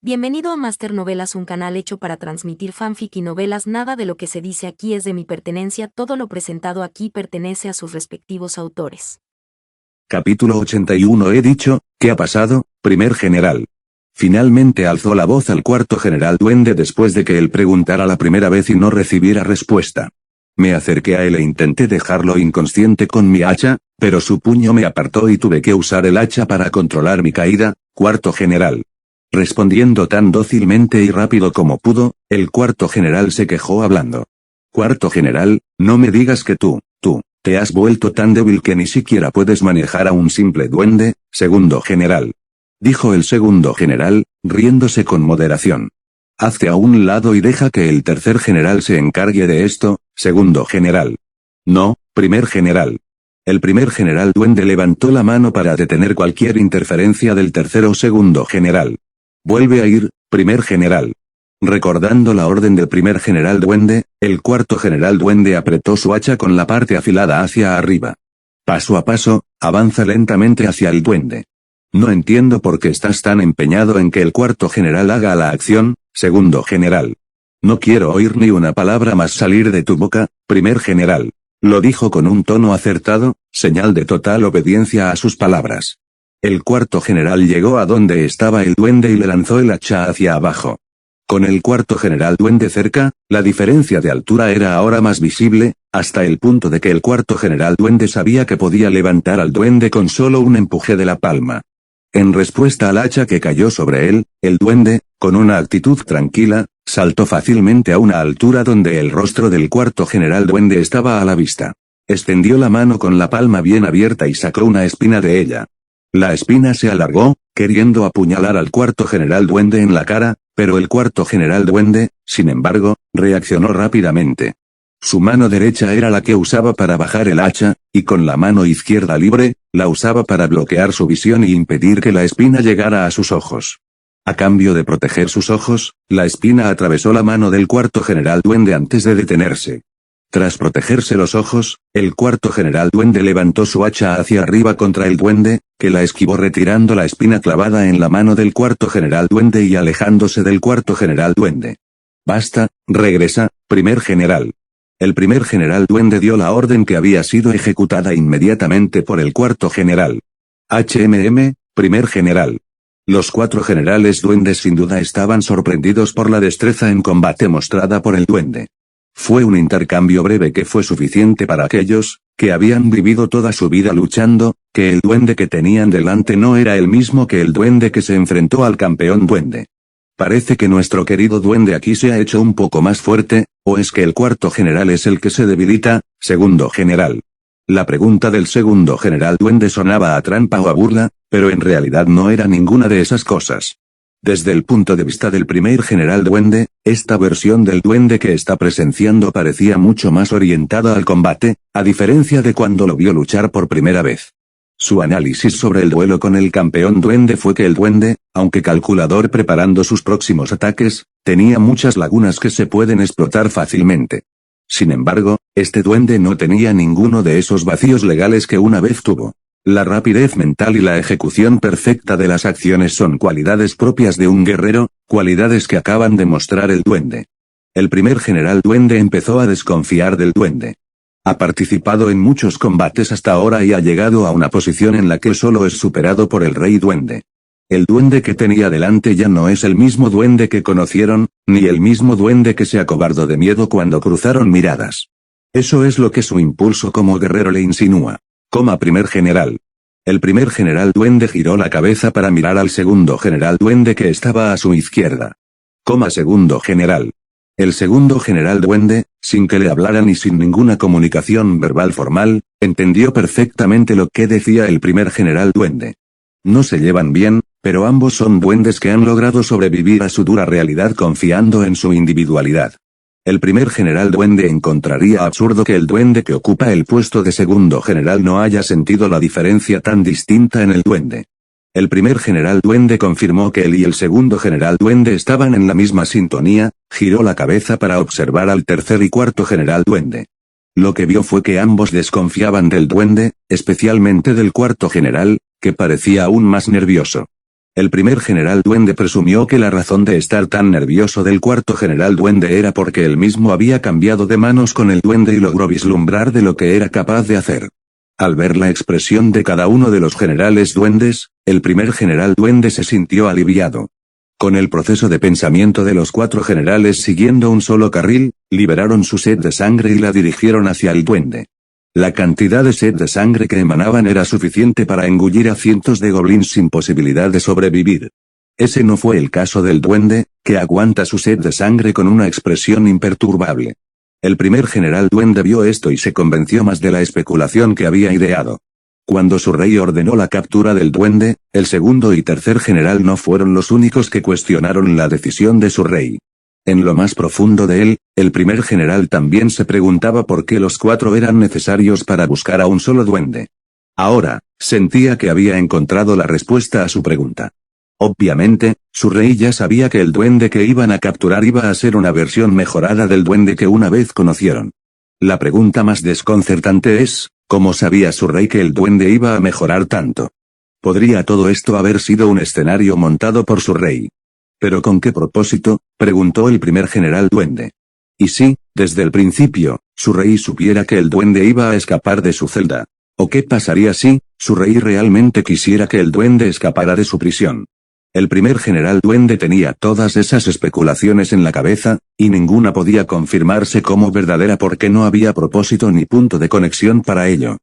Bienvenido a Master Novelas, un canal hecho para transmitir fanfic y novelas. Nada de lo que se dice aquí es de mi pertenencia, todo lo presentado aquí pertenece a sus respectivos autores. Capítulo 81. He dicho, ¿qué ha pasado, primer general? Finalmente alzó la voz al cuarto general duende después de que él preguntara la primera vez y no recibiera respuesta. Me acerqué a él e intenté dejarlo inconsciente con mi hacha, pero su puño me apartó y tuve que usar el hacha para controlar mi caída, cuarto general. Respondiendo tan dócilmente y rápido como pudo, el cuarto general se quejó hablando. Cuarto general, no me digas que tú, te has vuelto tan débil que ni siquiera puedes manejar a un simple duende, segundo general. Dijo el segundo general, riéndose con moderación. Hazte a un lado y deja que el tercer general se encargue de esto, segundo general. No, primer general. El primer general duende levantó la mano para detener cualquier interferencia del tercero o segundo general. Vuelve a ir, primer general. Recordando la orden del primer general duende, el cuarto general duende apretó su hacha con la parte afilada hacia arriba. Paso a paso, avanza lentamente hacia el duende. No entiendo por qué estás tan empeñado en que el cuarto general haga la acción, segundo general. No quiero oír ni una palabra más salir de tu boca, primer general. Lo dijo con un tono acertado, señal de total obediencia a sus palabras. El cuarto general llegó a donde estaba el duende y le lanzó el hacha hacia abajo. Con el cuarto general duende cerca, la diferencia de altura era ahora más visible, hasta el punto de que el cuarto general duende sabía que podía levantar al duende con solo un empuje de la palma. En respuesta al hacha que cayó sobre él, el duende, con una actitud tranquila, saltó fácilmente a una altura donde el rostro del cuarto general duende estaba a la vista. Extendió la mano con la palma bien abierta y sacó una espina de ella. La espina se alargó, queriendo apuñalar al cuarto general duende en la cara, pero el cuarto general duende, sin embargo, reaccionó rápidamente. Su mano derecha era la que usaba para bajar el hacha, y con la mano izquierda libre, la usaba para bloquear su visión y impedir que la espina llegara a sus ojos. A cambio de proteger sus ojos, la espina atravesó la mano del cuarto general duende antes de detenerse. Tras protegerse los ojos, el cuarto general duende levantó su hacha hacia arriba contra el duende, que la esquivó retirando la espina clavada en la mano del cuarto general duende y alejándose del cuarto general duende. Basta, regresa, primer general. El primer general duende dio la orden que había sido ejecutada inmediatamente por el cuarto general. Primer general. Los cuatro generales duendes sin duda estaban sorprendidos por la destreza en combate mostrada por el duende. Fue un intercambio breve que fue suficiente para aquellos, que habían vivido toda su vida luchando, que el duende que tenían delante no era el mismo que el duende que se enfrentó al campeón duende. Parece que nuestro querido duende aquí se ha hecho un poco más fuerte, ¿o es que el cuarto general es el que se debilita, segundo general? La pregunta del segundo general duende sonaba a trampa o a burla, pero en realidad no era ninguna de esas cosas. Desde el punto de vista del primer general duende, esta versión del duende que está presenciando parecía mucho más orientada al combate, a diferencia de cuando lo vio luchar por primera vez. Su análisis sobre el duelo con el campeón duende fue que el duende, aunque calculador preparando sus próximos ataques, tenía muchas lagunas que se pueden explotar fácilmente. Sin embargo, este duende no tenía ninguno de esos vacíos legales que una vez tuvo. La rapidez mental y la ejecución perfecta de las acciones son cualidades propias de un guerrero, cualidades que acaban de mostrar el duende. El primer general duende empezó a desconfiar del duende. Ha participado en muchos combates hasta ahora y ha llegado a una posición en la que solo es superado por el rey duende. El duende que tenía delante ya no es el mismo duende que conocieron, ni el mismo duende que se acobardó de miedo cuando cruzaron miradas. Eso es lo que su impulso como guerrero le insinúa. Primer general. El primer general duende giró la cabeza para mirar al segundo general duende que estaba a su izquierda. Segundo general. El segundo general duende, sin que le hablaran y sin ninguna comunicación verbal formal, entendió perfectamente lo que decía el primer general duende. No se llevan bien, pero ambos son duendes que han logrado sobrevivir a su dura realidad confiando en su individualidad. El primer general duende encontraría absurdo que el duende que ocupa el puesto de segundo general no haya sentido la diferencia tan distinta en el duende. El primer general duende confirmó que él y el segundo general duende estaban en la misma sintonía, giró la cabeza para observar al tercer y cuarto general duende. Lo que vio fue que ambos desconfiaban del duende, especialmente del cuarto general, que parecía aún más nervioso. El primer general duende presumió que la razón de estar tan nervioso del cuarto general duende era porque él mismo había cambiado de manos con el duende y logró vislumbrar de lo que era capaz de hacer. Al ver la expresión de cada uno de los generales duendes, el primer general duende se sintió aliviado. Con el proceso de pensamiento de los 4 generales siguiendo un solo carril, liberaron su sed de sangre y la dirigieron hacia el duende. La cantidad de sed de sangre que emanaban era suficiente para engullir a cientos de goblins sin posibilidad de sobrevivir. Ese no fue el caso del duende, que aguanta su sed de sangre con una expresión imperturbable. El primer general duende vio esto y se convenció más de la especulación que había ideado. Cuando su rey ordenó la captura del duende, el segundo y tercer general no fueron los únicos que cuestionaron la decisión de su rey. En lo más profundo de él, el primer general también se preguntaba por qué los 4 eran necesarios para buscar a un solo duende. Ahora, sentía que había encontrado la respuesta a su pregunta. Obviamente, su rey ya sabía que el duende que iban a capturar iba a ser una versión mejorada del duende que una vez conocieron. La pregunta más desconcertante es, ¿cómo sabía su rey que el duende iba a mejorar tanto? ¿Podría todo esto haber sido un escenario montado por su rey? ¿Pero con qué propósito?, preguntó el primer general duende. Y si, desde el principio, su rey supiera que el duende iba a escapar de su celda. ¿O qué pasaría si, su rey realmente quisiera que el duende escapara de su prisión? El primer general duende tenía todas esas especulaciones en la cabeza, y ninguna podía confirmarse como verdadera porque no había propósito ni punto de conexión para ello.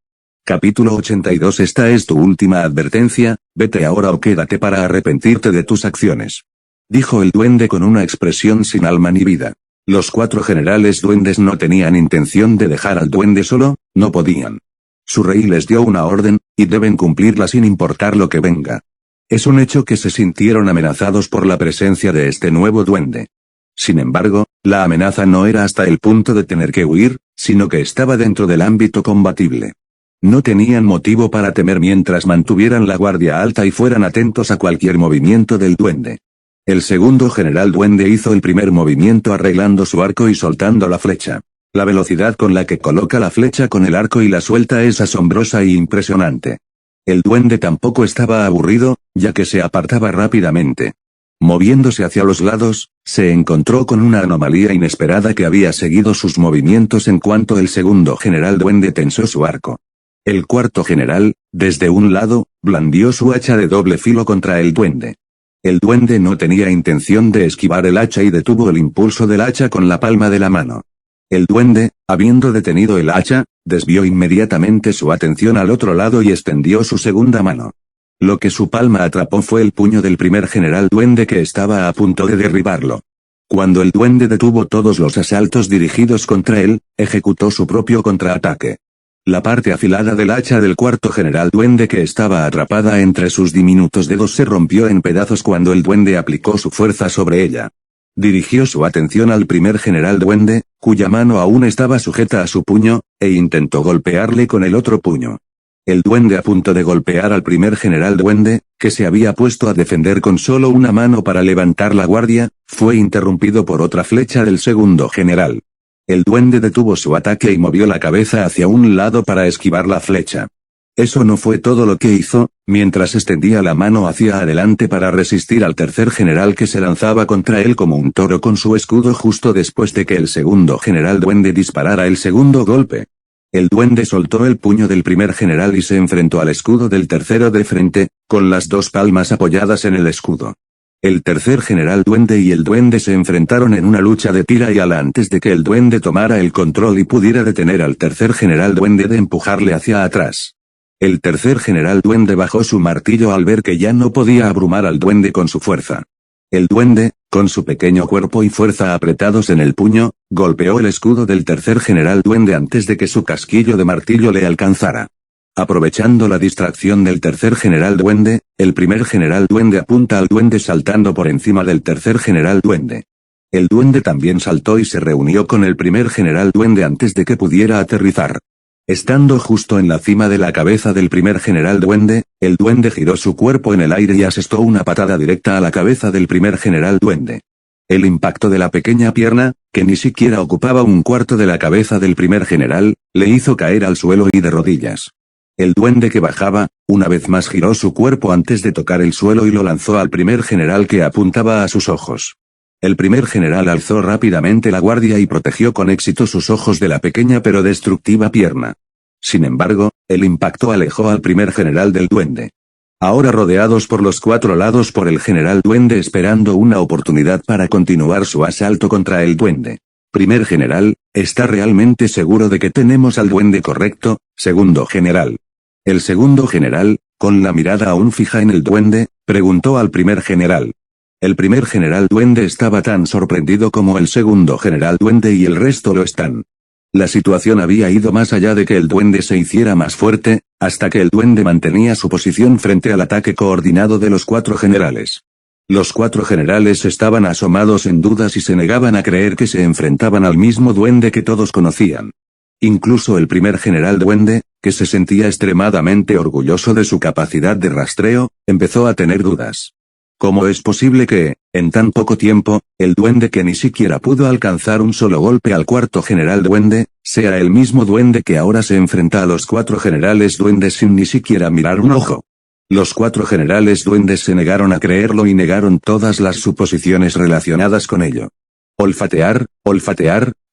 Capítulo 82. Esta es tu última advertencia, vete ahora o quédate para arrepentirte de tus acciones. Dijo el duende con una expresión sin alma ni vida. Los 4 generales duendes no tenían intención de dejar al duende solo, no podían. Su rey les dio una orden, y deben cumplirla sin importar lo que venga. Es un hecho que se sintieron amenazados por la presencia de este nuevo duende. Sin embargo, la amenaza no era hasta el punto de tener que huir, sino que estaba dentro del ámbito combatible. No tenían motivo para temer mientras mantuvieran la guardia alta y fueran atentos a cualquier movimiento del duende. El segundo general duende hizo el primer movimiento arreglando su arco y soltando la flecha. La velocidad con la que coloca la flecha con el arco y la suelta es asombrosa e impresionante. El duende tampoco estaba aburrido, ya que se apartaba rápidamente. Moviéndose hacia los lados, se encontró con una anomalía inesperada que había seguido sus movimientos en cuanto el segundo general duende tensó su arco. El cuarto general, desde un lado, blandió su hacha de doble filo contra el duende. El duende no tenía intención de esquivar el hacha y detuvo el impulso del hacha con la palma de la mano. El duende, habiendo detenido el hacha, desvió inmediatamente su atención al otro lado y extendió su segunda mano. Lo que su palma atrapó fue el puño del primer general duende que estaba a punto de derribarlo. Cuando el duende detuvo todos los asaltos dirigidos contra él, ejecutó su propio contraataque. La parte afilada del hacha del cuarto general duende que estaba atrapada entre sus diminutos dedos se rompió en pedazos cuando el duende aplicó su fuerza sobre ella. Dirigió su atención al primer general duende, cuya mano aún estaba sujeta a su puño, e intentó golpearle con el otro puño. El duende a punto de golpear al primer general duende, que se había puesto a defender con solo una mano para levantar la guardia, fue interrumpido por otra flecha del segundo general. El duende detuvo su ataque y movió la cabeza hacia un lado para esquivar la flecha. Eso no fue todo lo que hizo, mientras extendía la mano hacia adelante para resistir al tercer general que se lanzaba contra él como un toro con su escudo justo después de que el segundo general duende disparara el segundo golpe. El duende soltó el puño del primer general y se enfrentó al escudo del tercero de frente, con las 2 palmas apoyadas en el escudo. El tercer general duende y el duende se enfrentaron en una lucha de tira y ala antes de que el duende tomara el control y pudiera detener al tercer general duende de empujarle hacia atrás. El tercer general duende bajó su martillo al ver que ya no podía abrumar al duende con su fuerza. El duende, con su pequeño cuerpo y fuerza apretados en el puño, golpeó el escudo del tercer general duende antes de que su casquillo de martillo le alcanzara. Aprovechando la distracción del tercer general duende, el primer general duende apunta al duende saltando por encima del tercer general duende. El duende también saltó y se reunió con el primer general duende antes de que pudiera aterrizar. Estando justo en la cima de la cabeza del primer general duende, el duende giró su cuerpo en el aire y asestó una patada directa a la cabeza del primer general duende. El impacto de la pequeña pierna, que ni siquiera ocupaba un cuarto de la cabeza del primer general, le hizo caer al suelo y de rodillas. El duende que bajaba, una vez más giró su cuerpo antes de tocar el suelo y lo lanzó al primer general que apuntaba a sus ojos. El primer general alzó rápidamente la guardia y protegió con éxito sus ojos de la pequeña pero destructiva pierna. Sin embargo, el impacto alejó al primer general del duende. Ahora rodeados por los cuatro lados por el general duende esperando una oportunidad para continuar su asalto contra el duende. Primer general, ¿está realmente seguro de que tenemos al duende correcto? Segundo general. El segundo general, con la mirada aún fija en el duende, preguntó al primer general. El primer general duende estaba tan sorprendido como el segundo general duende y el resto lo están. La situación había ido más allá de que el duende se hiciera más fuerte, hasta que el duende mantenía su posición frente al ataque coordinado de los cuatro generales. Los cuatro generales estaban asomados en dudas y se negaban a creer que se enfrentaban al mismo duende que todos conocían. Incluso el primer general duende, que se sentía extremadamente orgulloso de su capacidad de rastreo, empezó a tener dudas. ¿Cómo es posible que, en tan poco tiempo, el duende que ni siquiera pudo alcanzar un solo golpe al cuarto general duende, sea el mismo duende que ahora se enfrenta a los cuatro generales duendes sin ni siquiera mirar un ojo? Los cuatro generales duendes se negaron a creerlo y negaron todas las suposiciones relacionadas con ello. Olfatear,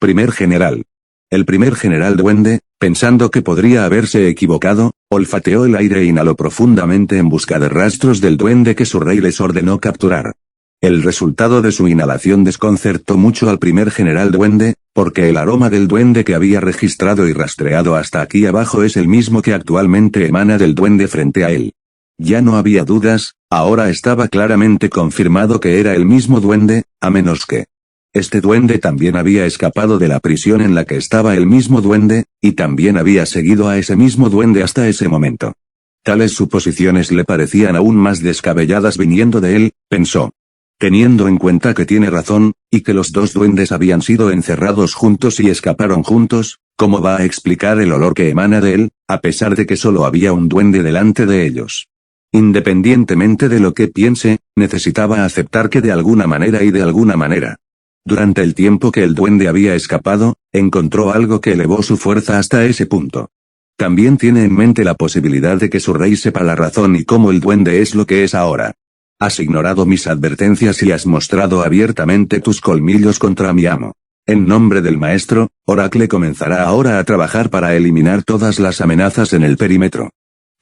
primer general. El primer general duende, pensando que podría haberse equivocado, olfateó el aire e inhaló profundamente en busca de rastros del duende que su rey les ordenó capturar. El resultado de su inhalación desconcertó mucho al primer general duende, porque el aroma del duende que había registrado y rastreado hasta aquí abajo es el mismo que actualmente emana del duende frente a él. Ya no había dudas, ahora estaba claramente confirmado que era el mismo duende, a menos que este duende también había escapado de la prisión en la que estaba el mismo duende, y también había seguido a ese mismo duende hasta ese momento. Tales suposiciones le parecían aún más descabelladas viniendo de él, pensó. Teniendo en cuenta que tiene razón, y que los dos duendes habían sido encerrados juntos y escaparon juntos, ¿cómo va a explicar el olor que emana de él, a pesar de que solo había un duende delante de ellos? Independientemente de lo que piense, necesitaba aceptar que de alguna manera y de alguna manera. Durante el tiempo que el duende había escapado, encontró algo que elevó su fuerza hasta ese punto. También tiene en mente la posibilidad de que su rey sepa la razón y cómo el duende es lo que es ahora. Has ignorado mis advertencias y has mostrado abiertamente tus colmillos contra mi amo. En nombre del maestro, Oracle comenzará ahora a trabajar para eliminar todas las amenazas en el perímetro.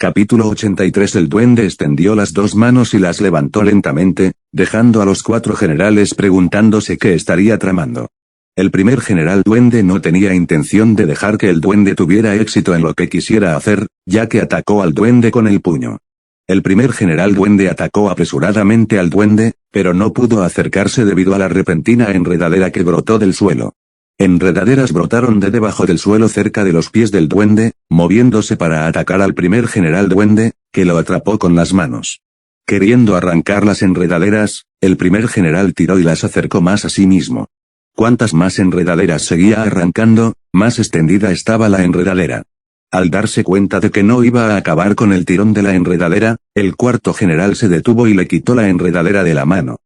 Capítulo 83. El duende extendió las dos manos y las levantó lentamente, dejando a los cuatro generales preguntándose qué estaría tramando. El primer general duende no tenía intención de dejar que el duende tuviera éxito en lo que quisiera hacer, ya que atacó al duende con el puño. El primer general duende atacó apresuradamente al duende, pero no pudo acercarse debido a la repentina enredadera que brotó del suelo. Enredaderas brotaron de debajo del suelo cerca de los pies del duende, moviéndose para atacar al primer general duende, que lo atrapó con las manos. Queriendo arrancar las enredaderas, el primer general tiró y las acercó más a sí mismo. Cuantas más enredaderas seguía arrancando, más extendida estaba la enredadera. Al darse cuenta de que no iba a acabar con el tirón de la enredadera, el cuarto general se detuvo y le quitó la enredadera de la mano.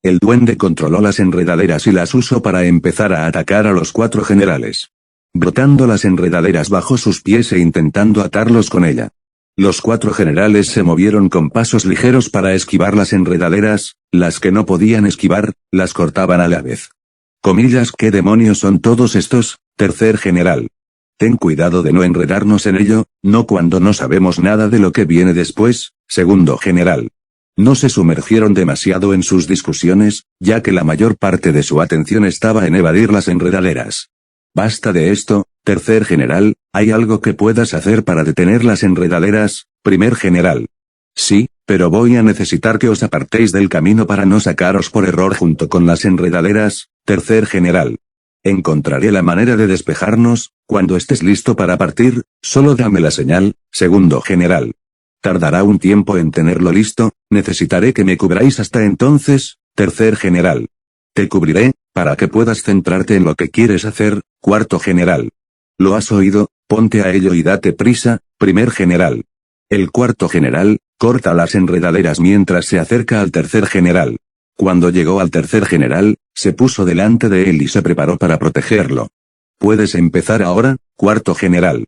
El duende controló las enredaderas y las usó para empezar a atacar a los cuatro generales. Brotando las enredaderas bajo sus pies e intentando atarlos con ella. Los cuatro generales se movieron con pasos ligeros para esquivar las enredaderas, las que no podían esquivar, las cortaban a la vez. Comillas, ¿qué demonios son todos estos? Tercer general. Ten cuidado de no enredarnos en ello, no cuando no sabemos nada de lo que viene después. Segundo general. No se sumergieron demasiado en sus discusiones, ya que la mayor parte de su atención estaba en evadir las enredaderas. Basta de esto, tercer general, ¿hay algo que puedas hacer para detener las enredaderas? Primer general. Sí, pero voy a necesitar que os apartéis del camino para no sacaros por error junto con las enredaderas. Tercer general. Encontraré la manera de despejarnos, cuando estés listo para partir, solo dame la señal. Segundo general. Tardará un tiempo en tenerlo listo, necesitaré que me cubráis hasta entonces. Tercer general. Te cubriré, para que puedas centrarte en lo que quieres hacer. Cuarto general. ¿Lo has oído? Ponte a ello y date prisa. Primer general. El cuarto general, corta las enredaderas mientras se acerca al tercer general. Cuando llegó al tercer general, se puso delante de él y se preparó para protegerlo. ¿Puedes empezar ahora? Cuarto general.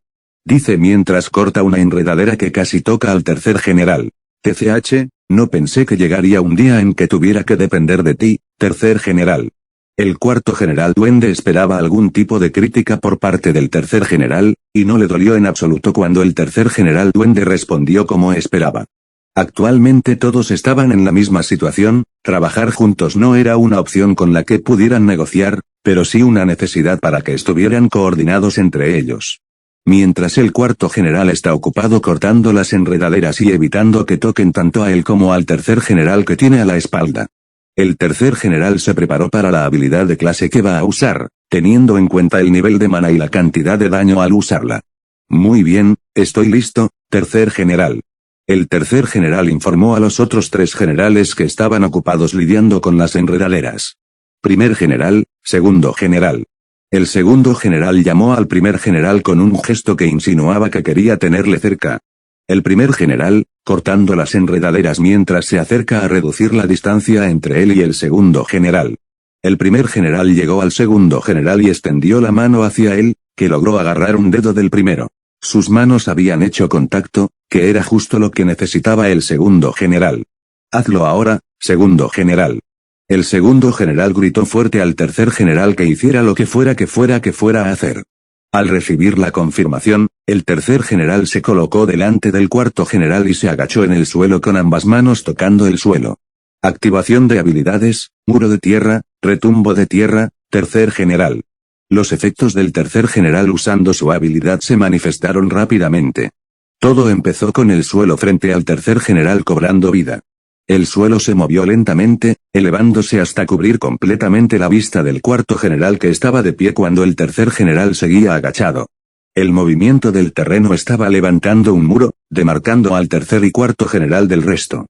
dice mientras corta una enredadera que casi toca al tercer general. TCH, no pensé que llegaría un día en que tuviera que depender de ti, tercer general. El cuarto general duende esperaba algún tipo de crítica por parte del tercer general, y no le dolió en absoluto cuando el tercer general duende respondió como esperaba. Actualmente todos estaban en la misma situación, trabajar juntos no era una opción con la que pudieran negociar, pero sí una necesidad para que estuvieran coordinados entre ellos. Mientras el cuarto general está ocupado cortando las enredaderas y evitando que toquen tanto a él como al tercer general que tiene a la espalda. El tercer general se preparó para la habilidad de clase que va a usar, teniendo en cuenta el nivel de mana y la cantidad de daño al usarla. Muy bien, estoy listo, tercer general. El tercer general informó a los otros tres generales que estaban ocupados lidiando con las enredaderas. Primer general, segundo general. El segundo general llamó al primer general con un gesto que insinuaba que quería tenerle cerca. El primer general, cortando las enredaderas mientras se acerca a reducir la distancia entre él y el segundo general. El primer general llegó al segundo general y extendió la mano hacia él, que logró agarrar un dedo del primero. Sus manos habían hecho contacto, que era justo lo que necesitaba el segundo general. Hazlo ahora, segundo general. El segundo general gritó fuerte al tercer general que hiciera lo que fuera a hacer. Al recibir la confirmación, el tercer general se colocó delante del cuarto general y se agachó en el suelo con ambas manos tocando el suelo. Activación de habilidades, muro de tierra, retumbo de tierra, tercer general. Los efectos del tercer general usando su habilidad se manifestaron rápidamente. Todo empezó con el suelo frente al tercer general cobrando vida. El suelo se movió lentamente, elevándose hasta cubrir completamente la vista del cuarto general que estaba de pie cuando el tercer general seguía agachado. El movimiento del terreno estaba levantando un muro, demarcando al tercer y cuarto general del resto.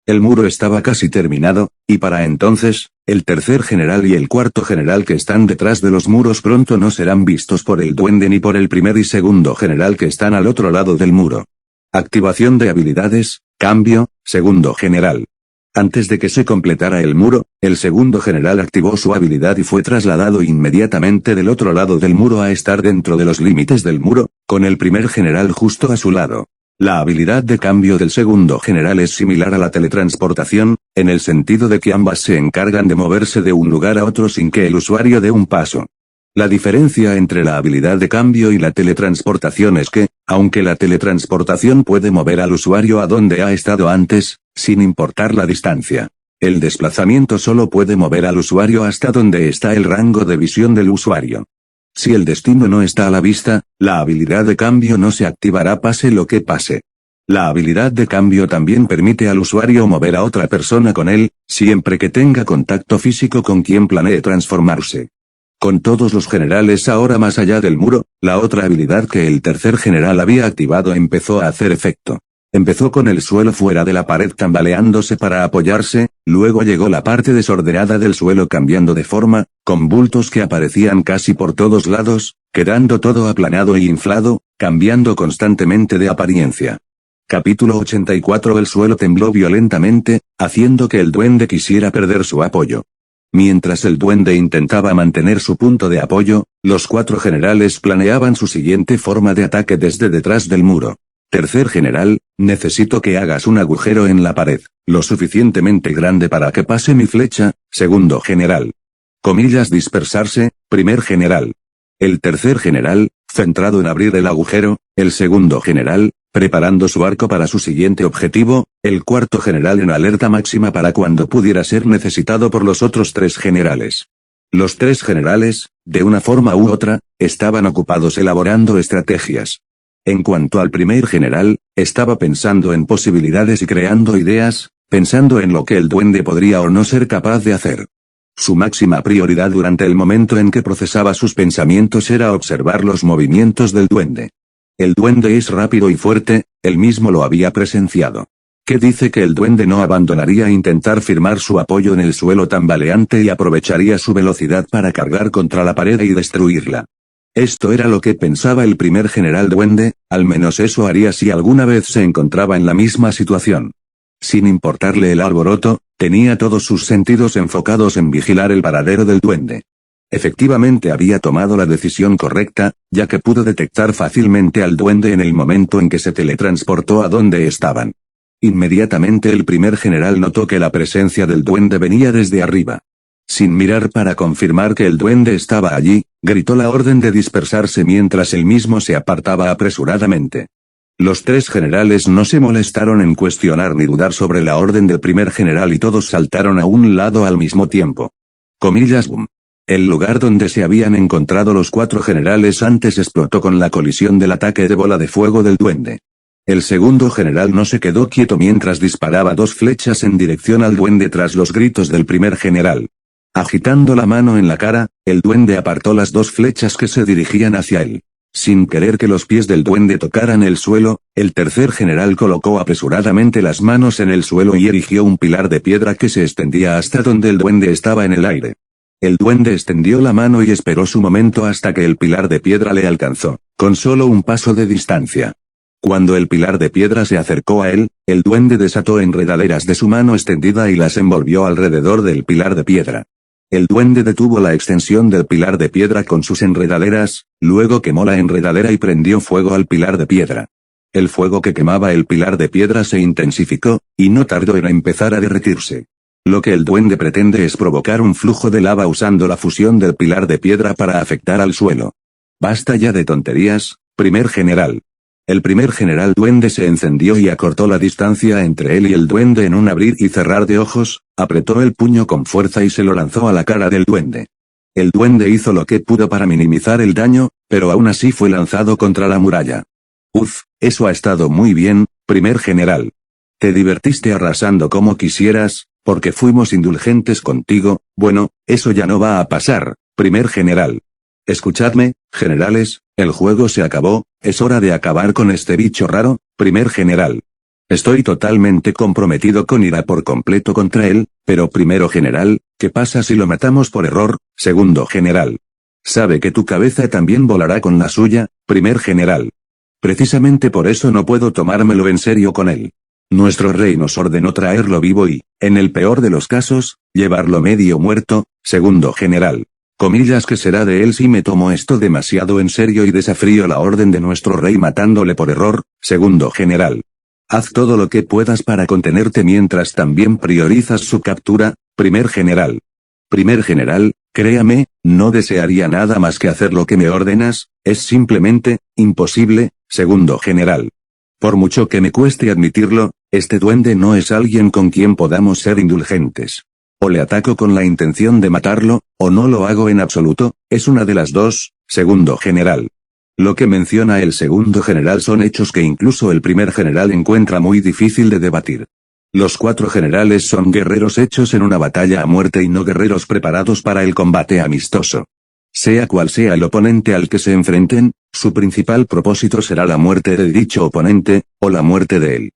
El muro estaba casi terminado, y para entonces, el tercer general y el cuarto general que están detrás de los muros pronto no serán vistos por el duende ni por el primer y segundo general que están al otro lado del muro. Activación de habilidades, cambio, segundo general. Antes de que se completara el muro, el segundo general activó su habilidad y fue trasladado inmediatamente del otro lado del muro a estar dentro de los límites del muro, con el primer general justo a su lado. La habilidad de cambio del segundo general es similar a la teletransportación, en el sentido de que ambas se encargan de moverse de un lugar a otro sin que el usuario dé un paso. La diferencia entre la habilidad de cambio y la teletransportación es que, aunque la teletransportación puede mover al usuario a donde ha estado antes, sin importar la distancia, el desplazamiento solo puede mover al usuario hasta donde está el rango de visión del usuario. Si el destino no está a la vista, la habilidad de cambio no se activará pase lo que pase. La habilidad de cambio también permite al usuario mover a otra persona con él, siempre que tenga contacto físico con quien planee transformarse. Con todos los generales ahora más allá del muro, la otra habilidad que el tercer general había activado empezó a hacer efecto. Empezó con el suelo fuera de la pared tambaleándose para apoyarse, luego llegó la parte desordenada del suelo cambiando de forma, con bultos que aparecían casi por todos lados, quedando todo aplanado e inflado, cambiando constantemente de apariencia. Capítulo 84. El suelo tembló violentamente, haciendo que el duende quisiera perder su apoyo. Mientras el duende intentaba mantener su punto de apoyo, los cuatro generales planeaban su siguiente forma de ataque desde detrás del muro. Tercer general, necesito que hagas un agujero en la pared, lo suficientemente grande para que pase mi flecha, segundo general. Comillas dispersarse, primer general. El tercer general, centrado en abrir el agujero, el segundo general, preparando su arco para su siguiente objetivo, el cuarto general en alerta máxima para cuando pudiera ser necesitado por los otros tres generales. Los tres generales, de una forma u otra, estaban ocupados elaborando estrategias. En cuanto al primer general, estaba pensando en posibilidades y creando ideas, pensando en lo que el duende podría o no ser capaz de hacer. Su máxima prioridad durante el momento en que procesaba sus pensamientos era observar los movimientos del duende. El duende es rápido y fuerte, él mismo lo había presenciado. ¿Qué dice que el duende no abandonaría intentar firmar su apoyo en el suelo tambaleante y aprovecharía su velocidad para cargar contra la pared y destruirla? Esto era lo que pensaba el primer general duende, al menos eso haría si alguna vez se encontraba en la misma situación. Sin importarle el alboroto, tenía todos sus sentidos enfocados en vigilar el paradero del duende. Efectivamente había tomado la decisión correcta, ya que pudo detectar fácilmente al duende en el momento en que se teletransportó a donde estaban. Inmediatamente el primer general notó que la presencia del duende venía desde arriba. Sin mirar para confirmar que el duende estaba allí, gritó la orden de dispersarse mientras él mismo se apartaba apresuradamente. Los tres generales no se molestaron en cuestionar ni dudar sobre la orden del primer general y todos saltaron a un lado al mismo tiempo. Comillas boom. El lugar donde se habían encontrado los cuatro generales antes explotó con la colisión del ataque de bola de fuego del duende. El segundo general no se quedó quieto mientras disparaba dos flechas en dirección al duende tras los gritos del primer general. Agitando la mano en la cara, el duende apartó las dos flechas que se dirigían hacia él. Sin querer que los pies del duende tocaran el suelo, el tercer general colocó apresuradamente las manos en el suelo y erigió un pilar de piedra que se extendía hasta donde el duende estaba en el aire. El duende extendió la mano y esperó su momento hasta que el pilar de piedra le alcanzó, con solo un paso de distancia. Cuando el pilar de piedra se acercó a él, el duende desató enredaderas de su mano extendida y las envolvió alrededor del pilar de piedra. El duende detuvo la extensión del pilar de piedra con sus enredaderas, luego quemó la enredadera y prendió fuego al pilar de piedra. El fuego que quemaba el pilar de piedra se intensificó, y no tardó en empezar a derretirse. Lo que el duende pretende es provocar un flujo de lava usando la fusión del pilar de piedra para afectar al suelo. Basta ya de tonterías, primer general. El primer general duende se encendió y acortó la distancia entre él y el duende en un abrir y cerrar de ojos, apretó el puño con fuerza y se lo lanzó a la cara del duende. El duende hizo lo que pudo para minimizar el daño, pero aún así fue lanzado contra la muralla. Eso ha estado muy bien, primer general. Te divertiste arrasando como quisieras, porque fuimos indulgentes contigo. Bueno, eso ya no va a pasar, primer general. Escuchadme, generales, el juego se acabó, es hora de acabar con este bicho raro, primer general. Estoy totalmente comprometido con ira por completo contra él, pero primero general, ¿qué pasa si lo matamos por error? Segundo general. Sabe que tu cabeza también volará con la suya, primer general. Precisamente por eso no puedo tomármelo en serio con él. Nuestro rey nos ordenó traerlo vivo y, en el peor de los casos, llevarlo medio muerto, segundo general. Comillas, ¿qué será de él si me tomo esto demasiado en serio y desafío la orden de nuestro rey matándole por error? Segundo general. Haz todo lo que puedas para contenerte mientras también priorizas su captura, primer general. Primer general, créame, no desearía nada más que hacer lo que me ordenas, es simplemente imposible, segundo general. Por mucho que me cueste admitirlo, este duende no es alguien con quien podamos ser indulgentes. O le ataco con la intención de matarlo, o no lo hago en absoluto, es una de las dos, segundo general. Lo que menciona el segundo general son hechos que incluso el primer general encuentra muy difícil de debatir. Los cuatro generales son guerreros hechos en una batalla a muerte y no guerreros preparados para el combate amistoso. Sea cual sea el oponente al que se enfrenten, su principal propósito será la muerte de dicho oponente, o la muerte de él.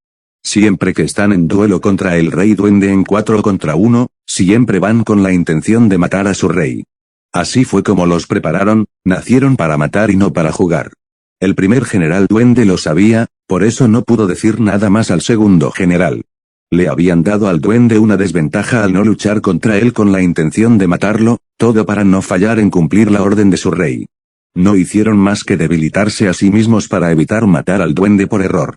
Siempre que están en duelo contra el rey duende en 4 contra 1, siempre van con la intención de matar a su rey. Así fue como los prepararon, nacieron para matar y no para jugar. El primer general duende lo sabía, por eso no pudo decir nada más al segundo general. Le habían dado al duende una desventaja al no luchar contra él con la intención de matarlo, todo para no fallar en cumplir la orden de su rey. No hicieron más que debilitarse a sí mismos para evitar matar al duende por error.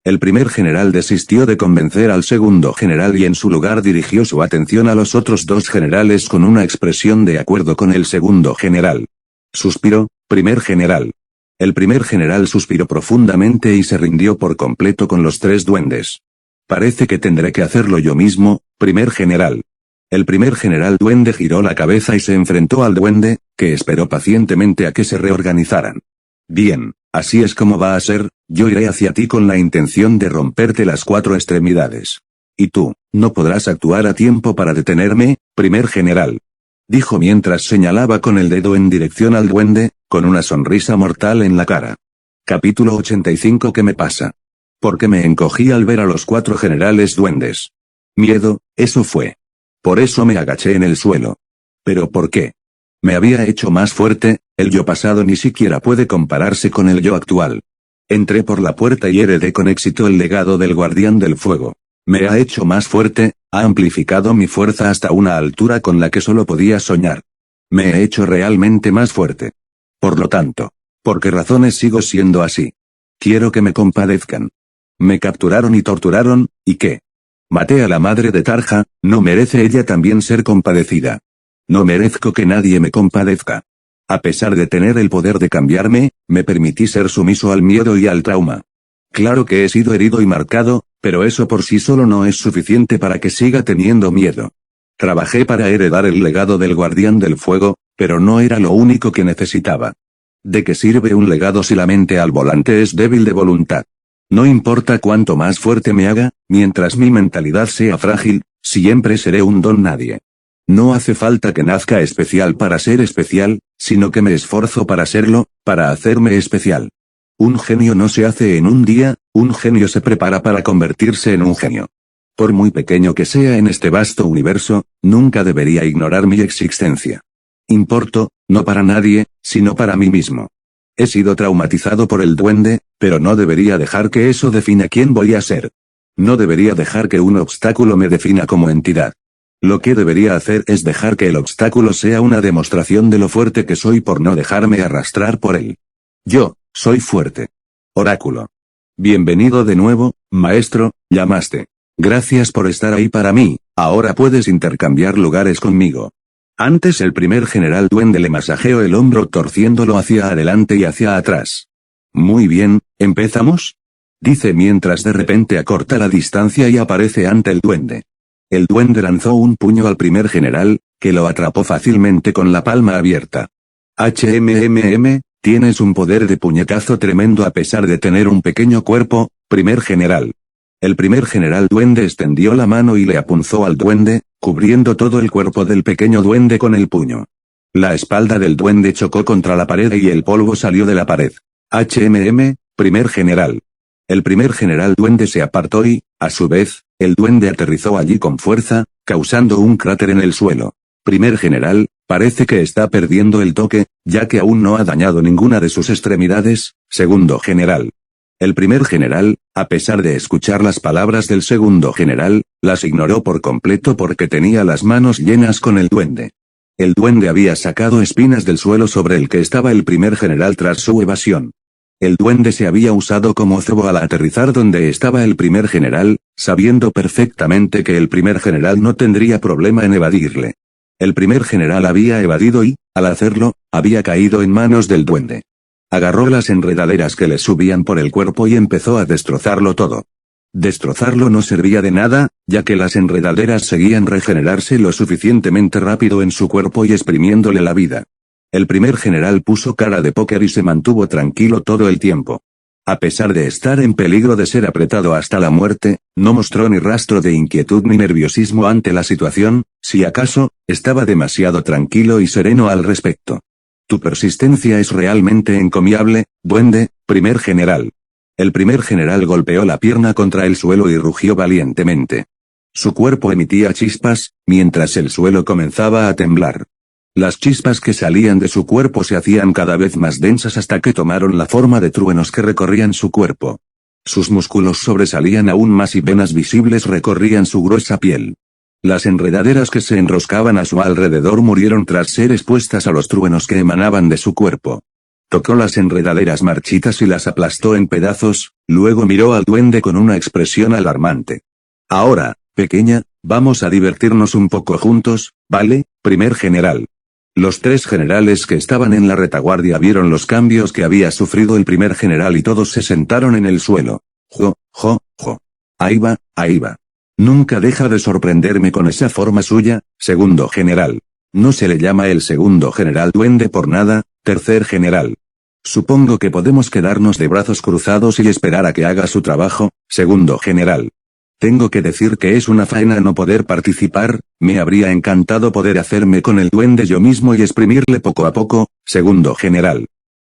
El primer general desistió de convencer al segundo general y en su lugar dirigió su atención a los otros dos generales con una expresión de acuerdo con el segundo general. Suspiró, primer general. El primer general suspiró profundamente y se rindió por completo con los tres duendes. Parece que tendré que hacerlo yo mismo, primer general. El primer general duende giró la cabeza y se enfrentó al duende, que esperó pacientemente a que se reorganizaran. Bien, así es como va a ser, yo iré hacia ti con la intención de romperte las 4 extremidades. Y tú, no podrás actuar a tiempo para detenerme, primer general. Dijo mientras señalaba con el dedo en dirección al duende, con una sonrisa mortal en la cara. Capítulo 85. ¿Qué me pasa? Porque me encogí al ver a los 4 generales duendes. Miedo, eso fue. Por eso me agaché en el suelo. ¿Pero por qué? Me había hecho más fuerte, el yo pasado ni siquiera puede compararse con el yo actual. Entré por la puerta y heredé con éxito el legado del guardián del fuego. Me ha hecho más fuerte, ha amplificado mi fuerza hasta una altura con la que solo podía soñar. Me he hecho realmente más fuerte. Por lo tanto, ¿por qué razones sigo siendo así? Quiero que me compadezcan. Me capturaron y torturaron, ¿y qué? Maté a la madre de Tarja, ¿no merece ella también ser compadecida? No merezco que nadie me compadezca. A pesar de tener el poder de cambiarme, me permití ser sumiso al miedo y al trauma. Claro que he sido herido y marcado, pero eso por sí solo no es suficiente para que siga teniendo miedo. Trabajé para heredar el legado del Guardián del Fuego, pero no era lo único que necesitaba. ¿De qué sirve un legado si la mente al volante es débil de voluntad? No importa cuánto más fuerte me haga, mientras mi mentalidad sea frágil, siempre seré un don nadie. No hace falta que nazca especial para ser especial, sino que me esforzo para serlo, para hacerme especial. Un genio no se hace en un día, un genio se prepara para convertirse en un genio. Por muy pequeño que sea en este vasto universo, nunca debería ignorar mi existencia. Importo, no para nadie, sino para mí mismo. He sido traumatizado por el duende, pero no debería dejar que eso defina quién voy a ser. No debería dejar que un obstáculo me defina como entidad. Lo que debería hacer es dejar que el obstáculo sea una demostración de lo fuerte que soy por no dejarme arrastrar por él. Yo, soy fuerte. Oráculo. Bienvenido de nuevo, maestro, llamaste. Gracias por estar ahí para mí, ahora puedes intercambiar lugares conmigo. Antes el primer general duende le masajeó el hombro torciéndolo hacia adelante y hacia atrás. Muy bien, ¿empezamos? Dice mientras de repente acorta la distancia y aparece ante el duende. El duende lanzó un puño al primer general, que lo atrapó fácilmente con la palma abierta. Tienes un poder de puñetazo tremendo a pesar de tener un pequeño cuerpo, primer general. El primer general duende extendió la mano y le apunzó al duende, cubriendo todo el cuerpo del pequeño duende con el puño. La espalda del duende chocó contra la pared y el polvo salió de la pared. Primer general. El primer general duende se apartó y, a su vez, el duende aterrizó allí con fuerza, causando un cráter en el suelo. Primer general, parece que está perdiendo el toque, ya que aún no ha dañado ninguna de sus extremidades, segundo general. El primer general, a pesar de escuchar las palabras del segundo general, las ignoró por completo porque tenía las manos llenas con el duende. El duende había sacado espinas del suelo sobre el que estaba el primer general tras su evasión. El duende se había usado como cebo al aterrizar donde estaba el primer general, sabiendo perfectamente que el primer general no tendría problema en evadirle. El primer general había evadido y, al hacerlo, había caído en manos del duende. Agarró las enredaderas que le subían por el cuerpo y empezó a destrozarlo todo. Destrozarlo no servía de nada, ya que las enredaderas seguían regenerarse lo suficientemente rápido en su cuerpo y exprimiéndole la vida. El primer general puso cara de póker y se mantuvo tranquilo todo el tiempo. A pesar de estar en peligro de ser apretado hasta la muerte, no mostró ni rastro de inquietud ni nerviosismo ante la situación, si acaso, estaba demasiado tranquilo y sereno al respecto. Tu persistencia es realmente encomiable, duende, primer general. El primer general golpeó la pierna contra el suelo y rugió valientemente. Su cuerpo emitía chispas, mientras el suelo comenzaba a temblar. Las chispas que salían de su cuerpo se hacían cada vez más densas hasta que tomaron la forma de truenos que recorrían su cuerpo. Sus músculos sobresalían aún más y venas visibles recorrían su gruesa piel. Las enredaderas que se enroscaban a su alrededor murieron tras ser expuestas a los truenos que emanaban de su cuerpo. Tocó las enredaderas marchitas y las aplastó en pedazos, luego miró al duende con una expresión alarmante. Ahora, pequeña, vamos a divertirnos un poco juntos, ¿vale, primer general? Los tres generales que estaban en la retaguardia vieron los cambios que había sufrido el primer general y todos se sentaron en el suelo. Jo. Ahí va. Nunca deja de sorprenderme con esa forma suya, segundo general. No se le llama el segundo general duende por nada, tercer general. Supongo que podemos quedarnos de brazos cruzados y esperar a que haga su trabajo, segundo general. Tengo que decir que es una faena no poder participar, me habría encantado poder hacerme con el duende yo mismo y exprimirle poco a poco, segundo general.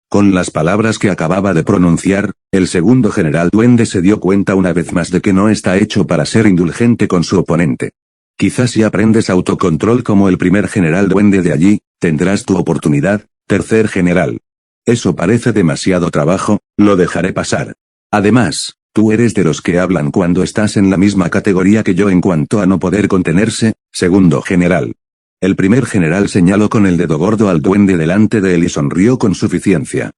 Con las palabras que acababa de pronunciar, el segundo general duende se dio cuenta una vez más de que no está hecho para ser indulgente con su oponente. Quizás si aprendes autocontrol como el primer general duende de allí, tendrás tu oportunidad, tercer general. Eso parece demasiado trabajo, lo dejaré pasar. Además, tú eres de los que hablan cuando estás en la misma categoría que yo en cuanto a no poder contenerse, segundo general. El primer general señaló con el dedo gordo al duende delante de él y sonrió con suficiencia.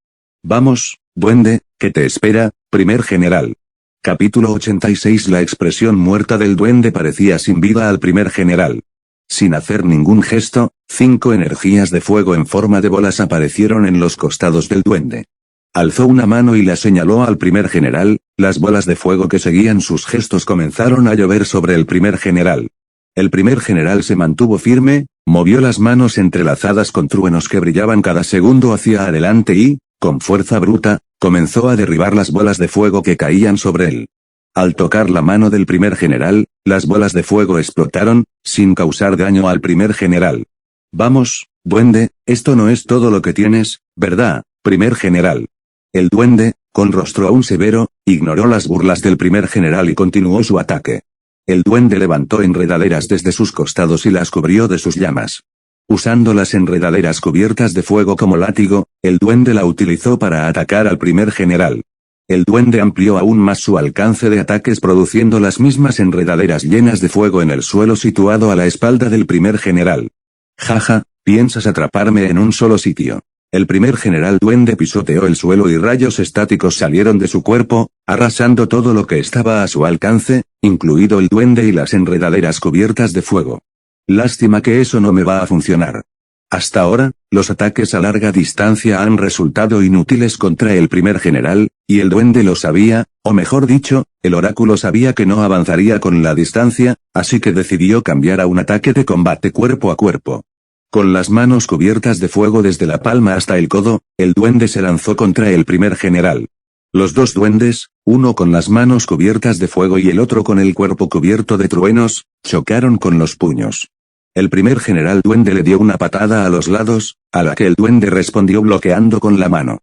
Vamos, duende, ¿qué te espera, primer general? Capítulo 86. La expresión muerta del duende parecía sin vida al primer general. Sin hacer ningún gesto, 5 energías de fuego en forma de bolas aparecieron en los costados del duende. Alzó una mano y la señaló al primer general, las bolas de fuego que seguían sus gestos comenzaron a llover sobre el primer general. El primer general se mantuvo firme, movió las manos entrelazadas con truenos que brillaban cada segundo hacia adelante y, con fuerza bruta, comenzó a derribar las bolas de fuego que caían sobre él. Al tocar la mano del primer general, las bolas de fuego explotaron, sin causar daño al primer general. Vamos, duende, esto no es todo lo que tienes, ¿verdad, primer general? El duende, con rostro aún severo, ignoró las burlas del primer general y continuó su ataque. El duende levantó enredaderas desde sus costados y las cubrió de sus llamas. Usando las enredaderas cubiertas de fuego como látigo, el duende la utilizó para atacar al primer general. El duende amplió aún más su alcance de ataques produciendo las mismas enredaderas llenas de fuego en el suelo situado a la espalda del primer general. Jaja, piensas atraparme en un solo sitio. El primer general duende pisoteó el suelo y rayos estáticos salieron de su cuerpo, arrasando todo lo que estaba a su alcance, incluido el duende y las enredaderas cubiertas de fuego. Lástima que eso no me va a funcionar. Hasta ahora, los ataques a larga distancia han resultado inútiles contra el primer general, y el duende lo sabía, o mejor dicho, el oráculo sabía que no avanzaría con la distancia, así que decidió cambiar a un ataque de combate cuerpo a cuerpo. Con las manos cubiertas de fuego desde la palma hasta el codo, el duende se lanzó contra el primer general. Los dos duendes, uno con las manos cubiertas de fuego y el otro con el cuerpo cubierto de truenos, chocaron con los puños. El primer general duende le dio una patada a los lados, a la que el duende respondió bloqueando con la mano.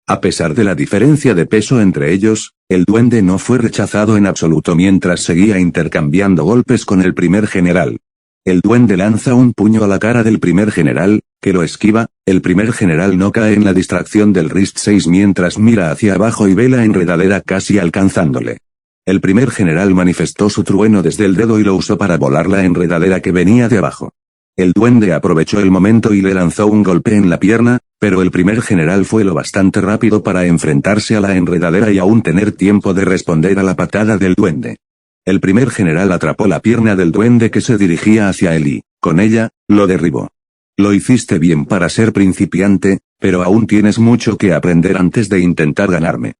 A pesar de la diferencia de peso entre ellos, el duende no fue rechazado en absoluto mientras seguía intercambiando golpes con el primer general. El duende lanza un puño a la cara del primer general, que lo esquiva, el primer general no cae en la distracción del Rist 6 mientras mira hacia abajo y ve la enredadera casi alcanzándole. El primer general manifestó su trueno desde el dedo y lo usó para volar la enredadera que venía de abajo. El duende aprovechó el momento y le lanzó un golpe en la pierna, pero el primer general fue lo bastante rápido para enfrentarse a la enredadera y aún tener tiempo de responder a la patada del duende. El primer general atrapó la pierna del duende que se dirigía hacia él y, con ella, lo derribó. Lo hiciste bien para ser principiante, pero aún tienes mucho que aprender antes de intentar ganarme.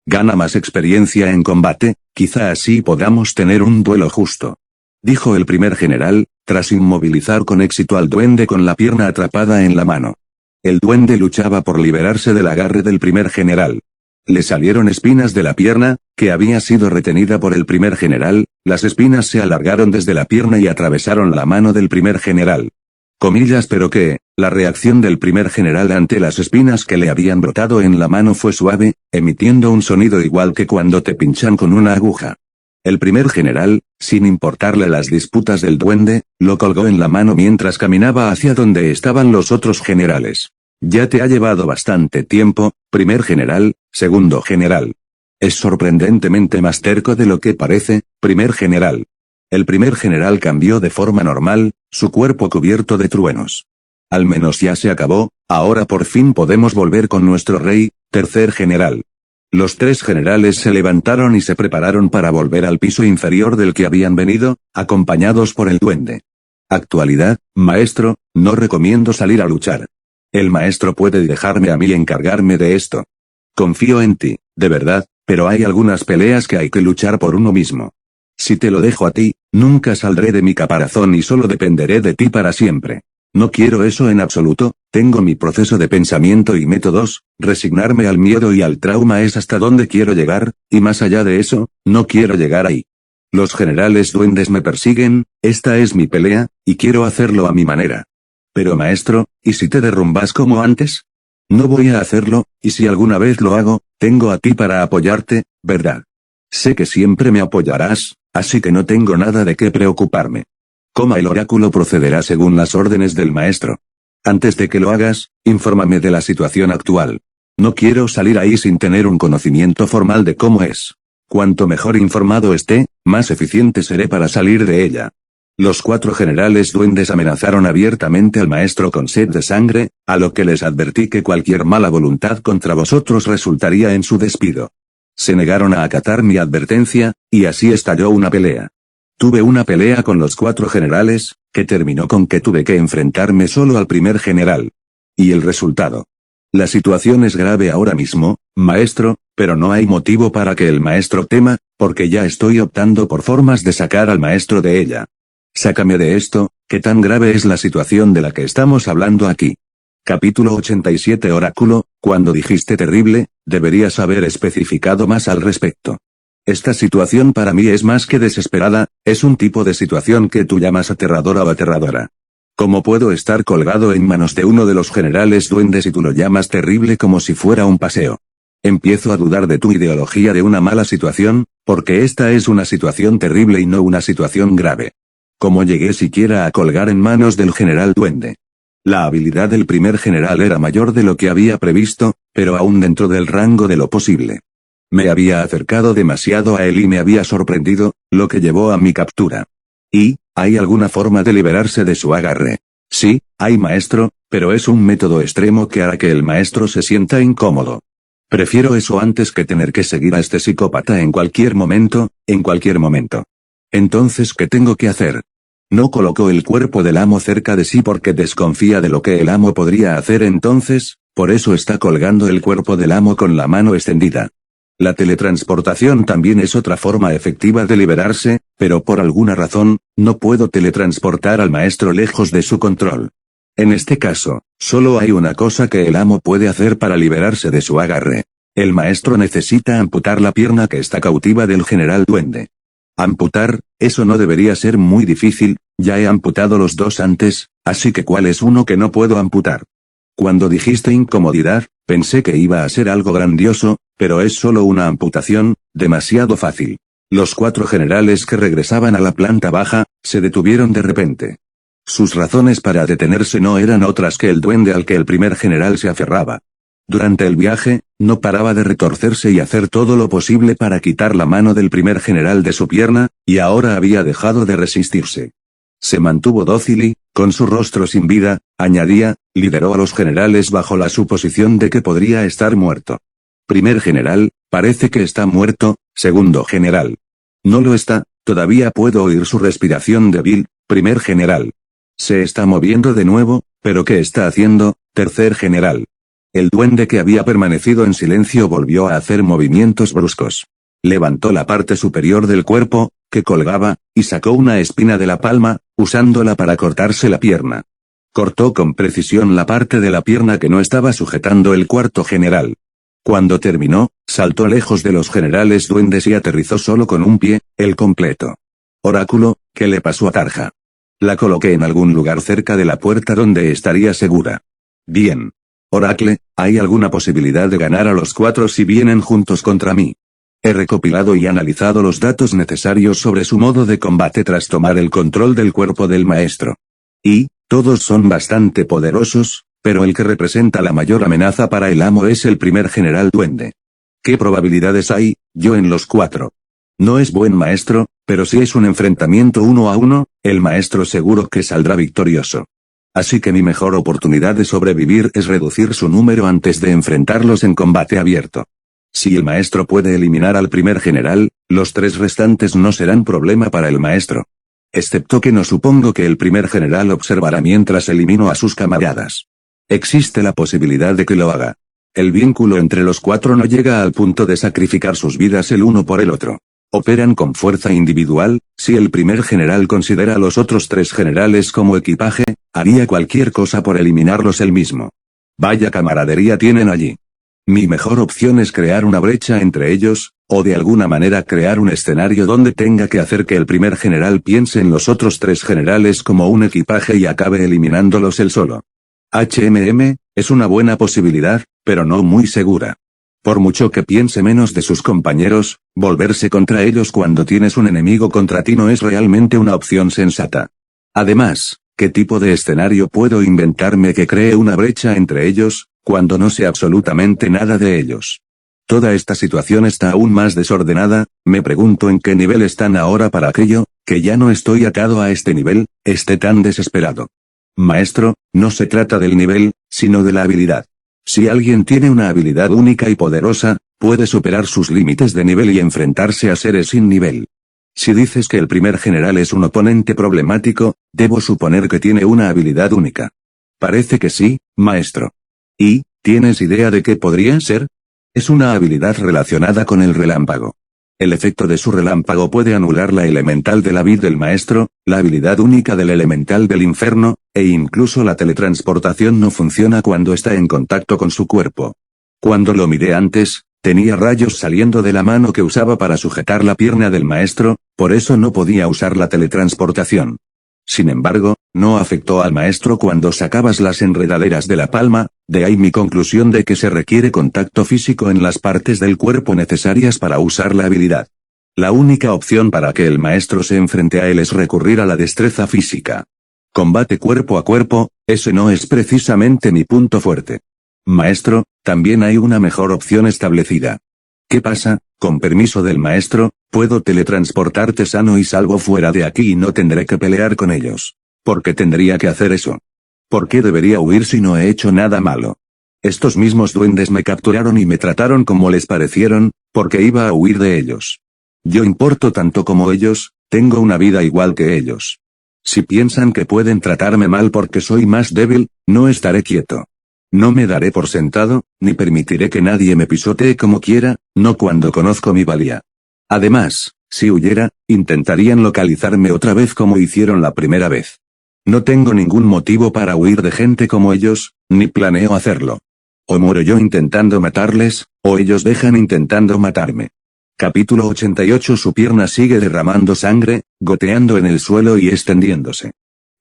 Gana más experiencia en combate, quizá así podamos tener un duelo justo. Dijo el primer general, tras inmovilizar con éxito al duende con la pierna atrapada en la mano. El duende luchaba por liberarse del agarre del primer general. Le salieron espinas de la pierna, que había sido retenida por el primer general, las espinas se alargaron desde la pierna y atravesaron la mano del primer general. Comillas, pero que, la reacción del primer general ante las espinas que le habían brotado en la mano fue suave, emitiendo un sonido igual que cuando te pinchan con una aguja. El primer general, sin importarle las disputas del duende, lo colgó en la mano mientras caminaba hacia donde estaban los otros generales. Ya te ha llevado bastante tiempo, primer general, segundo general. Es sorprendentemente más terco de lo que parece, primer general. El primer general cambió de forma normal, su cuerpo cubierto de truenos. Al menos ya se acabó, ahora por fin podemos volver con nuestro rey, tercer general. Los tres generales se levantaron y se prepararon para volver al piso inferior del que habían venido, acompañados por el duende. Actualidad, maestro, no recomiendo salir a luchar. El maestro puede dejarme a mí encargarme de esto. Confío en ti, de verdad, pero hay algunas peleas que hay que luchar por uno mismo. Si te lo dejo a ti, nunca saldré de mi caparazón y solo dependeré de ti para siempre. No quiero eso en absoluto, tengo mi proceso de pensamiento y métodos, resignarme al miedo y al trauma es hasta donde quiero llegar, y más allá de eso, no quiero llegar ahí. Los generales duendes me persiguen, esta es mi pelea, y quiero hacerlo a mi manera. Pero maestro, ¿y si te derrumbas como antes? No voy a hacerlo, y si alguna vez lo hago, tengo a ti para apoyarte, ¿verdad? Sé que siempre me apoyarás, así que no tengo nada de qué preocuparme. El oráculo procederá según las órdenes del maestro. Antes de que lo hagas, infórmame de la situación actual. No quiero salir ahí sin tener un conocimiento formal de cómo es. Cuanto mejor informado esté, más eficiente seré para salir de ella. Los 4 generales duendes amenazaron abiertamente al maestro con sed de sangre, a lo que les advertí que cualquier mala voluntad contra vosotros resultaría en su despido. Se negaron a acatar mi advertencia, y así estalló una pelea. Tuve una pelea con los 4 generales, que terminó con que tuve que enfrentarme solo al primer general. ¿Y el resultado? La situación es grave ahora mismo, maestro, pero no hay motivo para que el maestro tema, porque ya estoy optando por formas de sacar al maestro de ella. Sácame de esto, ¿qué tan grave es la situación de la que estamos hablando aquí? Capítulo 87 Oráculo, cuando dijiste terrible, deberías haber especificado más al respecto. Esta situación para mí es más que desesperada, es un tipo de situación que tú llamas aterradora o aterradora. ¿Cómo puedo estar colgado en manos de uno de los generales duendes y tú lo llamas terrible como si fuera un paseo? Empiezo a dudar de tu ideología de una mala situación, porque esta es una situación terrible y no una situación grave. ¿Cómo llegué siquiera a colgar en manos del general duende? La habilidad del primer general era mayor de lo que había previsto, pero aún dentro del rango de lo posible. Me había acercado demasiado a él y me había sorprendido, lo que llevó a mi captura. ¿Y, hay alguna forma de liberarse de su agarre? Sí, hay maestro, pero es un método extremo que hará que el maestro se sienta incómodo. Prefiero eso antes que tener que seguir a este psicópata en cualquier momento, en cualquier momento. Entonces, ¿qué tengo que hacer? No colocó el cuerpo del amo cerca de sí porque desconfía de lo que el amo podría hacer entonces, por eso está colgando el cuerpo del amo con la mano extendida. La teletransportación también es otra forma efectiva de liberarse, pero por alguna razón, no puedo teletransportar al maestro lejos de su control. En este caso, solo hay una cosa que el amo puede hacer para liberarse de su agarre. El maestro necesita amputar la pierna que está cautiva del general duende. Amputar, eso no debería ser muy difícil, ya he amputado los 2 antes, así que ¿cuál es uno que no puedo amputar? Cuando dijiste incomodidad, pensé que iba a ser algo grandioso, pero es solo una amputación, demasiado fácil. Los 4 generales que regresaban a la planta baja, se detuvieron de repente. Sus razones para detenerse no eran otras que el duende al que el primer general se aferraba. Durante el viaje, no paraba de retorcerse y hacer todo lo posible para quitar la mano del primer general de su pierna, y ahora había dejado de resistirse. Se mantuvo dócil y, con su rostro sin vida, añadía, lideró a los generales bajo la suposición de que podría estar muerto. Primer general, parece que está muerto. Segundo general. No lo está, todavía puedo oír su respiración débil. Primer general. Se está moviendo de nuevo, pero ¿qué está haciendo? Tercer general. El duende que había permanecido en silencio volvió a hacer movimientos bruscos. Levantó la parte superior del cuerpo, que colgaba, y sacó una espina de la palma, usándola para cortarse la pierna. Cortó con precisión la parte de la pierna que no estaba sujetando el 4º general. Cuando terminó, saltó lejos de los generales duendes y aterrizó solo con un pie, el completo. Oráculo, ¿qué le pasó a Tarja? La coloqué en algún lugar cerca de la puerta donde estaría segura. Bien. Oracle, ¿hay alguna posibilidad de ganar a los 4 si vienen juntos contra mí? He recopilado y analizado los datos necesarios sobre su modo de combate tras tomar el control del cuerpo del maestro. Y, todos son bastante poderosos, pero el que representa la mayor amenaza para el amo es el primer general duende. ¿Qué probabilidades hay, yo en los 4? No es buen maestro, pero si es un enfrentamiento 1 a 1, el maestro seguro que saldrá victorioso. Así que mi mejor oportunidad de sobrevivir es reducir su número antes de enfrentarlos en combate abierto. Si el maestro puede eliminar al primer general, los 3 restantes no serán problema para el maestro. Excepto que no supongo que el primer general observará mientras elimino a sus camaradas. Existe la posibilidad de que lo haga. El vínculo entre los 4 no llega al punto de sacrificar sus vidas el uno por el otro. Operan con fuerza individual. Si el primer general considera a los otros 3 generales como equipaje, haría cualquier cosa por eliminarlos él mismo. Vaya camaradería tienen allí. Mi mejor opción es crear una brecha entre ellos, o de alguna manera crear un escenario donde tenga que hacer que el primer general piense en los otros 3 generales como un equipaje y acabe eliminándolos él solo. Es una buena posibilidad, pero no muy segura. Por mucho que piense menos de sus compañeros, volverse contra ellos cuando tienes un enemigo contra ti no es realmente una opción sensata. Además, ¿qué tipo de escenario puedo inventarme que cree una brecha entre ellos, cuando no sé absolutamente nada de ellos? Toda esta situación está aún más desordenada. Me pregunto en qué nivel están ahora para aquello que ya no estoy atado a este nivel, esté tan desesperado. Maestro, no se trata del nivel, sino de la habilidad. Si alguien tiene una habilidad única y poderosa, puede superar sus límites de nivel y enfrentarse a seres sin nivel. Si dices que el primer general es un oponente problemático, debo suponer que tiene una habilidad única. Parece que sí, maestro. ¿Y, tienes idea de qué podría ser? Es una habilidad relacionada con el relámpago. El efecto de su relámpago puede anular la elemental de la vid del maestro, la habilidad única del elemental del infierno, e incluso la teletransportación no funciona cuando está en contacto con su cuerpo. Cuando lo miré antes, tenía rayos saliendo de la mano que usaba para sujetar la pierna del maestro, por eso no podía usar la teletransportación. Sin embargo, no afectó al maestro cuando sacabas las enredaderas de la palma, de ahí mi conclusión de que se requiere contacto físico en las partes del cuerpo necesarias para usar la habilidad. La única opción para que el maestro se enfrente a él es recurrir a la destreza física. Combate cuerpo a cuerpo, ese no es precisamente mi punto fuerte. Maestro, también hay una mejor opción establecida. ¿Qué pasa? Con permiso del maestro, puedo teletransportarte sano y salvo fuera de aquí y no tendré que pelear con ellos. ¿Por qué tendría que hacer eso? ¿Por qué debería huir si no he hecho nada malo? Estos mismos duendes me capturaron y me trataron como les parecieron, porque iba a huir de ellos. Yo importo tanto como ellos, tengo una vida igual que ellos. Si piensan que pueden tratarme mal porque soy más débil, no estaré quieto. No me daré por sentado, ni permitiré que nadie me pisotee como quiera, no cuando conozco mi valía. Además, si huyera, intentarían localizarme otra vez como hicieron la primera vez. No tengo ningún motivo para huir de gente como ellos, ni planeo hacerlo. O muero yo intentando matarles, o ellos dejan intentando matarme. Capítulo 88. Su pierna sigue derramando sangre, goteando en el suelo y extendiéndose.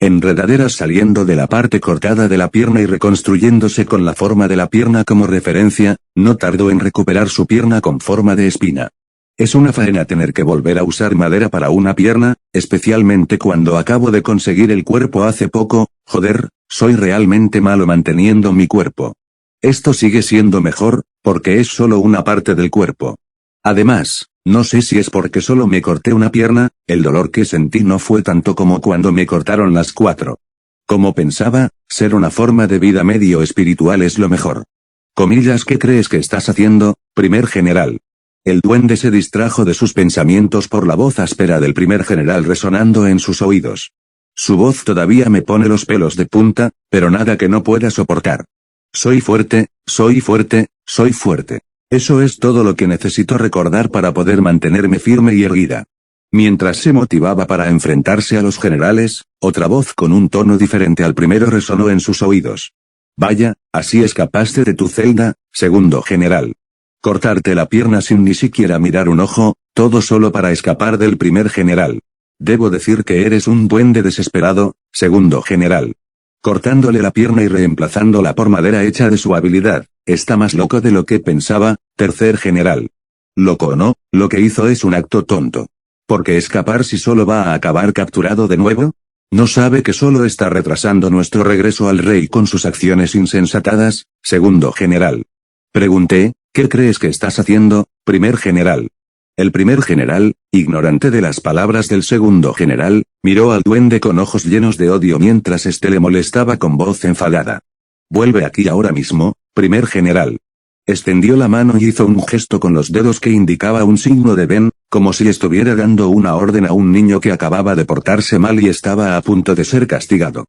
Enredaderas saliendo de la parte cortada de la pierna y reconstruyéndose con la forma de la pierna como referencia, no tardó en recuperar su pierna con forma de espina. Es una faena tener que volver a usar madera para una pierna, especialmente cuando acabo de conseguir el cuerpo hace poco, joder, soy realmente malo manteniendo mi cuerpo. Esto sigue siendo mejor, porque es solo una parte del cuerpo. Además, no sé si es porque solo me corté una pierna, el dolor que sentí no fue tanto como cuando me cortaron las 4. Como pensaba, ser una forma de vida medio espiritual es lo mejor. Comillas, ¿qué crees que estás haciendo, primer general? El duende se distrajo de sus pensamientos por la voz áspera del primer general resonando en sus oídos. Su voz todavía me pone los pelos de punta, pero nada que no pueda soportar. Soy fuerte, soy fuerte, soy fuerte. Eso es todo lo que necesito recordar para poder mantenerme firme y erguida. Mientras se motivaba para enfrentarse a los generales, otra voz con un tono diferente al primero resonó en sus oídos. Vaya, así escapaste de tu celda, segundo general. Cortarte la pierna sin ni siquiera mirar un ojo, todo solo para escapar del primer general. Debo decir que eres un duende desesperado, segundo general. Cortándole la pierna y reemplazándola por madera hecha de su habilidad, está más loco de lo que pensaba, tercer general. Loco o no, lo que hizo es un acto tonto. ¿Por qué escapar si solo va a acabar capturado de nuevo? ¿No sabe que solo está retrasando nuestro regreso al rey con sus acciones insensatadas, segundo general? Pregunté, ¿qué crees que estás haciendo, primer general? El primer general, ignorante de las palabras del segundo general, miró al duende con ojos llenos de odio mientras éste le molestaba con voz enfadada. Vuelve aquí ahora mismo, primer general. Extendió la mano y hizo un gesto con los dedos que indicaba un signo de ven, como si estuviera dando una orden a un niño que acababa de portarse mal y estaba a punto de ser castigado.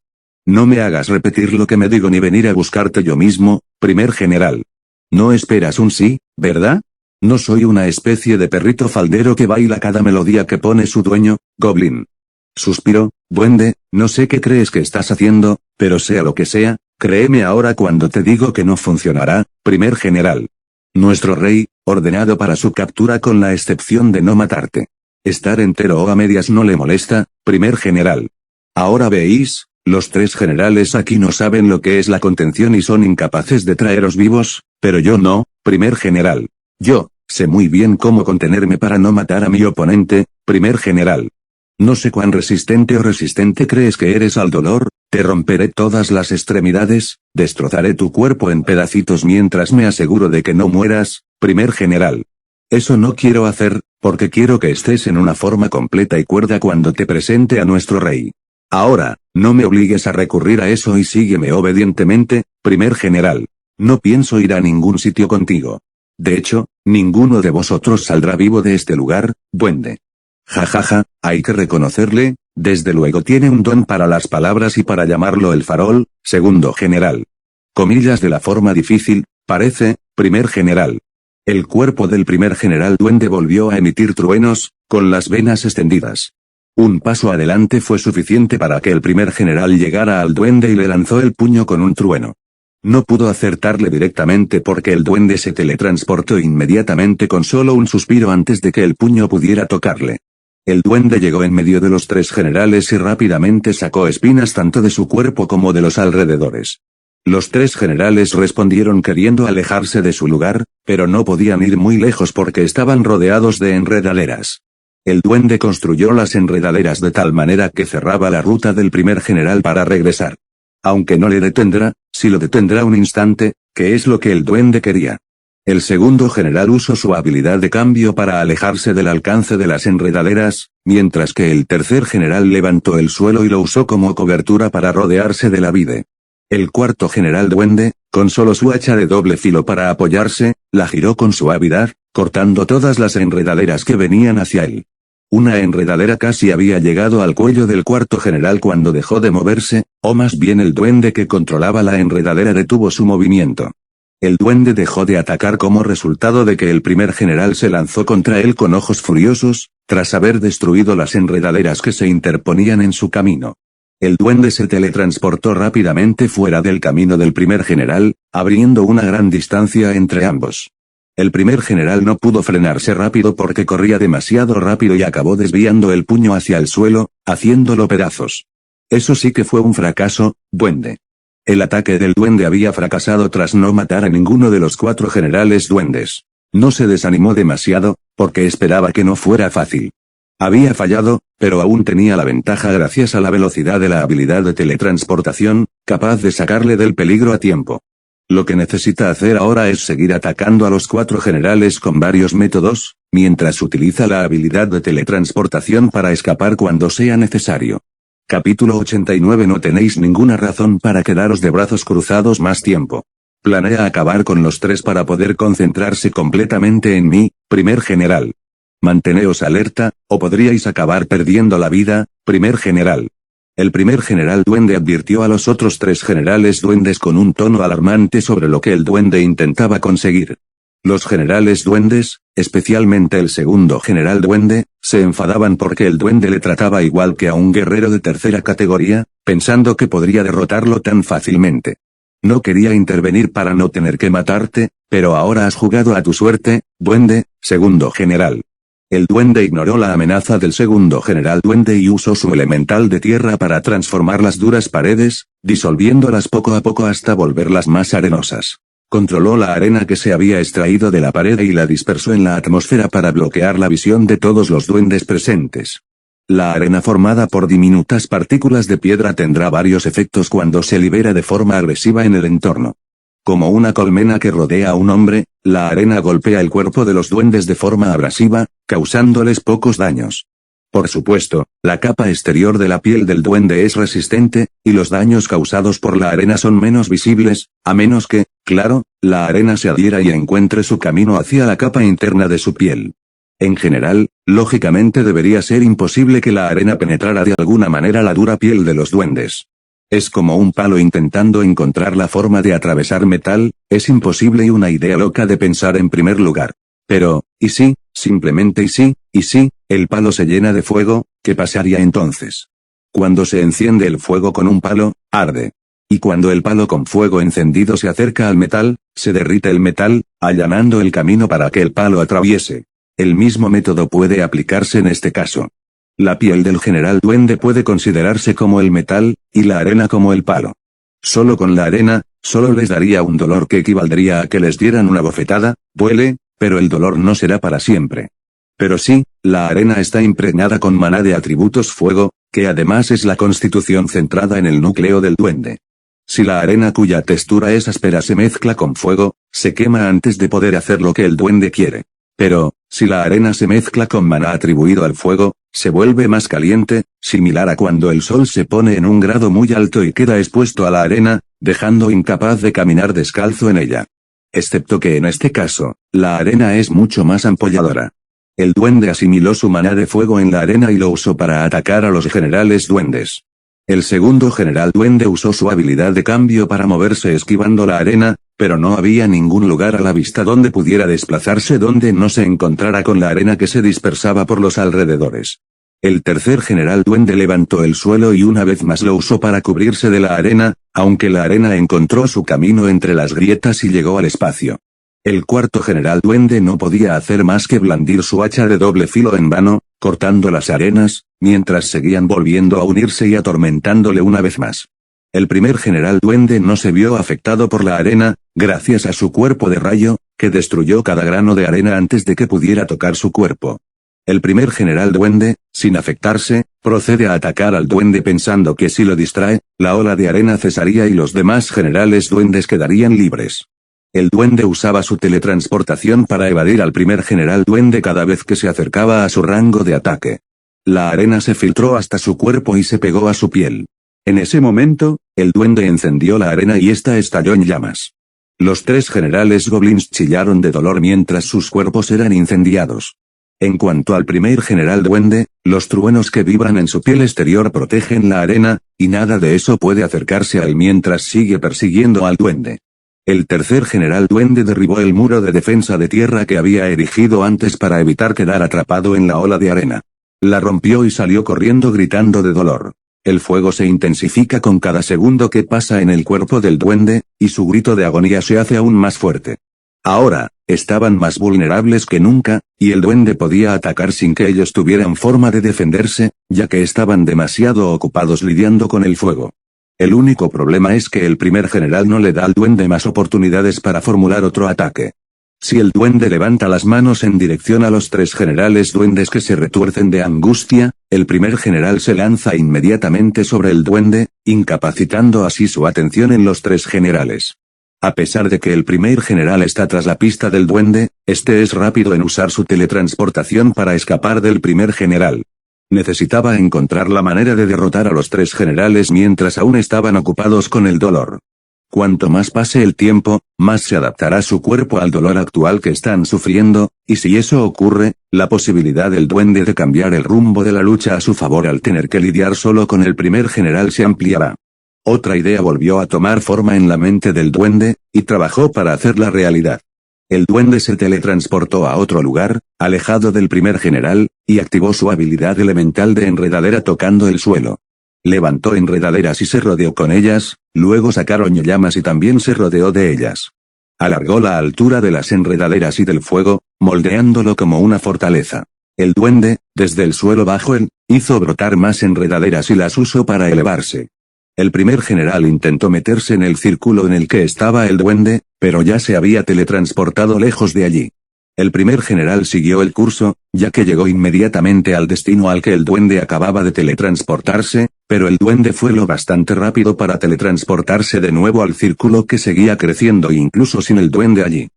No me hagas repetir lo que me digo ni venir a buscarte yo mismo, primer general. No esperas un sí, ¿verdad? No soy una especie de perrito faldero que baila cada melodía que pone su dueño, Goblin. Suspiró, duende, no sé qué crees que estás haciendo, pero sea lo que sea, créeme ahora cuando te digo que no funcionará, primer general. Nuestro rey, ordenado para su captura con la excepción de no matarte. Estar entero o a medias no le molesta, primer general. Ahora veis, los 3 generales aquí no saben lo que es la contención y son incapaces de traeros vivos, pero yo no, primer general. Yo, sé muy bien cómo contenerme para no matar a mi oponente, primer general. No sé cuán resistente o resistente crees que eres al dolor, te romperé todas las extremidades, destrozaré tu cuerpo en pedacitos mientras me aseguro de que no mueras, primer general. Eso no quiero hacer, porque quiero que estés en una forma completa y cuerda cuando te presente a nuestro rey. Ahora, no me obligues a recurrir a eso y sígueme obedientemente, primer general. No pienso ir a ningún sitio contigo. De hecho, ninguno de vosotros saldrá vivo de este lugar, duende. Jajaja, hay que reconocerle, desde luego tiene un don para las palabras y para llamarlo el farol, segundo general. Comillas de la forma difícil, parece, primer general. El cuerpo del primer general duende volvió a emitir truenos, con las venas extendidas. Un paso adelante fue suficiente para que el primer general llegara al duende y le lanzó el puño con un trueno. No pudo acertarle directamente porque el duende se teletransportó inmediatamente con solo un suspiro antes de que el puño pudiera tocarle. El duende llegó en medio de los tres generales y rápidamente sacó espinas tanto de su cuerpo como de los alrededores. Los tres generales respondieron queriendo alejarse de su lugar, pero no podían ir muy lejos porque estaban rodeados de enredaderas. El duende construyó las enredaderas de tal manera que cerraba la ruta del primer general para regresar. Aunque no le detendrá, sí lo detendrá un instante, que es lo que el duende quería. El segundo general usó su habilidad de cambio para alejarse del alcance de las enredaderas, mientras que el tercer general levantó el suelo y lo usó como cobertura para rodearse de la vide. El cuarto general duende, con solo su hacha de doble filo para apoyarse, la giró con suavidad, cortando todas las enredaderas que venían hacia él. Una enredadera casi había llegado al cuello del cuarto general cuando dejó de moverse, o más bien el duende que controlaba la enredadera detuvo su movimiento. El duende dejó de atacar como resultado de que el primer general se lanzó contra él con ojos furiosos, tras haber destruido las enredaderas que se interponían en su camino. El duende se teletransportó rápidamente fuera del camino del primer general, abriendo una gran distancia entre ambos. El primer general no pudo frenarse rápido porque corría demasiado rápido y acabó desviando el puño hacia el suelo, haciéndolo pedazos. Eso sí que fue un fracaso, duende. El ataque del duende había fracasado tras no matar a ninguno de los cuatro generales duendes. No se desanimó demasiado, porque esperaba que no fuera fácil. Había fallado, pero aún tenía la ventaja gracias a la velocidad de la habilidad de teletransportación, capaz de sacarle del peligro a tiempo. Lo que necesita hacer ahora es seguir atacando a los cuatro generales con varios métodos, mientras utiliza la habilidad de teletransportación para escapar cuando sea necesario. Capítulo 89. No tenéis ninguna razón para quedaros de brazos cruzados más tiempo. Planea acabar con los tres para poder concentrarse completamente en mí, primer general. Manteneos alerta, o podríais acabar perdiendo la vida, primer general. El primer general duende advirtió a los otros tres generales duendes con un tono alarmante sobre lo que el duende intentaba conseguir. Los generales duendes, especialmente el segundo general duende, se enfadaban porque el duende le trataba igual que a un guerrero de tercera categoría, pensando que podría derrotarlo tan fácilmente. No quería intervenir para no tener que matarte, pero ahora has jugado a tu suerte, duende, segundo general. El duende ignoró la amenaza del segundo general duende y usó su elemental de tierra para transformar las duras paredes, disolviéndolas poco a poco hasta volverlas más arenosas. Controló la arena que se había extraído de la pared y la dispersó en la atmósfera para bloquear la visión de todos los duendes presentes. La arena formada por diminutas partículas de piedra tendrá varios efectos cuando se libera de forma agresiva en el entorno. Como una colmena que rodea a un hombre, la arena golpea el cuerpo de los duendes de forma abrasiva, causándoles pocos daños. Por supuesto, la capa exterior de la piel del duende es resistente, y los daños causados por la arena son menos visibles, a menos que, claro, la arena se adhiera y encuentre su camino hacia la capa interna de su piel. En general, lógicamente debería ser imposible que la arena penetrara de alguna manera la dura piel de los duendes. Es como un palo intentando encontrar la forma de atravesar metal, es imposible y una idea loca de pensar en primer lugar. Pero, ¿y si, simplemente y si, el palo se llena de fuego, qué pasaría entonces? Cuando se enciende el fuego con un palo, arde. Y cuando el palo con fuego encendido se acerca al metal, se derrite el metal, allanando el camino para que el palo atraviese. El mismo método puede aplicarse en este caso. La piel del general duende puede considerarse como el metal, y la arena como el palo. Solo con la arena, solo les daría un dolor que equivaldría a que les dieran una bofetada, duele, pero el dolor no será para siempre. Pero sí, la arena está impregnada con maná de atributos fuego, que además es la constitución centrada en el núcleo del duende. Si la arena cuya textura es áspera se mezcla con fuego, se quema antes de poder hacer lo que el duende quiere. Pero, Si la arena se mezcla con maná atribuido al fuego, se vuelve más caliente, similar a cuando el sol se pone en un grado muy alto y queda expuesto a la arena, dejando incapaz de caminar descalzo en ella. Excepto que en este caso, la arena es mucho más ampolladora. El duende asimiló su maná de fuego en la arena y lo usó para atacar a los generales duendes. El segundo general duende usó su habilidad de cambio para moverse esquivando la arena, pero no había ningún lugar a la vista donde pudiera desplazarse donde no se encontrara con la arena que se dispersaba por los alrededores. El tercer general duende levantó el suelo y una vez más lo usó para cubrirse de la arena, aunque la arena encontró su camino entre las grietas y llegó al espacio. El cuarto general duende no podía hacer más que blandir su hacha de doble filo en vano, cortando las arenas, mientras seguían volviendo a unirse y atormentándole una vez más. El primer general duende no se vio afectado por la arena, gracias a su cuerpo de rayo, que destruyó cada grano de arena antes de que pudiera tocar su cuerpo. El primer general duende, sin afectarse, procede a atacar al duende pensando que si lo distrae, la ola de arena cesaría y los demás generales duendes quedarían libres. El duende usaba su teletransportación para evadir al primer general duende cada vez que se acercaba a su rango de ataque. La arena se filtró hasta su cuerpo y se pegó a su piel. En ese momento, el duende encendió la arena y ésta estalló en llamas. Los tres generales goblins chillaron de dolor mientras sus cuerpos eran incendiados. En cuanto al primer general duende, los truenos que vibran en su piel exterior protegen la arena, y nada de eso puede acercarse a él mientras sigue persiguiendo al duende. El tercer general duende derribó el muro de defensa de tierra que había erigido antes para evitar quedar atrapado en la ola de arena. La rompió y salió corriendo gritando de dolor. El fuego se intensifica con cada segundo que pasa en el cuerpo del duende, y su grito de agonía se hace aún más fuerte. Ahora, estaban más vulnerables que nunca, y el duende podía atacar sin que ellos tuvieran forma de defenderse, ya que estaban demasiado ocupados lidiando con el fuego. El único problema es que el primer general no le da al duende más oportunidades para formular otro ataque. Si el duende levanta las manos en dirección a los tres generales duendes que se retuercen de angustia, el primer general se lanza inmediatamente sobre el duende, incapacitando así su atención en los tres generales. A pesar de que el primer general está tras la pista del duende, este es rápido en usar su teletransportación para escapar del primer general. Necesitaba encontrar la manera de derrotar a los tres generales mientras aún estaban ocupados con el dolor. Cuanto más pase el tiempo, más se adaptará su cuerpo al dolor actual que están sufriendo, y si eso ocurre, la posibilidad del duende de cambiar el rumbo de la lucha a su favor al tener que lidiar solo con el primer general se ampliará. Otra idea volvió a tomar forma en la mente del duende, y trabajó para hacerla realidad. El duende se teletransportó a otro lugar, alejado del primer general, y activó su habilidad elemental de enredadera tocando el suelo. Levantó enredaderas y se rodeó con ellas, luego sacaron llamas y también se rodeó de ellas. Alargó la altura de las enredaderas y del fuego, moldeándolo como una fortaleza. El duende, desde el suelo bajo él, hizo brotar más enredaderas y las usó para elevarse. El primer general intentó meterse en el círculo en el que estaba el duende, pero ya se había teletransportado lejos de allí. El primer general siguió el curso, ya que llegó inmediatamente al destino al que el duende acababa de teletransportarse, pero el duende fue lo bastante rápido para teletransportarse de nuevo al círculo que seguía creciendo incluso sin el duende allí.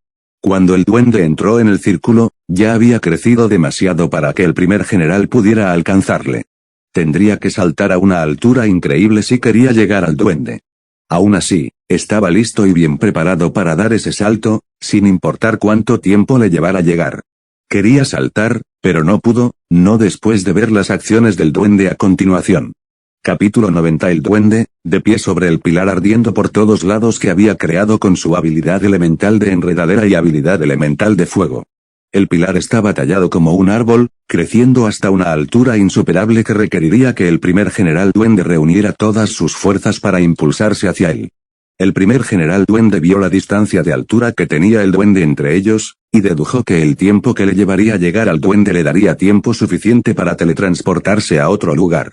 Cuando el duende entró en el círculo, ya había crecido demasiado para que el primer general pudiera alcanzarle. Tendría que saltar a una altura increíble si quería llegar al duende. Aún así, estaba listo y bien preparado para dar ese salto, sin importar cuánto tiempo le llevara llegar. Quería saltar, pero no pudo, no después de ver las acciones del duende a continuación. Capítulo 90. El duende, de pie sobre el pilar ardiendo por todos lados que había creado con su habilidad elemental de enredadera y habilidad elemental de fuego. El pilar estaba tallado como un árbol, creciendo hasta una altura insuperable que requeriría que el primer general duende reuniera todas sus fuerzas para impulsarse hacia él. El primer general duende vio la distancia de altura que tenía el duende entre ellos, y dedujo que el tiempo que le llevaría a llegar al duende le daría tiempo suficiente para teletransportarse a otro lugar.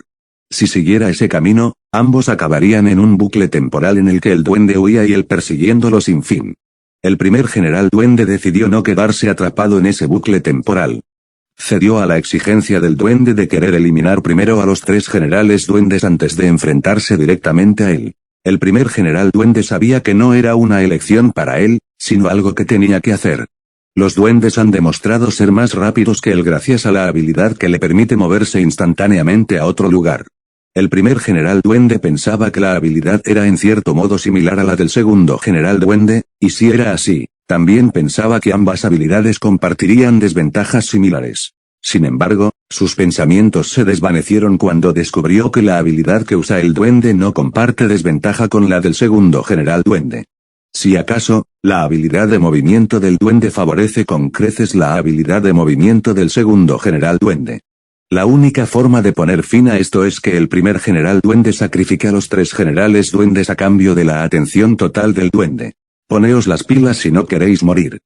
Si siguiera ese camino, ambos acabarían en un bucle temporal en el que el duende huía y él persiguiéndolo sin fin. El primer general duende decidió no quedarse atrapado en ese bucle temporal. Cedió a la exigencia del duende de querer eliminar primero a los tres generales duendes antes de enfrentarse directamente a él. El primer general duende sabía que no era una elección para él, sino algo que tenía que hacer. Los duendes han demostrado ser más rápidos que él gracias a la habilidad que le permite moverse instantáneamente a otro lugar. El primer general duende pensaba que la habilidad era en cierto modo similar a la del segundo general duende, y si era así, también pensaba que ambas habilidades compartirían desventajas similares. Sin embargo, sus pensamientos se desvanecieron cuando descubrió que la habilidad que usa el duende no comparte desventaja con la del segundo general duende. Si acaso, la habilidad de movimiento del duende favorece con creces la habilidad de movimiento del segundo general duende. La única forma de poner fin a esto es que el primer general duende sacrifique a los tres generales duendes a cambio de la atención total del duende. Poneos las pilas si no queréis morir.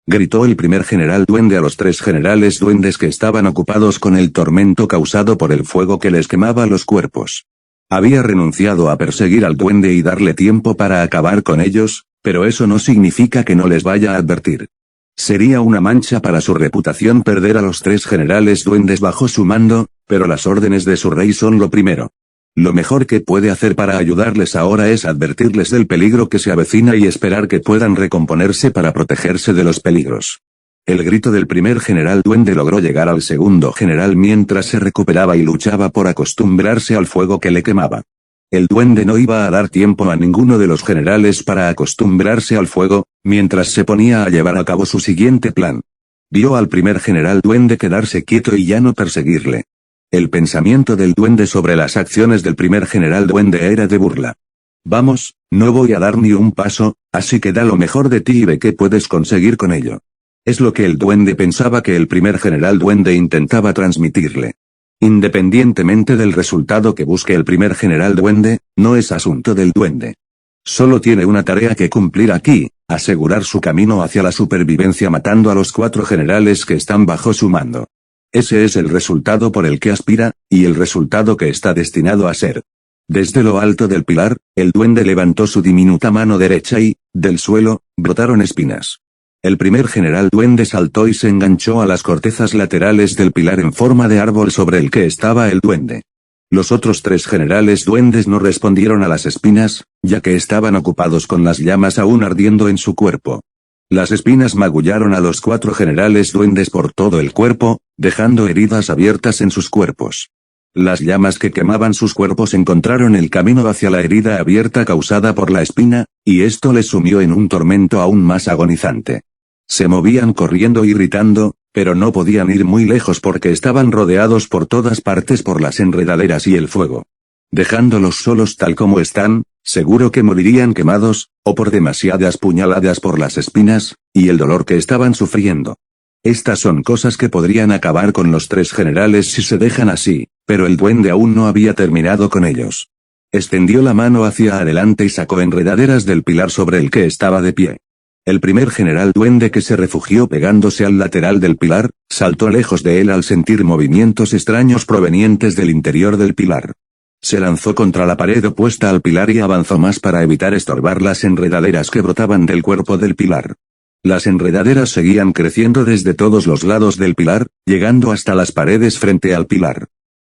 Gritó el primer general duende a los tres generales duendes que estaban ocupados con el tormento causado por el fuego que les quemaba los cuerpos. Había renunciado a perseguir al duende y darle tiempo para acabar con ellos, pero eso no significa que no les vaya a advertir. Sería una mancha para su reputación perder a los tres generales duendes bajo su mando, pero las órdenes de su rey son lo primero. Lo mejor que puede hacer para ayudarles ahora es advertirles del peligro que se avecina y esperar que puedan recomponerse para protegerse de los peligros. El grito del primer general duende logró llegar al segundo general mientras se recuperaba y luchaba por acostumbrarse al fuego que le quemaba. El duende no iba a dar tiempo a ninguno de los generales para acostumbrarse al fuego, mientras se ponía a llevar a cabo su siguiente plan. Vio al primer general duende quedarse quieto y ya no perseguirle. El pensamiento del duende sobre las acciones del primer general duende era de burla. Vamos, no voy a dar ni un paso, así que da lo mejor de ti y ve qué puedes conseguir con ello. Es lo que el duende pensaba que el primer general duende intentaba transmitirle. Independientemente del resultado que busque el primer general duende, no es asunto del duende. Solo tiene una tarea que cumplir aquí, asegurar su camino hacia la supervivencia matando a los 4 generales que están bajo su mando. Ese es el resultado por el que aspira, y el resultado que está destinado a ser. Desde lo alto del pilar, el duende levantó su diminuta mano derecha y, del suelo, brotaron espinas. El primer general duende saltó y se enganchó a las cortezas laterales del pilar en forma de árbol sobre el que estaba el duende. Los otros 3 generales duendes no respondieron a las espinas, ya que estaban ocupados con las llamas aún ardiendo en su cuerpo. Las espinas magullaron a los 4 generales duendes por todo el cuerpo, dejando heridas abiertas en sus cuerpos. Las llamas que quemaban sus cuerpos encontraron el camino hacia la herida abierta causada por la espina, y esto les sumió en un tormento aún más agonizante. Se movían corriendo y gritando, pero no podían ir muy lejos porque estaban rodeados por todas partes por las enredaderas y el fuego. Dejándolos solos tal como están, seguro que morirían quemados, o por demasiadas puñaladas por las espinas, y el dolor que estaban sufriendo. Estas son cosas que podrían acabar con los 3 generales si se dejan así, pero el duende aún no había terminado con ellos. Extendió la mano hacia adelante y sacó enredaderas del pilar sobre el que estaba de pie. El primer general duende que se refugió pegándose al lateral del pilar, saltó lejos de él al sentir movimientos extraños provenientes del interior del pilar. Se lanzó contra la pared opuesta al pilar y avanzó más para evitar estorbar las enredaderas que brotaban del cuerpo del pilar. Las enredaderas seguían creciendo desde todos los lados del pilar, llegando hasta las paredes frente al pilar.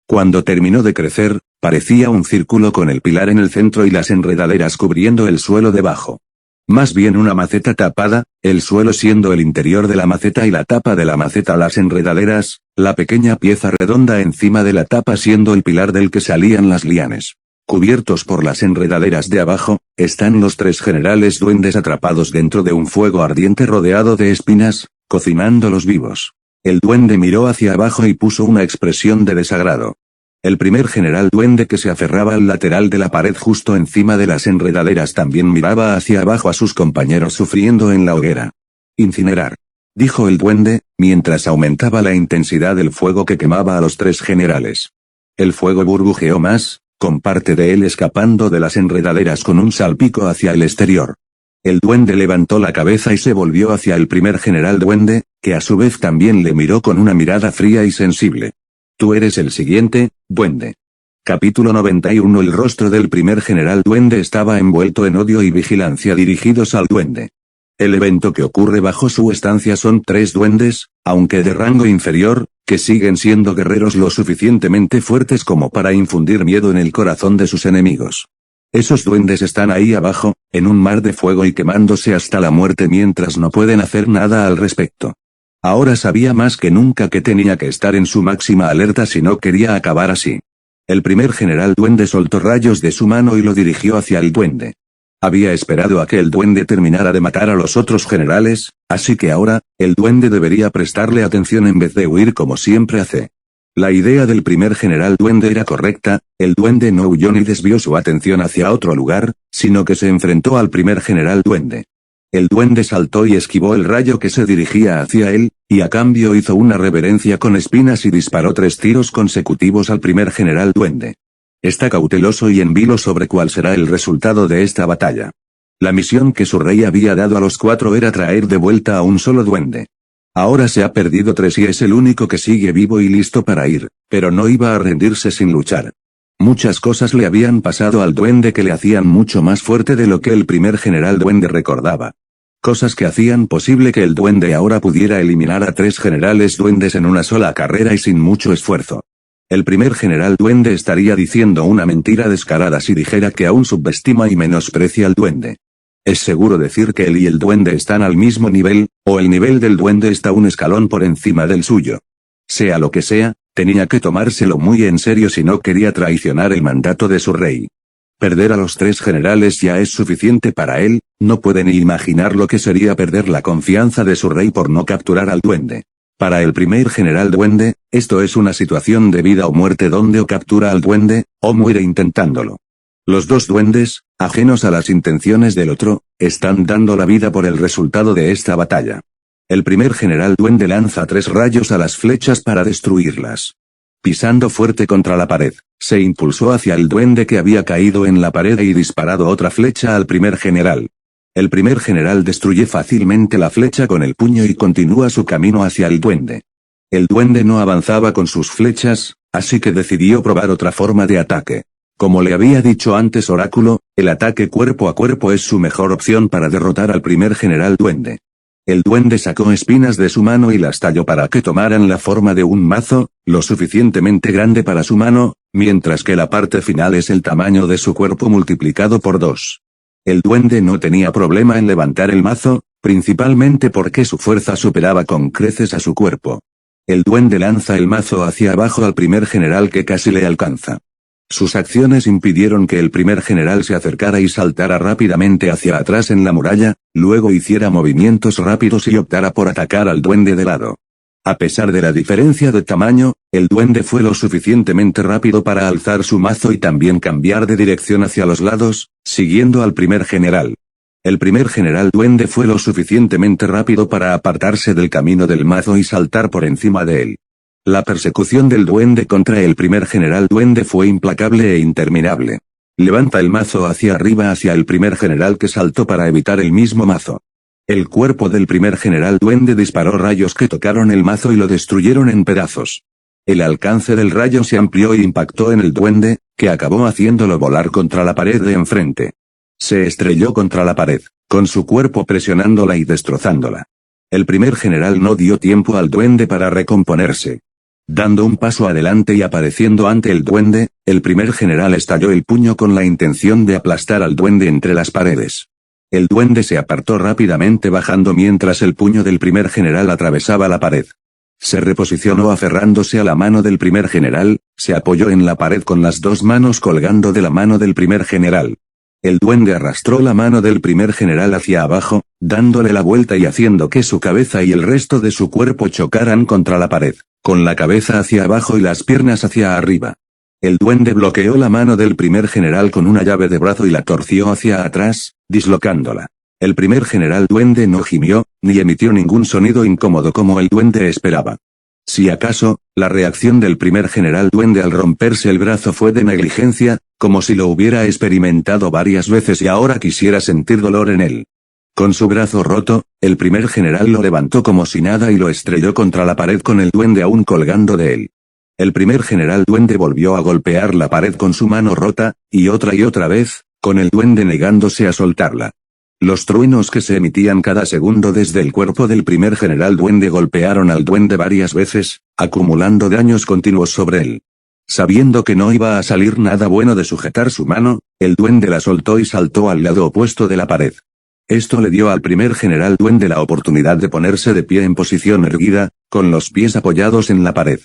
Cuando terminó de crecer, parecía un círculo con el pilar en el centro y las enredaderas cubriendo el suelo debajo. Más bien una maceta tapada, el suelo siendo el interior de la maceta y la tapa de la maceta las enredaderas, la pequeña pieza redonda encima de la tapa siendo el pilar del que salían las lianes. Cubiertos por las enredaderas de abajo, están los 3 generales duendes atrapados dentro de un fuego ardiente rodeado de espinas, cocinándolos vivos. El duende miró hacia abajo y puso una expresión de desagrado. El primer general duende que se aferraba al lateral de la pared justo encima de las enredaderas también miraba hacia abajo a sus compañeros sufriendo en la hoguera. Incinerar, dijo el duende, mientras aumentaba la intensidad del fuego que quemaba a los 3 generales. El fuego burbujeó más, con parte de él escapando de las enredaderas con un salpico hacia el exterior. El duende levantó la cabeza y se volvió hacia el primer general duende, que a su vez también le miró con una mirada fría y sensible. Tú eres el siguiente, duende. Capítulo 91. El rostro del primer general duende estaba envuelto en odio y vigilancia dirigidos al duende. El evento que ocurre bajo su estancia son 3 duendes, aunque de rango inferior, que siguen siendo guerreros lo suficientemente fuertes como para infundir miedo en el corazón de sus enemigos. Esos duendes están ahí abajo, en un mar de fuego y quemándose hasta la muerte mientras no pueden hacer nada al respecto. Ahora sabía más que nunca que tenía que estar en su máxima alerta si no quería acabar así. El primer general duende soltó rayos de su mano y lo dirigió hacia el duende. Había esperado a que el duende terminara de matar a los otros generales, así que ahora, el duende debería prestarle atención en vez de huir como siempre hace. La idea del primer general duende era correcta, el duende no huyó ni desvió su atención hacia otro lugar, sino que se enfrentó al primer general duende. El duende saltó y esquivó el rayo que se dirigía hacia él, y a cambio hizo una reverencia con espinas y disparó 3 tiros consecutivos al primer general duende. Está cauteloso y en vilo sobre cuál será el resultado de esta batalla. La misión que su rey había dado a los 4 era traer de vuelta a un solo duende. Ahora se ha perdido 3 y es el único que sigue vivo y listo para ir, pero no iba a rendirse sin luchar. Muchas cosas le habían pasado al duende que le hacían mucho más fuerte de lo que el primer general duende recordaba. Cosas que hacían posible que el duende ahora pudiera eliminar a 3 generales duendes en una sola carrera y sin mucho esfuerzo. El primer general duende estaría diciendo una mentira descarada si dijera que aún subestima y menosprecia al duende. Es seguro decir que él y el duende están al mismo nivel, o el nivel del duende está un escalón por encima del suyo. Sea lo que sea, tenía que tomárselo muy en serio si no quería traicionar el mandato de su rey. Perder a los 3 generales ya es suficiente para él, no puede ni imaginar lo que sería perder la confianza de su rey por no capturar al duende. Para el primer general duende, esto es una situación de vida o muerte donde o captura al duende, o muere intentándolo. Los 2 duendes, ajenos a las intenciones del otro, están dando la vida por el resultado de esta batalla. El primer general duende lanza 3 rayos a las flechas para destruirlas. Pisando fuerte contra la pared, se impulsó hacia el duende que había caído en la pared y disparado otra flecha al primer general. El primer general destruye fácilmente la flecha con el puño y continúa su camino hacia el duende. El duende no avanzaba con sus flechas, así que decidió probar otra forma de ataque. Como le había dicho antes Oráculo, el ataque cuerpo a cuerpo es su mejor opción para derrotar al primer general duende. El duende sacó espinas de su mano y las talló para que tomaran la forma de un mazo, lo suficientemente grande para su mano, mientras que la parte final es el tamaño de su cuerpo multiplicado por 2. El duende no tenía problema en levantar el mazo, principalmente porque su fuerza superaba con creces a su cuerpo. El duende lanza el mazo hacia abajo al primer general que casi le alcanza. Sus acciones impidieron que el primer general se acercara y saltara rápidamente hacia atrás en la muralla, luego hiciera movimientos rápidos y optara por atacar al duende de lado. A pesar de la diferencia de tamaño, el duende fue lo suficientemente rápido para alzar su mazo y también cambiar de dirección hacia los lados, siguiendo al primer general. El primer general duende fue lo suficientemente rápido para apartarse del camino del mazo y saltar por encima de él. La persecución del duende contra el primer general duende fue implacable e interminable. Levanta el mazo hacia arriba hacia el primer general que saltó para evitar el mismo mazo. El cuerpo del primer general duende disparó rayos que tocaron el mazo y lo destruyeron en pedazos. El alcance del rayo se amplió y impactó en el duende, que acabó haciéndolo volar contra la pared de enfrente. Se estrelló contra la pared, con su cuerpo presionándola y destrozándola. El primer general no dio tiempo al duende para recomponerse. Dando un paso adelante y apareciendo ante el duende, el primer general estalló el puño con la intención de aplastar al duende entre las paredes. El duende se apartó rápidamente bajando mientras el puño del primer general atravesaba la pared. Se reposicionó aferrándose a la mano del primer general, se apoyó en la pared con las 2 manos colgando de la mano del primer general. El duende arrastró la mano del primer general hacia abajo, dándole la vuelta y haciendo que su cabeza y el resto de su cuerpo chocaran contra la pared, con la cabeza hacia abajo y las piernas hacia arriba. El duende bloqueó la mano del primer general con una llave de brazo y la torció hacia atrás, dislocándola. El primer general duende no gimió, ni emitió ningún sonido incómodo como el duende esperaba. Si acaso, la reacción del primer general duende al romperse el brazo fue de negligencia, como si lo hubiera experimentado varias veces y ahora quisiera sentir dolor en él. Con su brazo roto, el primer general lo levantó como si nada y lo estrelló contra la pared con el duende aún colgando de él. El primer general duende volvió a golpear la pared con su mano rota, y otra vez, con el duende negándose a soltarla. Los truenos que se emitían cada segundo desde el cuerpo del primer general duende golpearon al duende varias veces, acumulando daños continuos sobre él. Sabiendo que no iba a salir nada bueno de sujetar su mano, El duende la soltó y saltó al lado opuesto de la pared. Esto le dio al primer general duende la oportunidad de ponerse de pie en posición erguida, con los pies apoyados en la pared.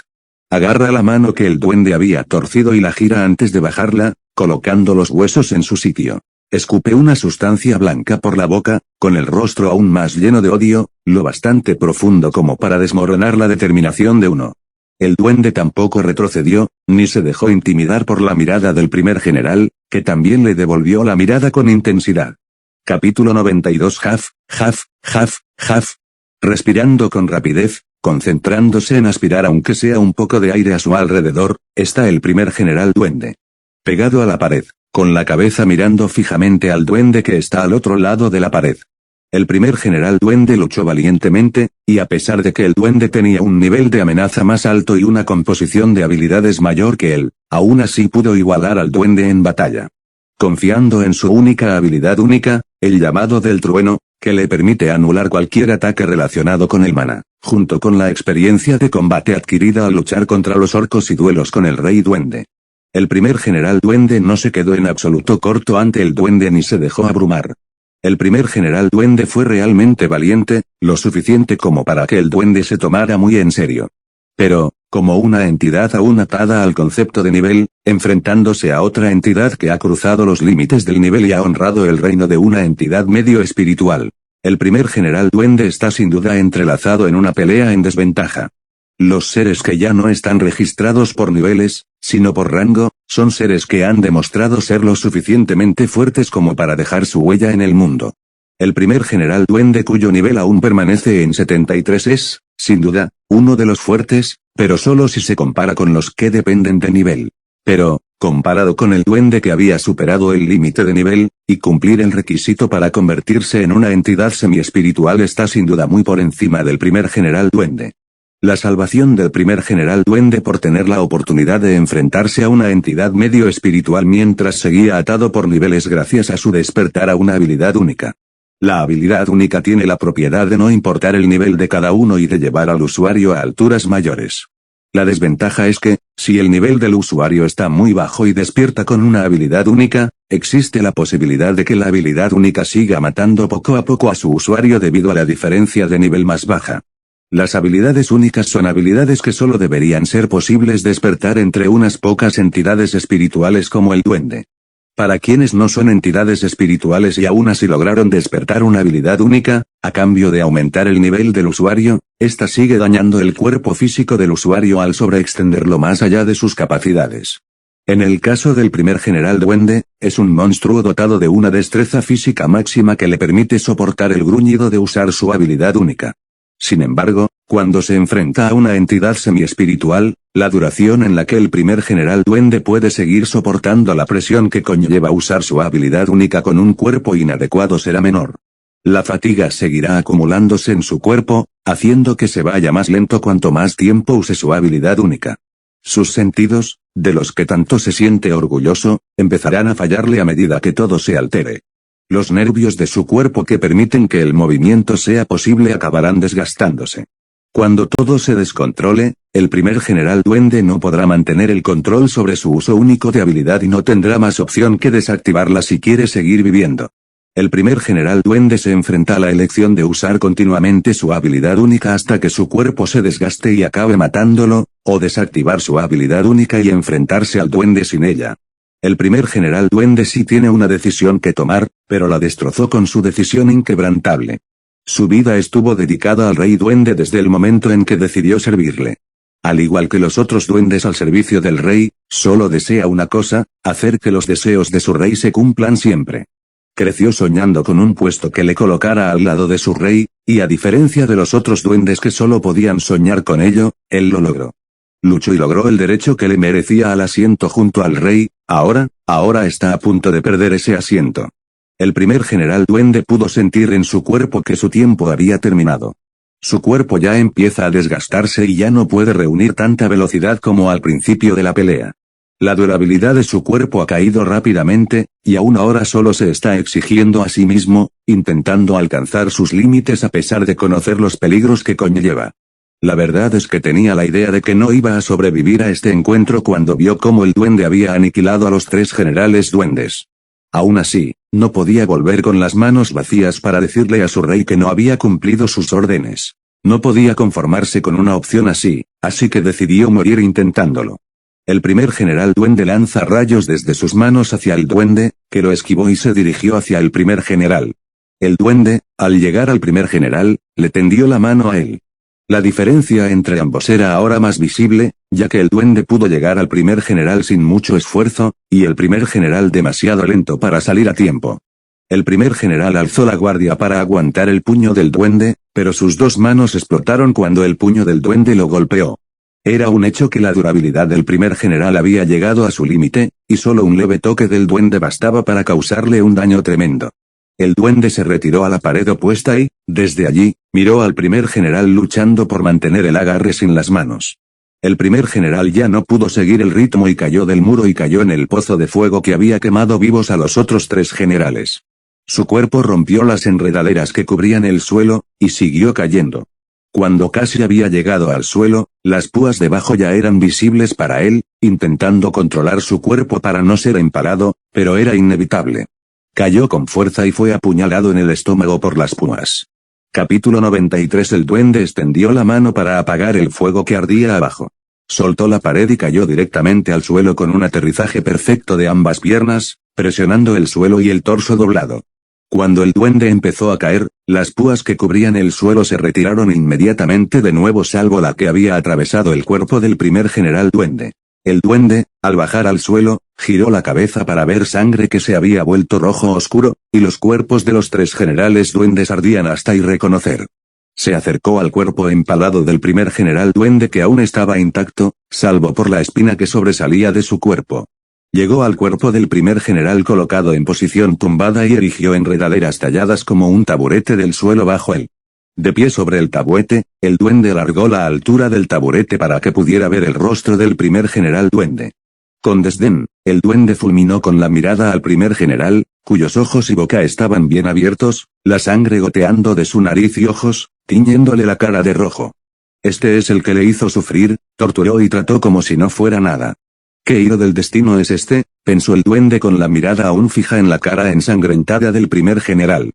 Agarra la mano que el duende había torcido y la gira antes de bajarla, colocando los huesos en su sitio. Escupe una sustancia blanca por la boca, con el rostro aún más lleno de odio, lo bastante profundo como para desmoronar la determinación de uno. El duende tampoco retrocedió, ni se dejó intimidar por la mirada del primer general, que también le devolvió la mirada con intensidad. Capítulo 92. Jaf, jaf, jaf, jaf. Respirando con rapidez, concentrándose en aspirar aunque sea un poco de aire a su alrededor, está el primer general duende. Pegado a la pared, con la cabeza mirando fijamente al duende que está al otro lado de la pared. El primer general duende luchó valientemente, y a pesar de que el duende tenía un nivel de amenaza más alto y una composición de habilidades mayor que él, aún así pudo igualar al duende en batalla. Confiando en su única habilidad única, el llamado del trueno, que le permite anular cualquier ataque relacionado con el mana, junto con la experiencia de combate adquirida al luchar contra los orcos y duelos con el rey duende. El primer general duende no se quedó en absoluto corto ante el duende ni se dejó abrumar. El primer general duende fue realmente valiente, lo suficiente como para que el duende se tomara muy en serio. Pero, como una entidad aún atada al concepto de nivel, enfrentándose a otra entidad que ha cruzado los límites del nivel y ha honrado el reino de una entidad medio espiritual, el primer general duende está sin duda entrelazado en una pelea en desventaja. Los seres que ya no están registrados por niveles, sino por rango, son seres que han demostrado ser lo suficientemente fuertes como para dejar su huella en el mundo. El primer general duende cuyo nivel aún permanece en 73 es, sin duda, uno de los fuertes, pero solo si se compara con los que dependen de nivel. Pero, comparado con el duende que había superado el límite de nivel, y cumplir el requisito para convertirse en una entidad semi-espiritual está sin duda muy por encima del primer general duende. La salvación del primer general duende por tener la oportunidad de enfrentarse a una entidad medio espiritual mientras seguía atado por niveles gracias a su despertar a una habilidad única. La habilidad única tiene la propiedad de no importar el nivel de cada uno y de llevar al usuario a alturas mayores. La desventaja es que, si el nivel del usuario está muy bajo y despierta con una habilidad única, existe la posibilidad de que la habilidad única siga matando poco a poco a su usuario debido a la diferencia de nivel más baja. Las habilidades únicas son habilidades que solo deberían ser posibles despertar entre unas pocas entidades espirituales como el duende. Para quienes no son entidades espirituales y aún así lograron despertar una habilidad única, a cambio de aumentar el nivel del usuario, esta sigue dañando el cuerpo físico del usuario al sobreextenderlo más allá de sus capacidades. En el caso del primer general duende, es un monstruo dotado de una destreza física máxima que le permite soportar el gruñido de usar su habilidad única. Sin embargo, cuando se enfrenta a una entidad semi-espiritual, la duración en la que el primer general duende puede seguir soportando la presión que conlleva usar su habilidad única con un cuerpo inadecuado será menor. La fatiga seguirá acumulándose en su cuerpo, haciendo que se vaya más lento cuanto más tiempo use su habilidad única. Sus sentidos, de los que tanto se siente orgulloso, empezarán a fallarle a medida que todo se altere. Los nervios de su cuerpo que permiten que el movimiento sea posible acabarán desgastándose. Cuando todo se descontrole, el primer general duende no podrá mantener el control sobre su uso único de habilidad y no tendrá más opción que desactivarla si quiere seguir viviendo. El primer general duende se enfrenta a la elección de usar continuamente su habilidad única hasta que su cuerpo se desgaste y acabe matándolo, o desactivar su habilidad única y enfrentarse al duende sin ella. El primer general duende sí tiene una decisión que tomar, pero la destrozó con su decisión inquebrantable. Su vida estuvo dedicada al rey duende desde el momento en que decidió servirle. Al igual que los otros duendes al servicio del rey, solo desea una cosa, hacer que los deseos de su rey se cumplan siempre. Creció soñando con un puesto que le colocara al lado de su rey, y a diferencia de los otros duendes que solo podían soñar con ello, él lo logró. Luchó y logró el derecho que le merecía al asiento junto al rey, ahora está a punto de perder ese asiento. El primer general duende pudo sentir en su cuerpo que su tiempo había terminado. Su cuerpo ya empieza a desgastarse y ya no puede reunir tanta velocidad como al principio de la pelea. La durabilidad de su cuerpo ha caído rápidamente, y aún ahora solo se está exigiendo a sí mismo, intentando alcanzar sus límites a pesar de conocer los peligros que conlleva. La verdad es que tenía la idea de que no iba a sobrevivir a este encuentro cuando vio cómo el duende había aniquilado a los 3 generales duendes. Aún así, no podía volver con las manos vacías para decirle a su rey que no había cumplido sus órdenes. No podía conformarse con una opción así que decidió morir intentándolo. El primer general duende lanza rayos desde sus manos hacia el duende, que lo esquivó y se dirigió hacia el primer general. El duende, al llegar al primer general, le tendió la mano a él. La diferencia entre ambos era ahora más visible, ya que el duende pudo llegar al primer general sin mucho esfuerzo, y el primer general demasiado lento para salir a tiempo. El primer general alzó la guardia para aguantar el puño del duende, pero sus dos manos explotaron cuando el puño del duende lo golpeó. Era un hecho que la durabilidad del primer general había llegado a su límite, y solo un leve toque del duende bastaba para causarle un daño tremendo. El duende se retiró a la pared opuesta y, desde allí, miró al primer general luchando por mantener el agarre sin las manos. El primer general ya no pudo seguir el ritmo y cayó del muro y cayó en el pozo de fuego que había quemado vivos a los otros tres generales. Su cuerpo rompió las enredaderas que cubrían el suelo, y siguió cayendo. Cuando casi había llegado al suelo, las púas debajo ya eran visibles para él, intentando controlar su cuerpo para no ser empalado, pero era inevitable. Cayó con fuerza y fue apuñalado en el estómago por las púas. Capítulo 93. El duende extendió la mano para apagar el fuego que ardía abajo. Soltó la pared y cayó directamente al suelo con un aterrizaje perfecto de ambas piernas, presionando el suelo y el torso doblado. Cuando el duende empezó a caer, las púas que cubrían el suelo se retiraron inmediatamente de nuevo salvo la que había atravesado el cuerpo del primer general duende. El duende, al bajar al suelo, giró la cabeza para ver sangre que se había vuelto rojo oscuro, y los cuerpos de los tres generales duendes ardían hasta irreconocer. Se acercó al cuerpo empalado del primer general duende que aún estaba intacto, salvo por la espina que sobresalía de su cuerpo. Llegó al cuerpo del primer general colocado en posición tumbada y erigió enredaderas talladas como un taburete del suelo bajo él. De pie sobre el taburete, el duende alargó la altura del taburete para que pudiera ver el rostro del primer general duende. Con desdén, el duende fulminó con la mirada al primer general, cuyos ojos y boca estaban bien abiertos, la sangre goteando de su nariz y ojos, tiñéndole la cara de rojo. Este es el que le hizo sufrir, torturó y trató como si no fuera nada. ¿Qué hilo del destino es este?, pensó el duende con la mirada aún fija en la cara ensangrentada del primer general.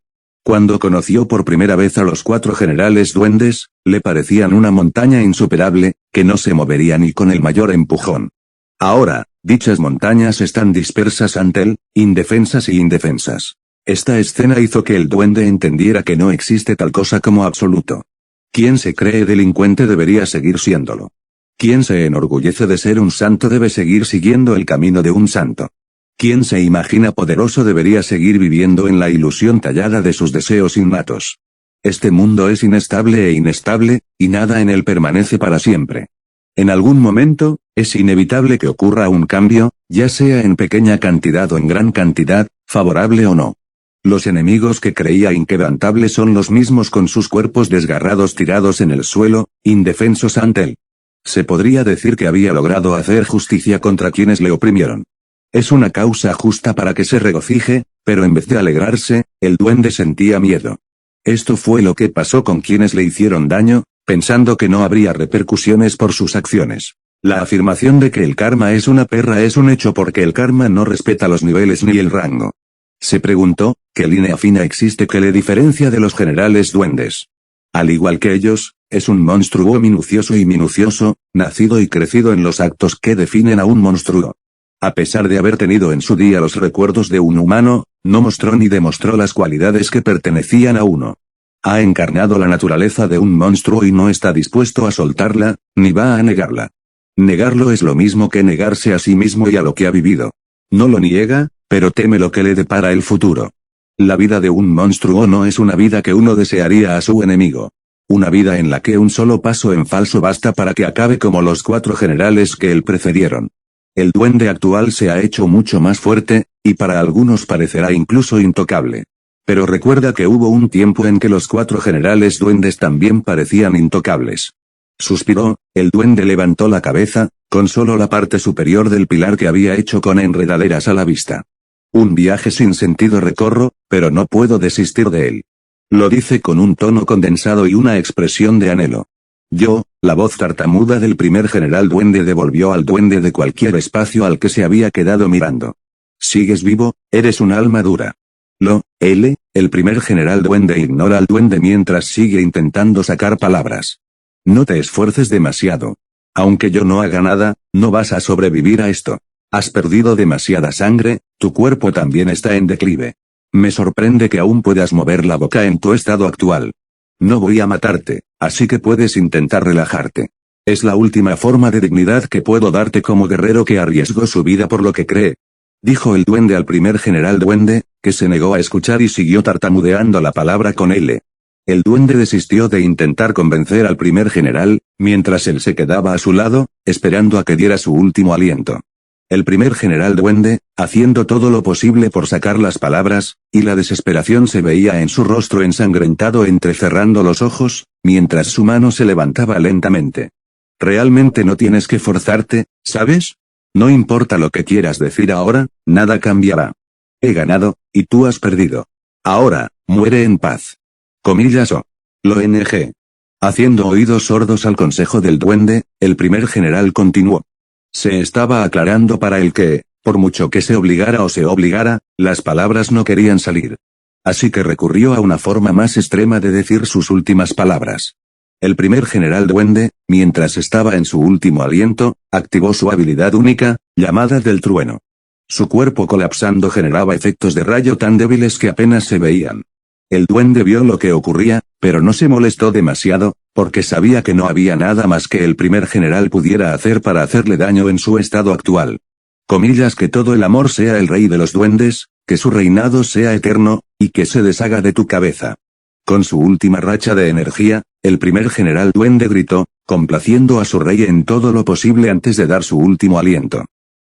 Cuando conoció por primera vez a los cuatro generales duendes, le parecían una montaña insuperable, que no se movería ni con el mayor empujón. Ahora, dichas montañas están dispersas ante él, indefensas y indefensas. Esta escena hizo que el duende entendiera que no existe tal cosa como absoluto. Quien se cree delincuente debería seguir siéndolo. Quien se enorgullece de ser un santo debe seguir siguiendo el camino de un santo. Quien se imagina poderoso debería seguir viviendo en la ilusión tallada de sus deseos innatos. Este mundo es inestable e inestable, y nada en él permanece para siempre. En algún momento, es inevitable que ocurra un cambio, ya sea en pequeña cantidad o en gran cantidad, favorable o no. Los enemigos que creía inquebrantables son los mismos con sus cuerpos desgarrados tirados en el suelo, indefensos ante él. Se podría decir que había logrado hacer justicia contra quienes le oprimieron. Es una causa justa para que se regocije, pero en vez de alegrarse, el duende sentía miedo. Esto fue lo que pasó con quienes le hicieron daño, pensando que no habría repercusiones por sus acciones. La afirmación de que el karma es una perra es un hecho porque el karma no respeta los niveles ni el rango. Se preguntó, ¿qué línea fina existe que le diferencia de los generales duendes? Al igual que ellos, es un monstruo minucioso y minucioso, nacido y crecido en los actos que definen a un monstruo. A pesar de haber tenido en su día los recuerdos de un humano, no mostró ni demostró las cualidades que pertenecían a uno. Ha encarnado la naturaleza de un monstruo y no está dispuesto a soltarla, ni va a negarla. Negarlo es lo mismo que negarse a sí mismo y a lo que ha vivido. No lo niega, pero teme lo que le depara el futuro. La vida de un monstruo no es una vida que uno desearía a su enemigo. Una vida en la que un solo paso en falso basta para que acabe como los cuatro generales que él precedieron. El duende actual se ha hecho mucho más fuerte, y para algunos parecerá incluso intocable. Pero recuerda que hubo un tiempo en que los cuatro generales duendes también parecían intocables. Suspiró, el duende levantó la cabeza, con solo la parte superior del pilar que había hecho con enredaderas a la vista. Un viaje sin sentido recorro, pero no puedo desistir de él. Lo dice con un tono condensado y una expresión de anhelo. Yo, la voz tartamuda del primer general duende devolvió al duende de cualquier espacio al que se había quedado mirando. Sigues vivo, eres un alma dura. El primer general duende ignora al duende mientras sigue intentando sacar palabras. No te esfuerces demasiado. Aunque yo no haga nada, no vas a sobrevivir a esto. Has perdido demasiada sangre, tu cuerpo también está en declive. Me sorprende que aún puedas mover la boca en tu estado actual. No voy a matarte, así que puedes intentar relajarte. Es la última forma de dignidad que puedo darte como guerrero que arriesgó su vida por lo que cree. Dijo el duende al primer general duende, que se negó a escuchar y siguió tartamudeando la palabra con L. El duende desistió de intentar convencer al primer general, mientras él se quedaba a su lado, esperando a que diera su último aliento. El primer general duende, haciendo todo lo posible por sacar las palabras, y la desesperación se veía en su rostro ensangrentado entrecerrando los ojos, mientras su mano se levantaba lentamente. Realmente no tienes que forzarte, ¿sabes? No importa lo que quieras decir ahora, nada cambiará. He ganado, y tú has perdido. Ahora, muere en paz. Comillas o. Lo NG. Haciendo oídos sordos al consejo del duende, el primer general continuó. Se estaba aclarando para el que, por mucho que se obligara o se obligara, las palabras no querían salir. Así que recurrió a una forma más extrema de decir sus últimas palabras. El primer general duende, mientras estaba en su último aliento, activó su habilidad única, llamada del trueno. Su cuerpo colapsando generaba efectos de rayo tan débiles que apenas se veían. El duende vio lo que ocurría, pero no se molestó demasiado, porque sabía que no había nada más que el primer general pudiera hacer para hacerle daño en su estado actual. Comillas que todo el amor sea el rey de los duendes, que su reinado sea eterno, y que se deshaga de tu cabeza. Con su última racha de energía, el primer general duende gritó, complaciendo a su rey en todo lo posible antes de dar su último aliento.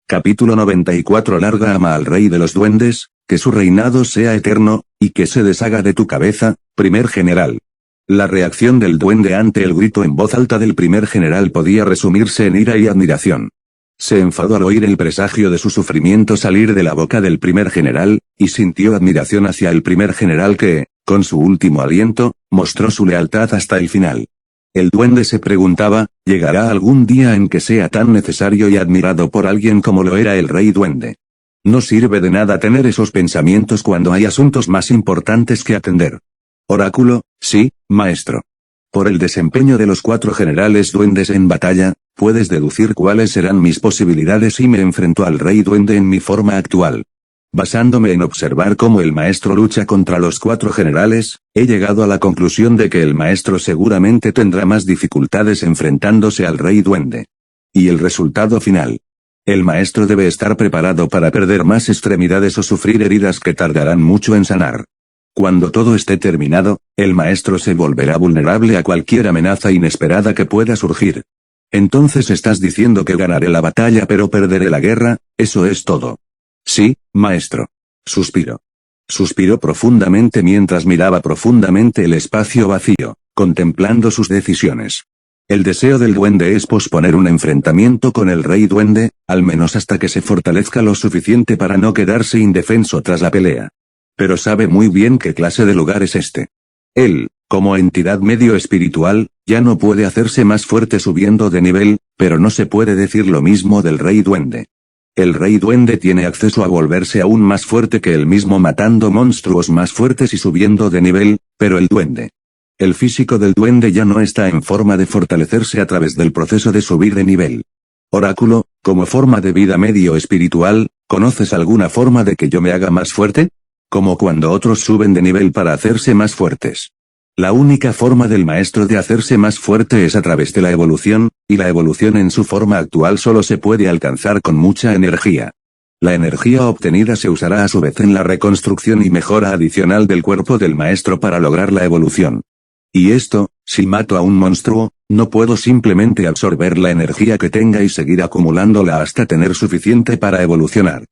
Capítulo 94 Larga ama al rey de los duendes, que su reinado sea eterno, y que se deshaga de tu cabeza, primer general. La reacción del duende ante el grito en voz alta del primer general podía resumirse en ira y admiración. Se enfadó al oír el presagio de su sufrimiento salir de la boca del primer general, y sintió admiración hacia el primer general que, con su último aliento, mostró su lealtad hasta el final. El duende se preguntaba, ¿llegará algún día en que sea tan necesario y admirado por alguien como lo era el rey duende? No sirve de nada tener esos pensamientos cuando hay asuntos más importantes que atender. Oráculo, sí, maestro. Por el desempeño de los 4 generales duendes en batalla, puedes deducir cuáles serán mis posibilidades si me enfrento al rey duende en mi forma actual. Basándome en observar cómo el maestro lucha contra los 4 generales, he llegado a la conclusión de que el maestro seguramente tendrá más dificultades enfrentándose al rey duende. Y el resultado final. El maestro debe estar preparado para perder más extremidades o sufrir heridas que tardarán mucho en sanar. Cuando todo esté terminado, el maestro se volverá vulnerable a cualquier amenaza inesperada que pueda surgir. Entonces estás diciendo que ganaré la batalla pero perderé la guerra, eso es todo. Sí, maestro. Suspiró. Suspiró profundamente mientras miraba profundamente el espacio vacío, contemplando sus decisiones. El deseo del duende es posponer un enfrentamiento con el rey duende, al menos hasta que se fortalezca lo suficiente para no quedarse indefenso tras la pelea. Pero sabe muy bien qué clase de lugar es este. Él, como entidad medio espiritual, ya no puede hacerse más fuerte subiendo de nivel, pero no se puede decir lo mismo del rey duende. El rey duende tiene acceso a volverse aún más fuerte que él mismo matando monstruos más fuertes y subiendo de nivel, pero el duende. El físico del duende ya no está en forma de fortalecerse a través del proceso de subir de nivel. Oráculo, como forma de vida medio espiritual, ¿conoces alguna forma de que yo me haga más fuerte? Como cuando otros suben de nivel para hacerse más fuertes. La única forma del maestro de hacerse más fuerte es a través de la evolución, y la evolución en su forma actual solo se puede alcanzar con mucha energía. La energía obtenida se usará a su vez en la reconstrucción y mejora adicional del cuerpo del maestro para lograr la evolución. Y esto, si mato a un monstruo, no puedo simplemente absorber la energía que tenga y seguir acumulándola hasta tener suficiente para evolucionar.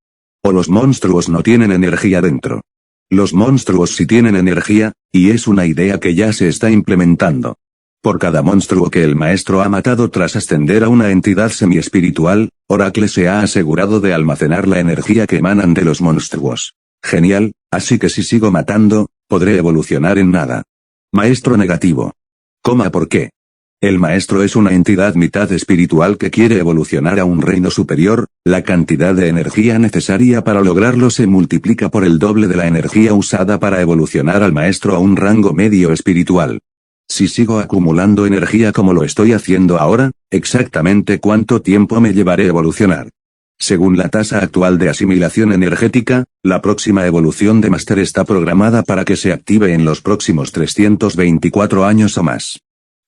O los monstruos no tienen energía dentro. Los monstruos sí tienen energía, y es una idea que ya se está implementando. Por cada monstruo que el maestro ha matado tras ascender a una entidad semi-espiritual, Oracle se ha asegurado de almacenar la energía que emanan de los monstruos. Genial, así que si sigo matando, podré evolucionar en nada. Maestro negativo. ¿Por qué? El maestro es una entidad mitad espiritual que quiere evolucionar a un reino superior, la cantidad de energía necesaria para lograrlo se multiplica por el doble de la energía usada para evolucionar al maestro a un rango medio espiritual. Si sigo acumulando energía como lo estoy haciendo ahora, ¿exactamente cuánto tiempo me llevaré a evolucionar? Según la tasa actual de asimilación energética, la próxima evolución de Máster está programada para que se active en los próximos 324 años o más.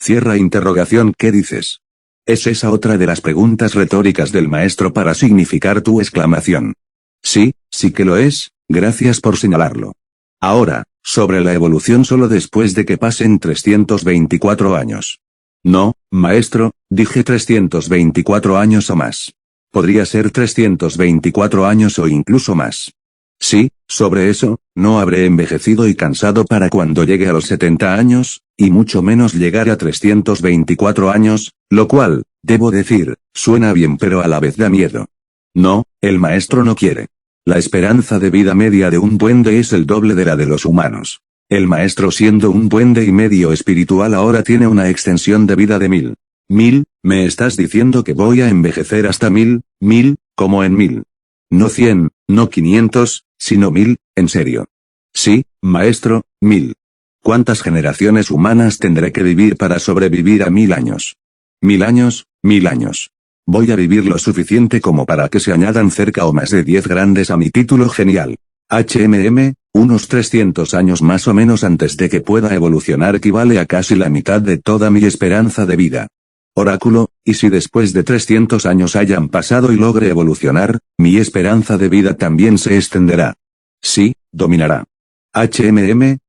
Cierra interrogación. ¿Qué dices? ¿Es esa otra de las preguntas retóricas del maestro para significar tu exclamación? Sí, sí que lo es, gracias por señalarlo. Ahora, sobre la evolución solo después de que pasen 324 años. No, maestro, dije 324 años o más. Podría ser 324 años o incluso más. Sí, sobre eso, no habré envejecido y cansado para cuando llegue a los 70 años, y mucho menos llegar a 324 años, lo cual, debo decir, suena bien pero a la vez da miedo. No, el maestro no quiere. La esperanza de vida media de un duende es el doble de la de los humanos. El maestro siendo un duende y medio espiritual ahora tiene una extensión de vida de 1000. ¿Me estás diciendo que voy a envejecer hasta 1000, como en 1000? No 100, no 500, sino 1000, en serio. Sí, maestro, 1000. ¿Cuántas generaciones humanas tendré que vivir para sobrevivir a 1000 años? 1000 años, 1000 años. Voy a vivir lo suficiente como para que se añadan cerca o más de 10 grandes a mi título genial. Unos 300 años más o menos antes de que pueda evolucionar equivale a casi la mitad de toda mi esperanza de vida. Oráculo, ¿y si después de 300 años hayan pasado y logre evolucionar, mi esperanza de vida también se extenderá? Sí, dominará.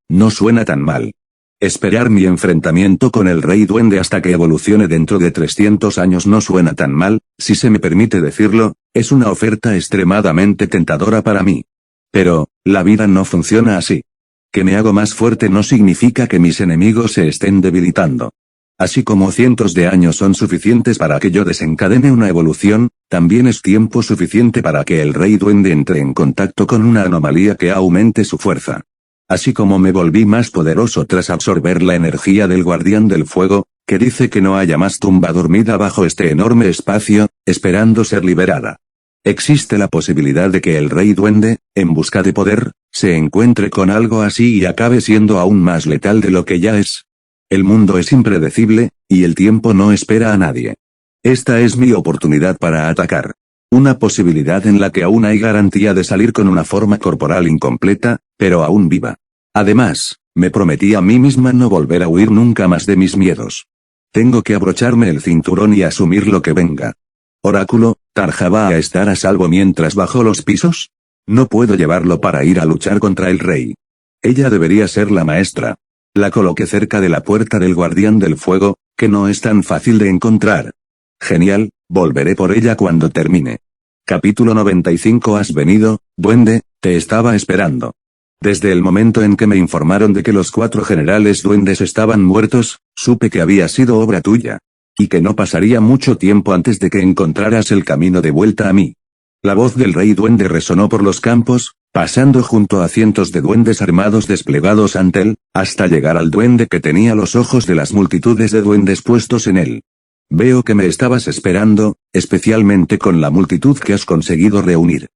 No suena tan mal. Esperar mi enfrentamiento con el rey duende hasta que evolucione dentro de 300 años no suena tan mal, si se me permite decirlo, es una oferta extremadamente tentadora para mí. Pero, la vida no funciona así. Que me hago más fuerte no significa que mis enemigos se estén debilitando. Así como cientos de años son suficientes para que yo desencadene una evolución, también es tiempo suficiente para que el rey duende entre en contacto con una anomalía que aumente su fuerza. Así como me volví más poderoso tras absorber la energía del guardián del fuego, que dice que no haya más tumba dormida bajo este enorme espacio, esperando ser liberada. Existe la posibilidad de que el rey duende, en busca de poder, se encuentre con algo así y acabe siendo aún más letal de lo que ya es. El mundo es impredecible, y el tiempo no espera a nadie. Esta es mi oportunidad para atacar. Una posibilidad en la que aún hay garantía de salir con una forma corporal incompleta, pero aún viva. Además, me prometí a mí misma no volver a huir nunca más de mis miedos. Tengo que abrocharme el cinturón y asumir lo que venga. Oráculo, ¿Tarja va a estar a salvo mientras bajo los pisos? No puedo llevarlo para ir a luchar contra el rey. Ella debería ser la maestra. La coloqué cerca de la puerta del guardián del fuego, que no es tan fácil de encontrar. Genial, volveré por ella cuando termine. Capítulo 95. Has venido, duende, te estaba esperando. Desde el momento en que me informaron de que los 4 generales duendes estaban muertos, supe que había sido obra tuya. Y que no pasaría mucho tiempo antes de que encontraras el camino de vuelta a mí. La voz del rey duende resonó por los campos, pasando junto a cientos de duendes armados desplegados ante él, hasta llegar al duende que tenía los ojos de las multitudes de duendes puestos en él. Veo que me estabas esperando, especialmente con la multitud que has conseguido reunir.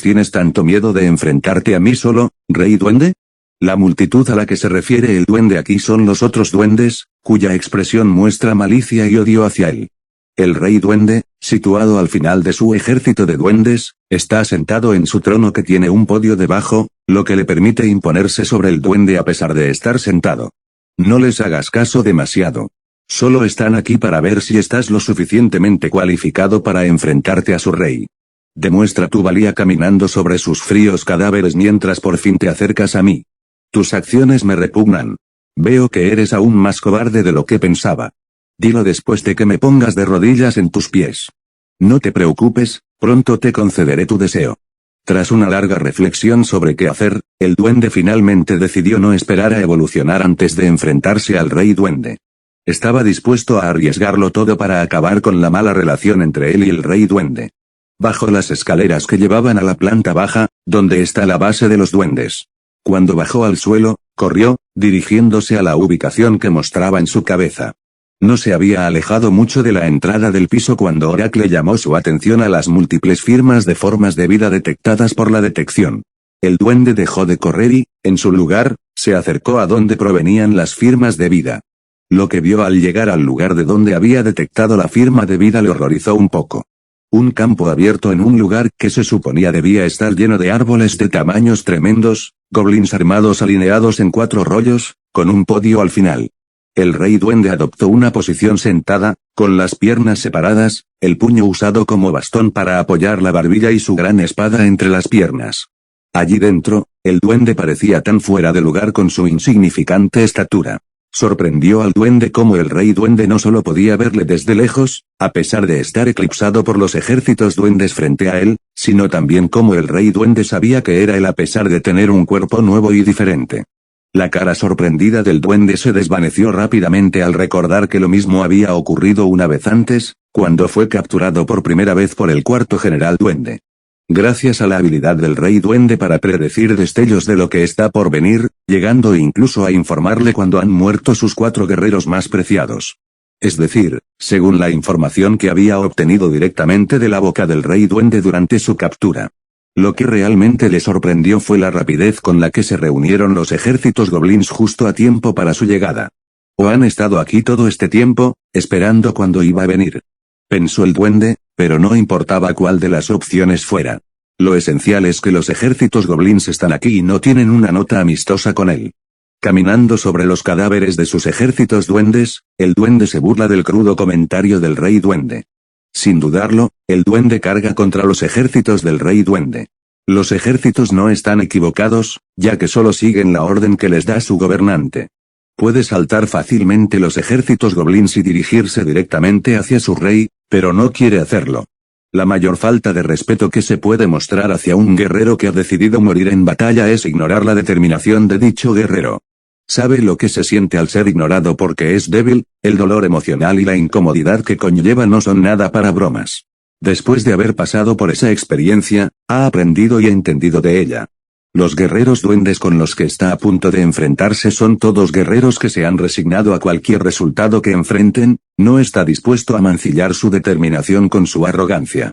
¿Tienes tanto miedo de enfrentarte a mí solo, rey duende? La multitud a la que se refiere el duende aquí son los otros duendes, cuya expresión muestra malicia y odio hacia él. El rey duende, situado al final de su ejército de duendes, está sentado en su trono que tiene un podio debajo, lo que le permite imponerse sobre el duende a pesar de estar sentado. No les hagas caso demasiado. Solo están aquí para ver si estás lo suficientemente cualificado para enfrentarte a su rey. Demuestra tu valía caminando sobre sus fríos cadáveres mientras por fin te acercas a mí. Tus acciones me repugnan. Veo que eres aún más cobarde de lo que pensaba. Dilo después de que me pongas de rodillas en tus pies. No te preocupes, pronto te concederé tu deseo. Tras una larga reflexión sobre qué hacer, el duende finalmente decidió no esperar a evolucionar antes de enfrentarse al rey duende. Estaba dispuesto a arriesgarlo todo para acabar con la mala relación entre él y el rey duende. Bajó las escaleras que llevaban a la planta baja, donde está la base de los duendes. Cuando bajó al suelo, corrió, dirigiéndose a la ubicación que mostraba en su cabeza. No se había alejado mucho de la entrada del piso cuando Oracle llamó su atención a las múltiples firmas de formas de vida detectadas por la detección. El duende dejó de correr y, en su lugar, se acercó a donde provenían las firmas de vida. Lo que vio al llegar al lugar de donde había detectado la firma de vida le horrorizó un poco. Un campo abierto en un lugar que se suponía debía estar lleno de árboles de tamaños tremendos, goblins armados alineados en 4 rollos, con un podio al final. El rey duende adoptó una posición sentada, con las piernas separadas, el puño usado como bastón para apoyar la barbilla y su gran espada entre las piernas. Allí dentro, el duende parecía tan fuera de lugar con su insignificante estatura. Sorprendió al duende cómo el rey duende no solo podía verle desde lejos, a pesar de estar eclipsado por los ejércitos duendes frente a él, sino también cómo el rey duende sabía que era él a pesar de tener un cuerpo nuevo y diferente. La cara sorprendida del duende se desvaneció rápidamente al recordar que lo mismo había ocurrido una vez antes, cuando fue capturado por primera vez por el cuarto general duende. Gracias a la habilidad del rey duende para predecir destellos de lo que está por venir, llegando incluso a informarle cuando han muerto sus 4 guerreros más preciados. Es decir, según la información que había obtenido directamente de la boca del rey duende durante su captura. Lo que realmente le sorprendió fue la rapidez con la que se reunieron los ejércitos goblins justo a tiempo para su llegada. ¿O han estado aquí todo este tiempo, esperando cuando iba a venir? Pensó el duende, pero no importaba cuál de las opciones fuera. Lo esencial es que los ejércitos goblins están aquí y no tienen una nota amistosa con él. Caminando sobre los cadáveres de sus ejércitos duendes, el duende se burla del crudo comentario del rey duende. Sin dudarlo, el duende carga contra los ejércitos del rey duende. Los ejércitos no están equivocados, ya que solo siguen la orden que les da su gobernante. Puede saltar fácilmente los ejércitos goblins y dirigirse directamente hacia su rey, pero no quiere hacerlo. La mayor falta de respeto que se puede mostrar hacia un guerrero que ha decidido morir en batalla es ignorar la determinación de dicho guerrero. Sabe lo que se siente al ser ignorado porque es débil, el dolor emocional y la incomodidad que conlleva no son nada para bromas. Después de haber pasado por esa experiencia, ha aprendido y entendido de ella. Los guerreros duendes con los que está a punto de enfrentarse son todos guerreros que se han resignado a cualquier resultado que enfrenten, no está dispuesto a mancillar su determinación con su arrogancia.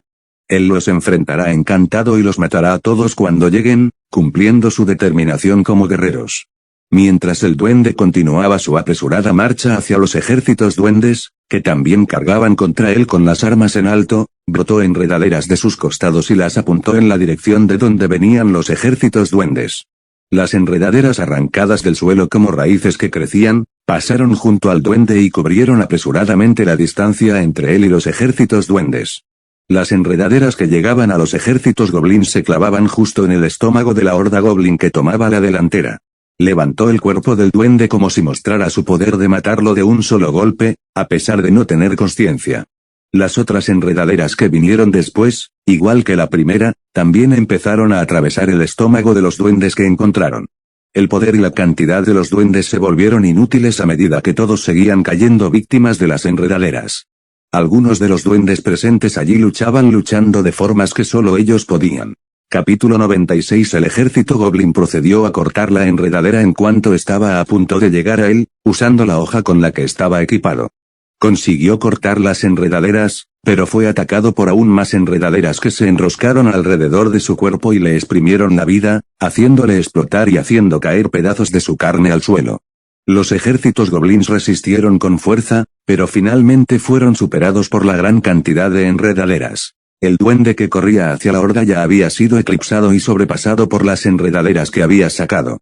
Él los enfrentará encantado y los matará a todos cuando lleguen, cumpliendo su determinación como guerreros. Mientras el duende continuaba su apresurada marcha hacia los ejércitos duendes, que también cargaban contra él con las armas en alto, brotó enredaderas de sus costados y las apuntó en la dirección de donde venían los ejércitos duendes. Las enredaderas arrancadas del suelo como raíces que crecían, pasaron junto al duende y cubrieron apresuradamente la distancia entre él y los ejércitos duendes. Las enredaderas que llegaban a los ejércitos goblins se clavaban justo en el estómago de la horda goblin que tomaba la delantera. Levantó el cuerpo del duende como si mostrara su poder de matarlo de un solo golpe, a pesar de no tener conciencia. Las otras enredaderas que vinieron después, igual que la primera, también empezaron a atravesar el estómago de los duendes que encontraron. El poder y la cantidad de los duendes se volvieron inútiles a medida que todos seguían cayendo víctimas de las enredaderas. Algunos de los duendes presentes allí luchando de formas que solo ellos podían. Capítulo 96. El ejército goblin procedió a cortar la enredadera en cuanto estaba a punto de llegar a él, usando la hoja con la que estaba equipado. Consiguió cortar las enredaderas, pero fue atacado por aún más enredaderas que se enroscaron alrededor de su cuerpo y le exprimieron la vida, haciéndole explotar y haciendo caer pedazos de su carne al suelo. Los ejércitos goblins resistieron con fuerza, pero finalmente fueron superados por la gran cantidad de enredaderas. El duende que corría hacia la horda ya había sido eclipsado y sobrepasado por las enredaderas que había sacado.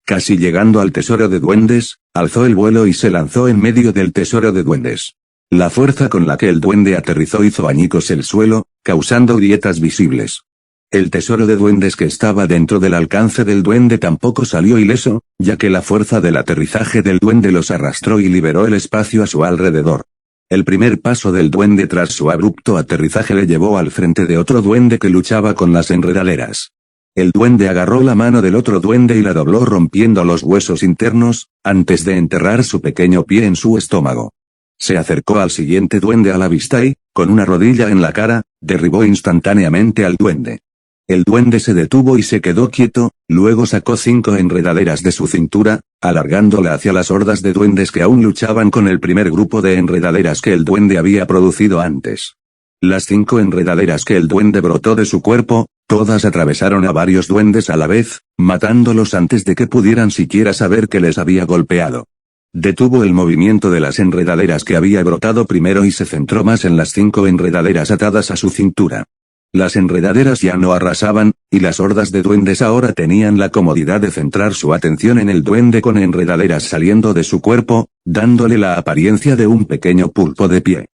Casi llegando al tesoro de duendes, alzó el vuelo y se lanzó en medio del tesoro de duendes. La fuerza con la que el duende aterrizó hizo añicos el suelo, causando grietas visibles. El tesoro de duendes que estaba dentro del alcance del duende tampoco salió ileso, ya que la fuerza del aterrizaje del duende los arrastró y liberó el espacio a su alrededor. El primer paso del duende tras su abrupto aterrizaje le llevó al frente de otro duende que luchaba con las enredaderas. El duende agarró la mano del otro duende y la dobló rompiendo los huesos internos, antes de enterrar su pequeño pie en su estómago. Se acercó al siguiente duende a la vista y, con una rodilla en la cara, derribó instantáneamente al duende. El duende se detuvo y se quedó quieto, luego sacó 5 enredaderas de su cintura, alargándola hacia las hordas de duendes que aún luchaban con el primer grupo de enredaderas que el duende había producido antes. Las 5 enredaderas que el duende brotó de su cuerpo, todas atravesaron a varios duendes a la vez, matándolos antes de que pudieran siquiera saber que les había golpeado. Detuvo el movimiento de las enredaderas que había brotado primero y se centró más en las 5 enredaderas atadas a su cintura. Las enredaderas ya no arrasaban, y las hordas de duendes ahora tenían la comodidad de centrar su atención en el duende con enredaderas saliendo de su cuerpo, dándole la apariencia de un pequeño pulpo de pie.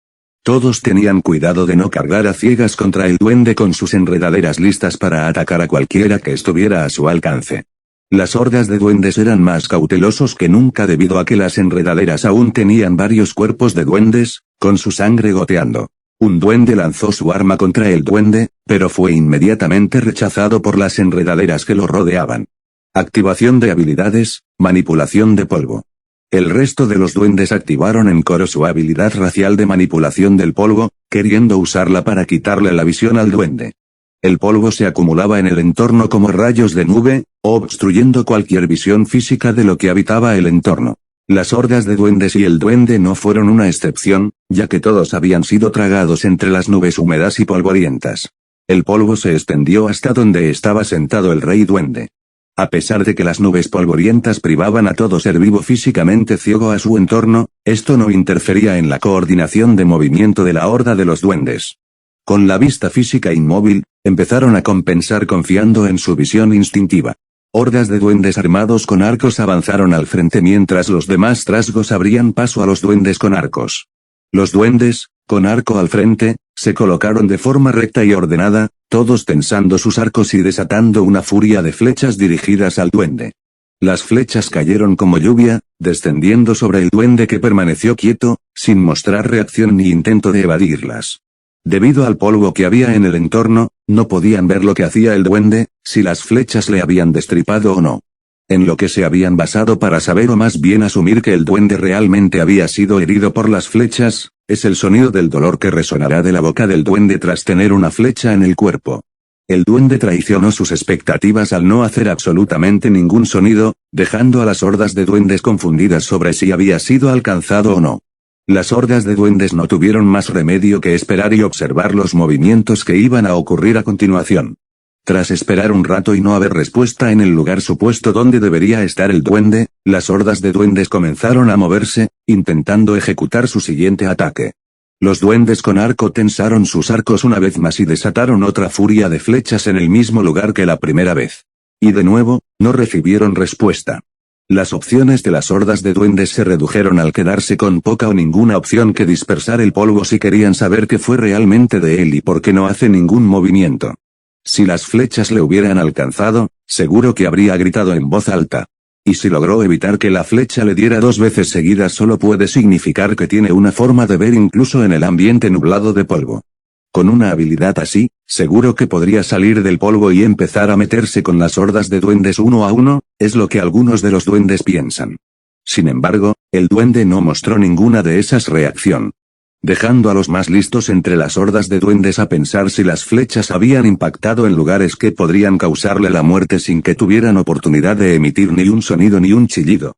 Todos tenían cuidado de no cargar a ciegas contra el duende con sus enredaderas listas para atacar a cualquiera que estuviera a su alcance. Las hordas de duendes eran más cautelosos que nunca debido a que las enredaderas aún tenían varios cuerpos de duendes, con su sangre goteando. Un duende lanzó su arma contra el duende, pero fue inmediatamente rechazado por las enredaderas que lo rodeaban. Activación de habilidades, manipulación de polvo. El resto de los duendes activaron en coro su habilidad racial de manipulación del polvo, queriendo usarla para quitarle la visión al duende. El polvo se acumulaba en el entorno como rayos de nube, obstruyendo cualquier visión física de lo que habitaba el entorno. Las hordas de duendes y el duende no fueron una excepción, ya que todos habían sido tragados entre las nubes húmedas y polvorientas. El polvo se extendió hasta donde estaba sentado el rey duende. A pesar de que las nubes polvorientas privaban a todo ser vivo físicamente ciego a su entorno, esto no interfería en la coordinación de movimiento de la horda de los duendes. Con la vista física inmóvil, empezaron a compensar confiando en su visión instintiva. Hordas de duendes armados con arcos avanzaron al frente mientras los demás trasgos abrían paso a los duendes con arcos. Los duendes, con arco al frente, se colocaron de forma recta y ordenada, todos tensando sus arcos y desatando una furia de flechas dirigidas al duende. Las flechas cayeron como lluvia, descendiendo sobre el duende que permaneció quieto, sin mostrar reacción ni intento de evadirlas. Debido al polvo que había en el entorno, no podían ver lo que hacía el duende, si las flechas le habían destripado o no. En lo que se habían basado para saber o más bien asumir que el duende realmente había sido herido por las flechas, es el sonido del dolor que resonará de la boca del duende tras tener una flecha en el cuerpo. El duende traicionó sus expectativas al no hacer absolutamente ningún sonido, dejando a las hordas de duendes confundidas sobre si había sido alcanzado o no. Las hordas de duendes no tuvieron más remedio que esperar y observar los movimientos que iban a ocurrir a continuación. Tras esperar un rato y no haber respuesta en el lugar supuesto donde debería estar el duende, las hordas de duendes comenzaron a moverse, intentando ejecutar su siguiente ataque. Los duendes con arco tensaron sus arcos una vez más y desataron otra furia de flechas en el mismo lugar que la primera vez. Y de nuevo, no recibieron respuesta. Las opciones de las hordas de duendes se redujeron al quedarse con poca o ninguna opción que dispersar el polvo si querían saber qué fue realmente de él y por qué no hace ningún movimiento. Si las flechas le hubieran alcanzado, seguro que habría gritado en voz alta. Y si logró evitar que la flecha le diera 2 veces seguidas solo puede significar que tiene una forma de ver incluso en el ambiente nublado de polvo. Con una habilidad así, seguro que podría salir del polvo y empezar a meterse con las hordas de duendes uno a uno, es lo que algunos de los duendes piensan. Sin embargo, el duende no mostró ninguna de esas reacción. Dejando a los más listos entre las hordas de duendes a pensar si las flechas habían impactado en lugares que podrían causarle la muerte sin que tuvieran oportunidad de emitir ni un sonido ni un chillido.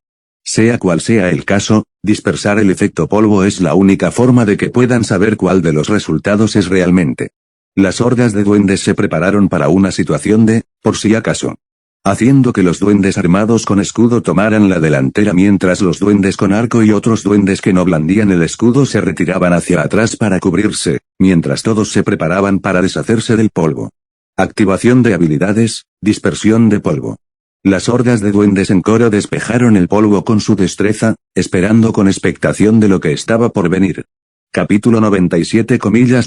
Sea cual sea el caso, dispersar el efecto polvo es la única forma de que puedan saber cuál de los resultados es realmente. Las hordas de duendes se prepararon para una situación de, por si acaso. Haciendo que los duendes armados con escudo tomaran la delantera mientras los duendes con arco y otros duendes que no blandían el escudo se retiraban hacia atrás para cubrirse, mientras todos se preparaban para deshacerse del polvo. Activación de habilidades, dispersión de polvo. Las hordas de duendes en coro despejaron el polvo con su destreza, esperando con expectación de lo que estaba por venir. Capítulo 97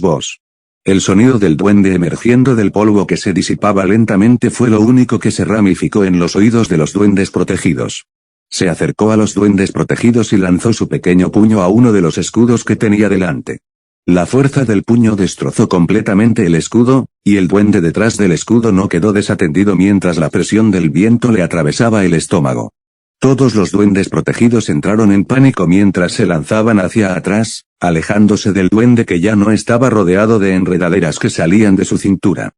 Voz. El sonido del duende emergiendo del polvo que se disipaba lentamente fue lo único que se ramificó en los oídos de los duendes protegidos. Se acercó a los duendes protegidos y lanzó su pequeño puño a uno de los escudos que tenía delante. La fuerza del puño destrozó completamente el escudo, y el duende detrás del escudo no quedó desatendido mientras la presión del viento le atravesaba el estómago. Todos los duendes protegidos entraron en pánico mientras se lanzaban hacia atrás, alejándose del duende que ya no estaba rodeado de enredaderas que salían de su cintura.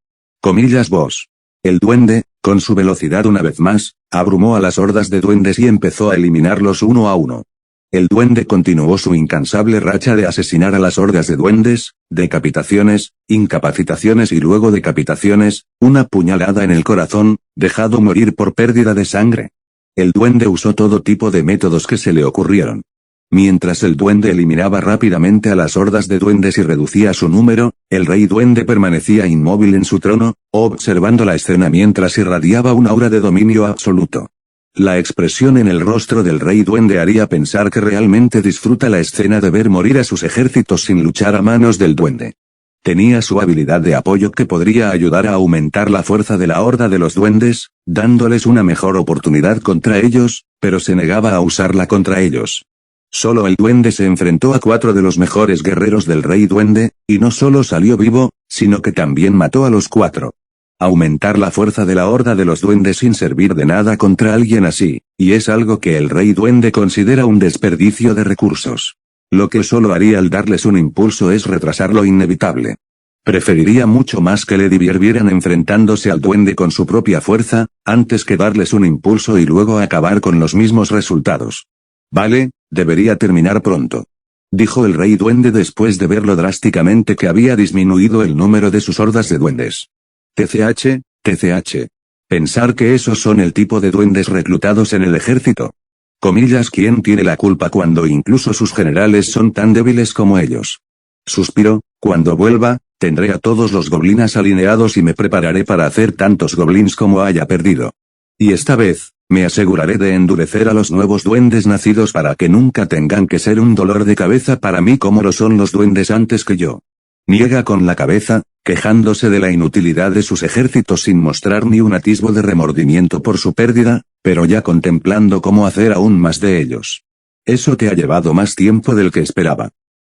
Voz. El duende, Con su velocidad una vez más, abrumó a las hordas de duendes y empezó a eliminarlos uno a uno. El duende continuó su incansable racha de asesinar a las hordas de duendes, decapitaciones, incapacitaciones y luego decapitaciones, una puñalada en el corazón, dejado morir por pérdida de sangre. El duende usó todo tipo de métodos que se le ocurrieron. Mientras el duende eliminaba rápidamente a las hordas de duendes y reducía su número, el rey duende permanecía inmóvil en su trono, observando la escena mientras irradiaba una aura de dominio absoluto. La expresión en el rostro del rey duende haría pensar que realmente disfruta la escena de ver morir a sus ejércitos sin luchar a manos del duende. Tenía su habilidad de apoyo que podría ayudar a aumentar la fuerza de la horda de los duendes, dándoles una mejor oportunidad contra ellos, pero se negaba a usarla contra ellos. Solo el duende se enfrentó a 4 de los mejores guerreros del rey duende, y no solo salió vivo, sino que también mató a los 4. Aumentar la fuerza de la horda de los duendes sin servir de nada contra alguien así, y es algo que el rey duende considera un desperdicio de recursos. Lo que solo haría al darles un impulso es retrasar lo inevitable. Preferiría mucho más que le divirtieran enfrentándose al duende con su propia fuerza, antes que darles un impulso y luego acabar con los mismos resultados. Vale, debería terminar pronto, dijo el rey duende después de ver lo drásticamente que había disminuido el número de sus hordas de duendes. TCH. Pensar que esos son el tipo de duendes reclutados en el ejército. Comillas, ¿quién tiene la culpa cuando incluso sus generales son tan débiles como ellos? Suspiro, cuando vuelva, tendré a todos los goblinas alineados y me prepararé para hacer tantos goblins como haya perdido. Y esta vez, me aseguraré de endurecer a los nuevos duendes nacidos para que nunca tengan que ser un dolor de cabeza para mí como lo son los duendes antes que yo. Niega con la cabeza, quejándose de la inutilidad de sus ejércitos sin mostrar ni un atisbo de remordimiento por su pérdida, pero ya contemplando cómo hacer aún más de ellos. Eso te ha llevado más tiempo del que esperaba,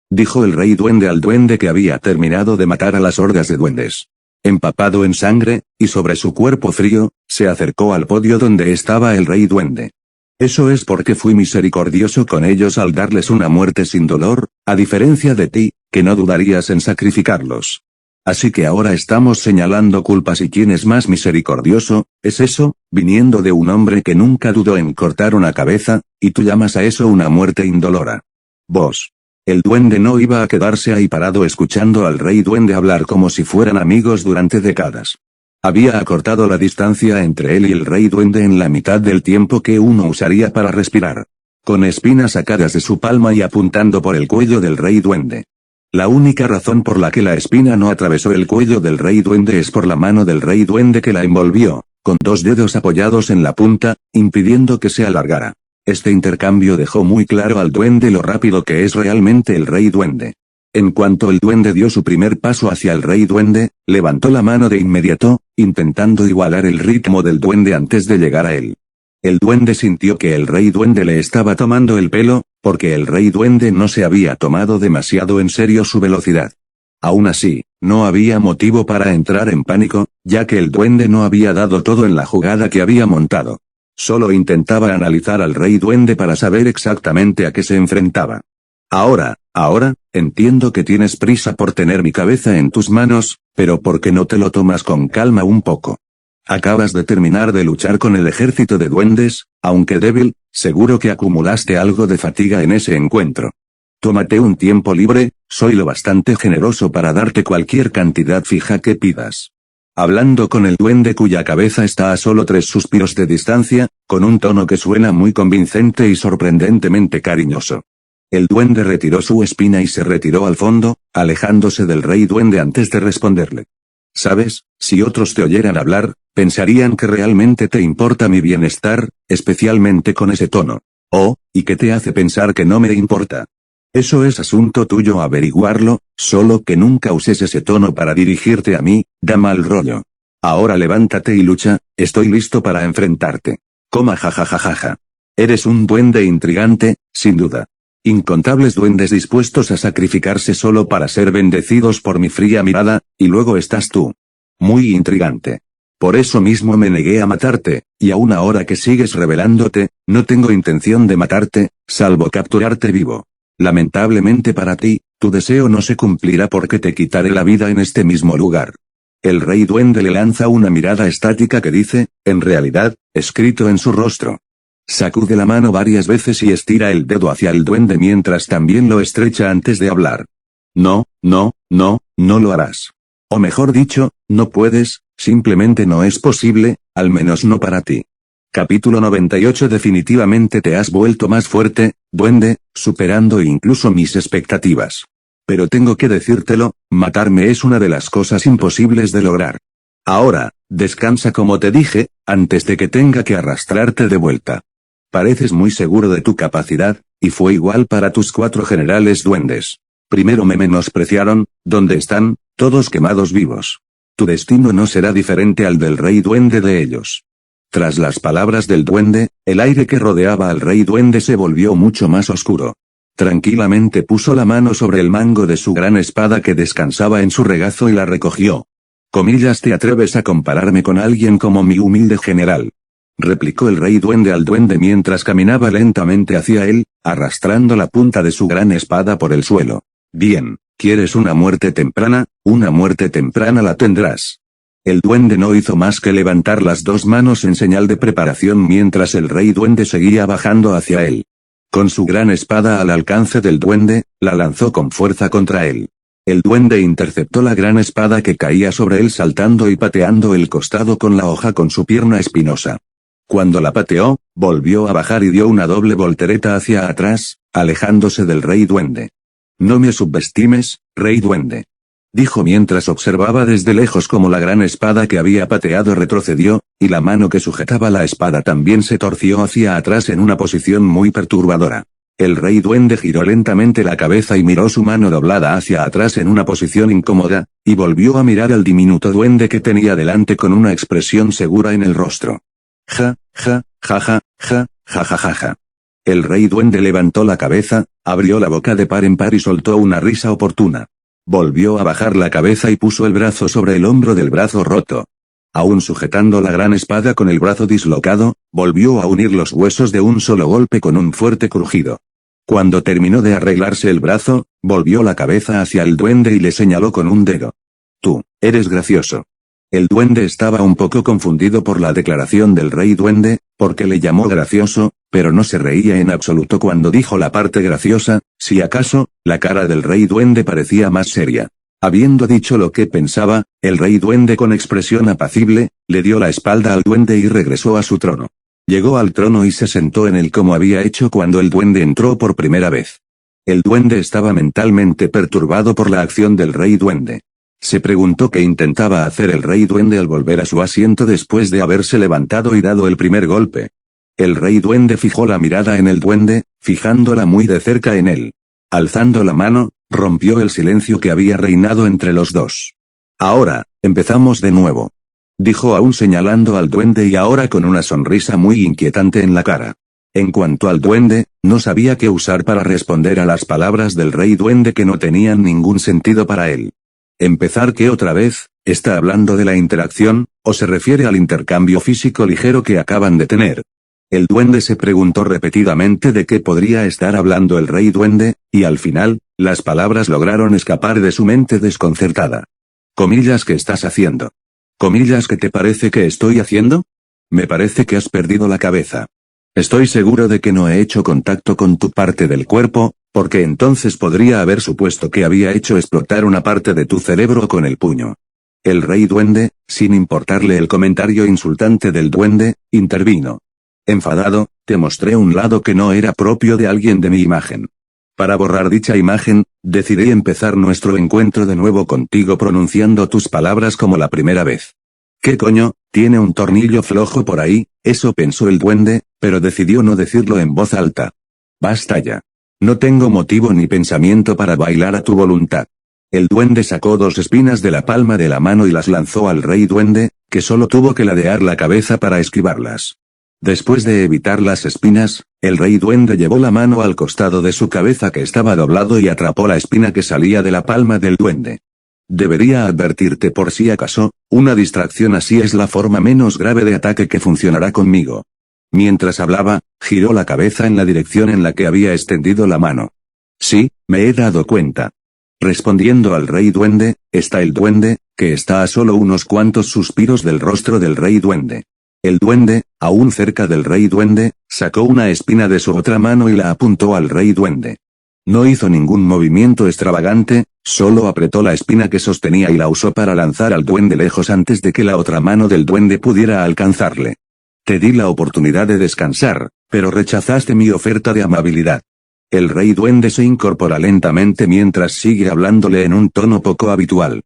dijo el rey duende al duende que había terminado de matar a las hordas de duendes. Empapado en sangre, y sobre su cuerpo frío, se acercó al podio donde estaba el rey duende. Eso es porque fui misericordioso con ellos al darles una muerte sin dolor, a diferencia de ti, que no dudarías en sacrificarlos. Así que ahora estamos señalando culpas y quién es más misericordioso, ¿es eso, viniendo de un hombre que nunca dudó en cortar una cabeza, y tú llamas a eso una muerte indolora? Vos. El duende no iba a quedarse ahí parado escuchando al rey duende hablar como si fueran amigos durante décadas. Había acortado la distancia entre él y el rey duende en la mitad del tiempo que uno usaría para respirar. Con espinas sacadas de su palma y apuntando por el cuello del rey duende. La única razón por la que la espina no atravesó el cuello del rey duende es por la mano del rey duende que la envolvió, con 2 dedos apoyados en la punta, impidiendo que se alargara. Este intercambio dejó muy claro al duende lo rápido que es realmente el rey duende. En cuanto el duende dio su primer paso hacia el rey duende, levantó la mano de inmediato, intentando igualar el ritmo del duende antes de llegar a él. El duende sintió que el rey duende le estaba tomando el pelo, porque el rey duende no se había tomado demasiado en serio su velocidad. Aún así, no había motivo para entrar en pánico, ya que el duende no había dado todo en la jugada que había montado. Solo intentaba analizar al rey duende para saber exactamente a qué se enfrentaba. Ahora, entiendo que tienes prisa por tener mi cabeza en tus manos, pero ¿por qué no te lo tomas con calma un poco? Acabas de terminar de luchar con el ejército de duendes, aunque débil, seguro que acumulaste algo de fatiga en ese encuentro. Tómate un tiempo libre, soy lo bastante generoso para darte cualquier cantidad fija que pidas. Hablando con el duende cuya cabeza está a solo 3 suspiros de distancia, con un tono que suena muy convincente y sorprendentemente cariñoso. El duende retiró su espina y se retiró al fondo, alejándose del rey duende antes de responderle. ¿Sabes? Si otros te oyeran hablar, pensarían que realmente te importa mi bienestar, especialmente con ese tono. Oh, ¿y qué te hace pensar que no me importa? Eso es asunto tuyo averiguarlo, solo que nunca uses ese tono para dirigirte a mí, da mal rollo. Ahora levántate y lucha, estoy listo para enfrentarte. Coma jajajajaja. Eres un duende intrigante, sin duda. Incontables duendes dispuestos a sacrificarse solo para ser bendecidos por mi fría mirada, y luego estás tú. Muy intrigante. Por eso mismo me negué a matarte, y aún ahora que sigues rebelándote, no tengo intención de matarte, salvo capturarte vivo. Lamentablemente para ti, tu deseo no se cumplirá porque te quitaré la vida en este mismo lugar. El rey duende le lanza una mirada estática que dice, en realidad, escrito en su rostro. Sacude la mano varias veces y estira el dedo hacia el duende mientras también lo estrecha antes de hablar. No, no, no, no lo harás. O mejor dicho, no puedes, simplemente no es posible, al menos no para ti. Capítulo 98. Definitivamente te has vuelto más fuerte, duende, superando incluso mis expectativas. Pero tengo que decírtelo, matarme es una de las cosas imposibles de lograr. Ahora, descansa como te dije, antes de que tenga que arrastrarte de vuelta. Pareces muy seguro de tu capacidad, y fue igual para tus 4 generales duendes. Primero me menospreciaron, ¿dónde están? Todos quemados vivos. Tu destino no será diferente al del rey duende de ellos. Tras las palabras del duende, el aire que rodeaba al rey duende se volvió mucho más oscuro. Tranquilamente puso la mano sobre el mango de su gran espada que descansaba en su regazo y la recogió. Comillas, ¿te atreves a compararme con alguien como mi humilde general? Replicó el rey duende al duende mientras caminaba lentamente hacia él, arrastrando la punta de su gran espada por el suelo. Bien, ¿quieres una muerte temprana? Una muerte temprana la tendrás. El duende no hizo más que levantar las 2 manos en señal de preparación mientras el rey duende seguía bajando hacia él. Con su gran espada al alcance del duende, la lanzó con fuerza contra él. El duende interceptó la gran espada que caía sobre él saltando y pateando el costado con la hoja con su pierna espinosa. Cuando la pateó, volvió a bajar y dio una doble voltereta hacia atrás, alejándose del rey duende. No me subestimes, rey duende. Dijo mientras observaba desde lejos cómo la gran espada que había pateado retrocedió, y la mano que sujetaba la espada también se torció hacia atrás en una posición muy perturbadora. El rey duende giró lentamente la cabeza y miró su mano doblada hacia atrás en una posición incómoda, y volvió a mirar al diminuto duende que tenía delante con una expresión segura en el rostro. Ja, ja, ja, ja, ja, ja, ja, ja, ja. El rey duende levantó la cabeza, abrió la boca de par en par y soltó una risa oportuna. Volvió a bajar la cabeza y puso el brazo sobre el hombro del brazo roto. Aún sujetando la gran espada con el brazo dislocado, volvió a unir los huesos de un solo golpe con un fuerte crujido. Cuando terminó de arreglarse el brazo, volvió la cabeza hacia el duende y le señaló con un dedo. Tú, eres gracioso. El duende estaba un poco confundido por la declaración del rey duende, porque le llamó gracioso, pero no se reía en absoluto cuando dijo la parte graciosa, si acaso, la cara del rey duende parecía más seria. Habiendo dicho lo que pensaba, el rey duende con expresión apacible, le dio la espalda al duende y regresó a su trono. Llegó al trono y se sentó en él como había hecho cuando el duende entró por primera vez. El duende estaba mentalmente perturbado por la acción del rey duende. Se preguntó qué intentaba hacer el rey duende al volver a su asiento después de haberse levantado y dado el primer golpe. El rey duende fijó la mirada en el duende, fijándola muy de cerca en él. Alzando la mano, rompió el silencio que había reinado entre los dos. Ahora, empezamos de nuevo. Dijo aún señalando al duende y ahora con una sonrisa muy inquietante en la cara. En cuanto al duende, no sabía qué usar para responder a las palabras del rey duende que no tenían ningún sentido para él. ¿Empezar qué otra vez? ¿Está hablando de la interacción, o se refiere al intercambio físico ligero que acaban de tener? El duende se preguntó repetidamente de qué podría estar hablando el rey duende, y al final, las palabras lograron escapar de su mente desconcertada. Comillas, ¿qué estás haciendo? Comillas, ¿qué te parece que estoy haciendo? Me parece que has perdido la cabeza. Estoy seguro de que no he hecho contacto con tu parte del cuerpo, porque entonces podría haber supuesto que había hecho explotar una parte de tu cerebro con el puño. El rey duende, sin importarle el comentario insultante del duende, intervino. Enfadado, te mostré un lado que no era propio de alguien de mi imagen. Para borrar dicha imagen, decidí empezar nuestro encuentro de nuevo contigo pronunciando tus palabras como la primera vez. ¿Qué coño? Tiene un tornillo flojo por ahí, eso pensó el duende, pero decidió no decirlo en voz alta. Basta ya. No tengo motivo ni pensamiento para bailar a tu voluntad. El duende sacó 2 espinas de la palma de la mano y las lanzó al rey duende, que solo tuvo que ladear la cabeza para esquivarlas. Después de evitar las espinas, el rey duende llevó la mano al costado de su cabeza que estaba doblado y atrapó la espina que salía de la palma del duende. Debería advertirte por si acaso, una distracción así es la forma menos grave de ataque que funcionará conmigo. Mientras hablaba, giró la cabeza en la dirección en la que había extendido la mano. Sí, me he dado cuenta. Respondiendo al rey duende, está el duende, que está a solo unos cuantos suspiros del rostro del rey duende. El duende, aún cerca del rey duende, sacó una espina de su otra mano y la apuntó al rey duende. No hizo ningún movimiento extravagante, solo apretó la espina que sostenía y la usó para lanzar al duende lejos antes de que la otra mano del duende pudiera alcanzarle. Te di la oportunidad de descansar, pero rechazaste mi oferta de amabilidad. El rey duende se incorpora lentamente mientras sigue hablándole en un tono poco habitual.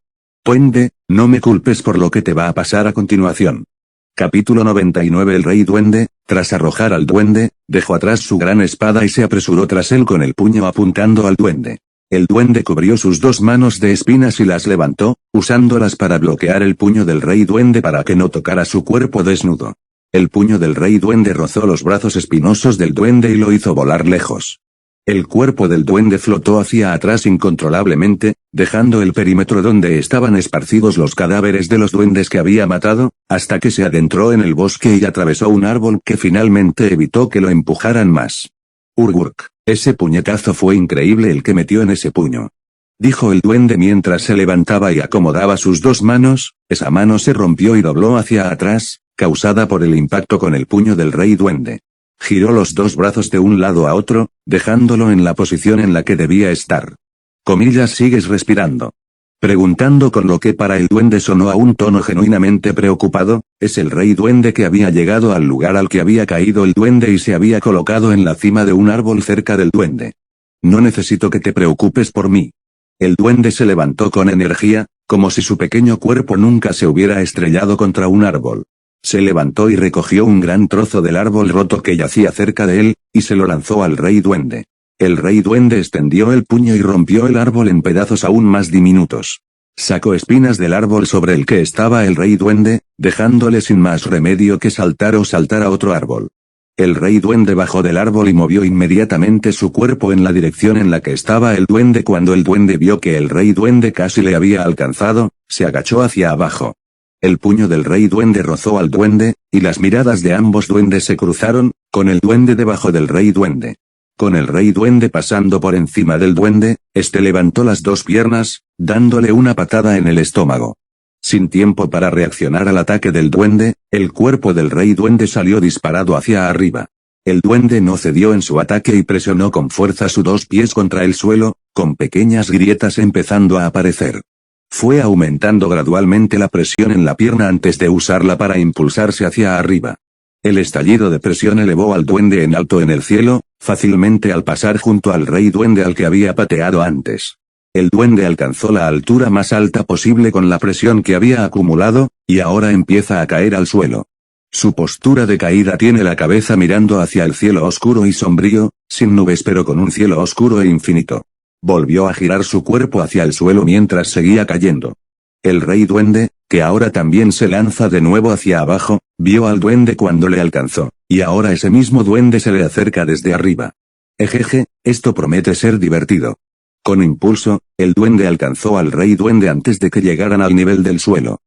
Duende, no me culpes por lo que te va a pasar a continuación. Capítulo 99. El rey duende, tras arrojar al duende, dejó atrás su gran espada y se apresuró tras él con el puño apuntando al duende. El duende cubrió sus dos manos de espinas y las levantó, usándolas para bloquear el puño del rey duende para que no tocara su cuerpo desnudo. El puño del rey duende rozó los brazos espinosos del duende y lo hizo volar lejos. El cuerpo del duende flotó hacia atrás incontrolablemente, dejando el perímetro donde estaban esparcidos los cadáveres de los duendes que había matado, hasta que se adentró en el bosque y atravesó un árbol que finalmente evitó que lo empujaran más. Urgurk, ese puñetazo fue increíble el que metió en ese puño. Dijo el duende mientras se levantaba y acomodaba sus dos manos, esa mano se rompió y dobló hacia atrás, causada por el impacto con el puño del rey duende. Giró los dos brazos de un lado a otro, dejándolo en la posición en la que debía estar. ¿Sigues respirando? Preguntando con lo que para el duende sonó a un tono genuinamente preocupado, es el rey duende que había llegado al lugar al que había caído el duende y se había colocado en la cima de un árbol cerca del duende. No necesito que te preocupes por mí. El duende se levantó con energía, como si su pequeño cuerpo nunca se hubiera estrellado contra un árbol. Se levantó y recogió un gran trozo del árbol roto que yacía cerca de él, y se lo lanzó al rey duende. El rey duende extendió el puño y rompió el árbol en pedazos aún más diminutos. Sacó espinas del árbol sobre el que estaba el rey duende, dejándole sin más remedio que saltar a otro árbol. El rey duende bajó del árbol y movió inmediatamente su cuerpo en la dirección en la que estaba el duende. Cuando el duende vio que el rey duende casi le había alcanzado, se agachó hacia abajo. El puño del rey duende rozó al duende, y las miradas de ambos duendes se cruzaron, con el duende debajo del rey duende. Con el rey duende pasando por encima del duende, este levantó las dos piernas, dándole una patada en el estómago. Sin tiempo para reaccionar al ataque del duende, el cuerpo del rey duende salió disparado hacia arriba. El duende no cedió en su ataque y presionó con fuerza sus dos pies contra el suelo, con pequeñas grietas empezando a aparecer. Fue aumentando gradualmente la presión en la pierna antes de usarla para impulsarse hacia arriba. El estallido de presión elevó al duende en alto en el cielo, fácilmente al pasar junto al rey duende al que había pateado antes. El duende alcanzó la altura más alta posible con la presión que había acumulado, y ahora empieza a caer al suelo. Su postura de caída tiene la cabeza mirando hacia el cielo oscuro y sombrío, sin nubes pero con un cielo oscuro e infinito. Volvió a girar su cuerpo hacia el suelo mientras seguía cayendo. El rey duende, que ahora también se lanza de nuevo hacia abajo, vio al duende cuando le alcanzó, y ahora ese mismo duende se le acerca desde arriba. Ejeje, esto promete ser divertido. Con impulso, el duende alcanzó al rey duende antes de que llegaran al nivel del suelo.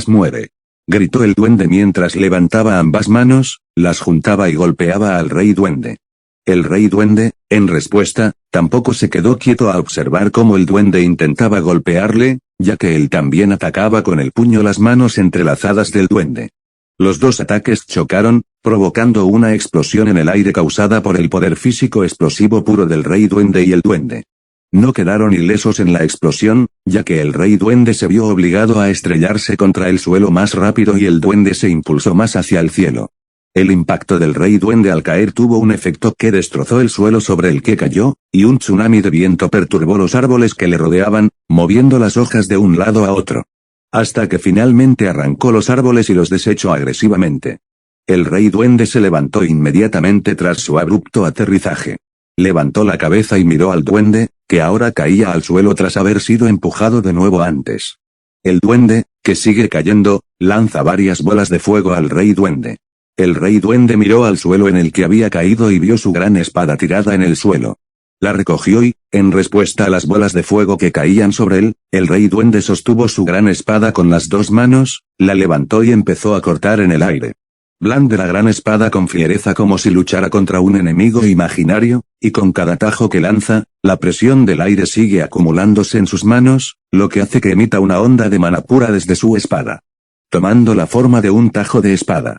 Muere. Gritó el duende mientras levantaba ambas manos, las juntaba y golpeaba al rey duende. El rey duende, en respuesta, tampoco se quedó quieto a observar cómo el duende intentaba golpearle, ya que él también atacaba con el puño las manos entrelazadas del duende. Los dos ataques chocaron, provocando una explosión en el aire causada por el poder físico explosivo puro del rey duende y el duende. No quedaron ilesos en la explosión, ya que el rey duende se vio obligado a estrellarse contra el suelo más rápido y el duende se impulsó más hacia el cielo. El impacto del rey duende al caer tuvo un efecto que destrozó el suelo sobre el que cayó, y un tsunami de viento perturbó los árboles que le rodeaban, moviendo las hojas de un lado a otro. Hasta que finalmente arrancó los árboles y los desechó agresivamente. El rey duende se levantó inmediatamente tras su abrupto aterrizaje. Levantó la cabeza y miró al duende, que ahora caía al suelo tras haber sido empujado de nuevo antes. El duende, que sigue cayendo, lanza varias bolas de fuego al rey duende. El rey duende miró al suelo en el que había caído y vio su gran espada tirada en el suelo. La recogió y, en respuesta a las bolas de fuego que caían sobre él, el rey duende sostuvo su gran espada con las dos manos, la levantó y empezó a cortar en el aire. Blande la gran espada con fiereza como si luchara contra un enemigo imaginario, Y con cada tajo que lanza, la presión del aire sigue acumulándose en sus manos, lo que hace que emita una onda de maná pura desde su espada, tomando la forma de un tajo de espada.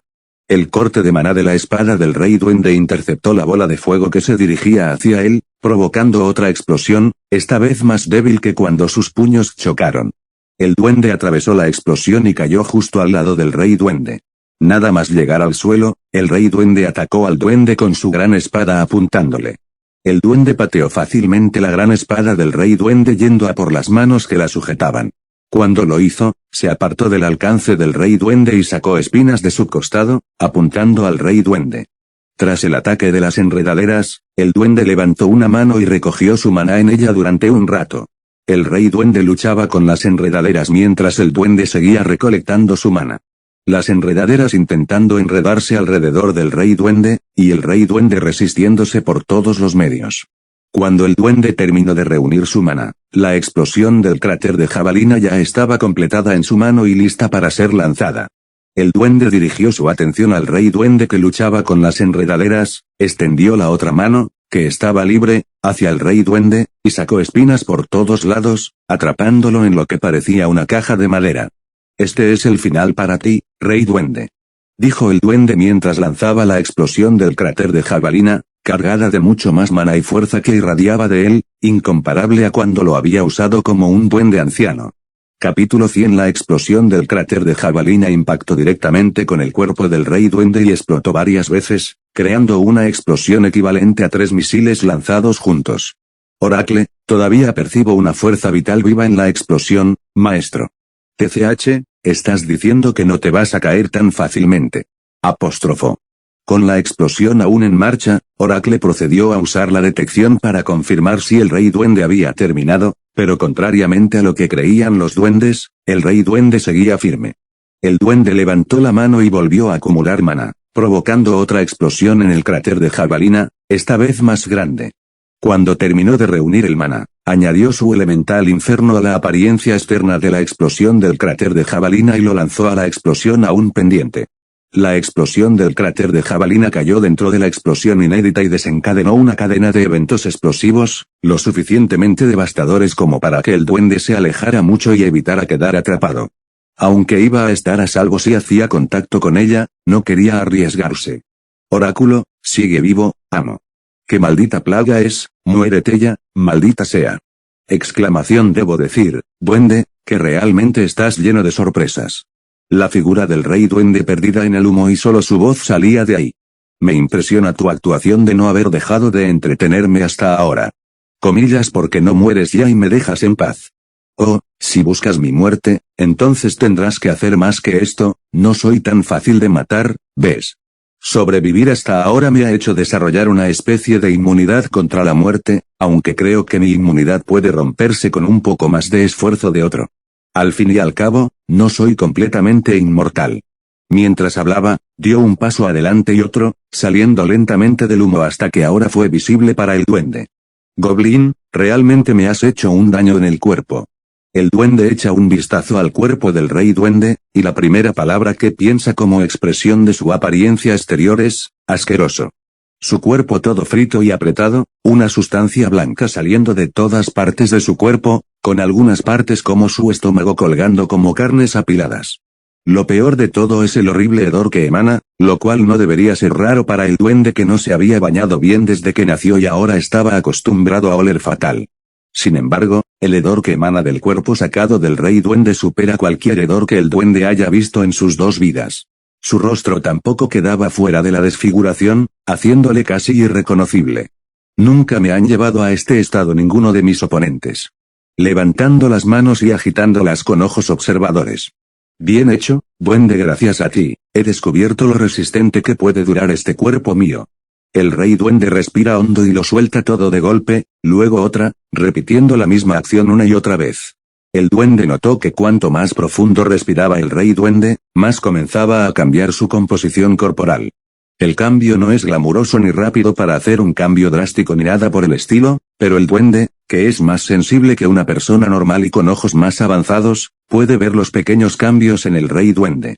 El corte de maná de la espada del rey duende interceptó la bola de fuego que se dirigía hacia él, provocando otra explosión, esta vez más débil que cuando sus puños chocaron. El duende atravesó la explosión y cayó justo al lado del rey duende. Nada más llegar al suelo, el rey duende atacó al duende con su gran espada apuntándole. El duende pateó fácilmente la gran espada del rey duende yendo a por las manos que la sujetaban. Cuando lo hizo, se apartó del alcance del rey duende y sacó espinas de su costado, apuntando al rey duende. Tras el ataque de las enredaderas, el duende levantó una mano y recogió su maná en ella durante un rato. El rey duende luchaba con las enredaderas mientras el duende seguía recolectando su maná. Las enredaderas intentando enredarse alrededor del rey duende, y el rey duende resistiéndose por todos los medios. Cuando el duende terminó de reunir su maná, la explosión del cráter de jabalina ya estaba completada en su mano y lista para ser lanzada. El duende dirigió su atención al rey duende que luchaba con las enredaderas, extendió la otra mano, que estaba libre, hacia el rey duende, y sacó espinas por todos lados, atrapándolo en lo que parecía una caja de madera. «Este es el final para ti, rey duende», dijo el duende mientras lanzaba la explosión del cráter de jabalina, cargada de mucho más maná y fuerza que irradiaba de él, incomparable a cuando lo había usado como un duende anciano. Capítulo 100. La explosión del cráter de jabalina impactó directamente con el cuerpo del rey duende y explotó varias veces, creando una explosión equivalente a 3 misiles lanzados juntos. Oracle, todavía percibo una fuerza vital viva en la explosión, maestro. TCH, estás diciendo que no te vas a caer tan fácilmente. Apóstrofo. Con la explosión aún en marcha, Oracle procedió a usar la detección para confirmar si el rey duende había terminado, pero contrariamente a lo que creían los duendes, el rey duende seguía firme. El duende levantó la mano y volvió a acumular maná, provocando otra explosión en el cráter de jabalina, esta vez más grande. Cuando terminó de reunir el maná, añadió su elemental inferno a la apariencia externa de la explosión del cráter de jabalina y lo lanzó a la explosión aún pendiente. La explosión del cráter de jabalina cayó dentro de la explosión inédita y desencadenó una cadena de eventos explosivos, lo suficientemente devastadores como para que el duende se alejara mucho y evitara quedar atrapado. Aunque iba a estar a salvo si hacía contacto con ella, no quería arriesgarse. Oráculo, sigue vivo, amo. ¡Qué maldita plaga es! ¡Muérete ya, maldita sea! Exclamación. Debo decir, duende, que realmente estás lleno de sorpresas. La figura del rey duende perdida en el humo y solo su voz salía de ahí. Me impresiona tu actuación de no haber dejado de entretenerme hasta ahora. Comillas, porque no mueres ya y me dejas en paz. Oh, si buscas mi muerte, entonces tendrás que hacer más que esto, no soy tan fácil de matar, ¿ves? Sobrevivir hasta ahora me ha hecho desarrollar una especie de inmunidad contra la muerte, aunque creo que mi inmunidad puede romperse con un poco más de esfuerzo de otro. Al fin y al cabo, no soy completamente inmortal. Mientras hablaba, dio un paso adelante y otro, saliendo lentamente del humo hasta que ahora fue visible para el duende. Goblin, realmente me has hecho un daño en el cuerpo. El duende echa un vistazo al cuerpo del rey duende, y la primera palabra que piensa como expresión de su apariencia exterior es, asqueroso. Su cuerpo todo frito y apretado, una sustancia blanca saliendo de todas partes de su cuerpo, con algunas partes como su estómago colgando como carnes apiladas. Lo peor de todo es el horrible hedor que emana, lo cual no debería ser raro para el duende que no se había bañado bien desde que nació y ahora estaba acostumbrado a oler fatal. Sin embargo, el hedor que emana del cuerpo sacado del rey duende supera cualquier hedor que el duende haya visto en sus 2 vidas. Su rostro tampoco quedaba fuera de la desfiguración, haciéndole casi irreconocible. Nunca me han llevado a este estado ninguno de mis oponentes. Levantando las manos y agitándolas con ojos observadores. Bien hecho, duende, gracias a ti, he descubierto lo resistente que puede durar este cuerpo mío. El rey duende respira hondo y lo suelta todo de golpe, luego otra, repitiendo la misma acción una y otra vez. El duende notó que cuanto más profundo respiraba el rey duende, más comenzaba a cambiar su composición corporal. El cambio no es glamuroso ni rápido para hacer un cambio drástico ni nada por el estilo, pero el duende, que es más sensible que una persona normal y con ojos más avanzados, puede ver los pequeños cambios en el rey duende.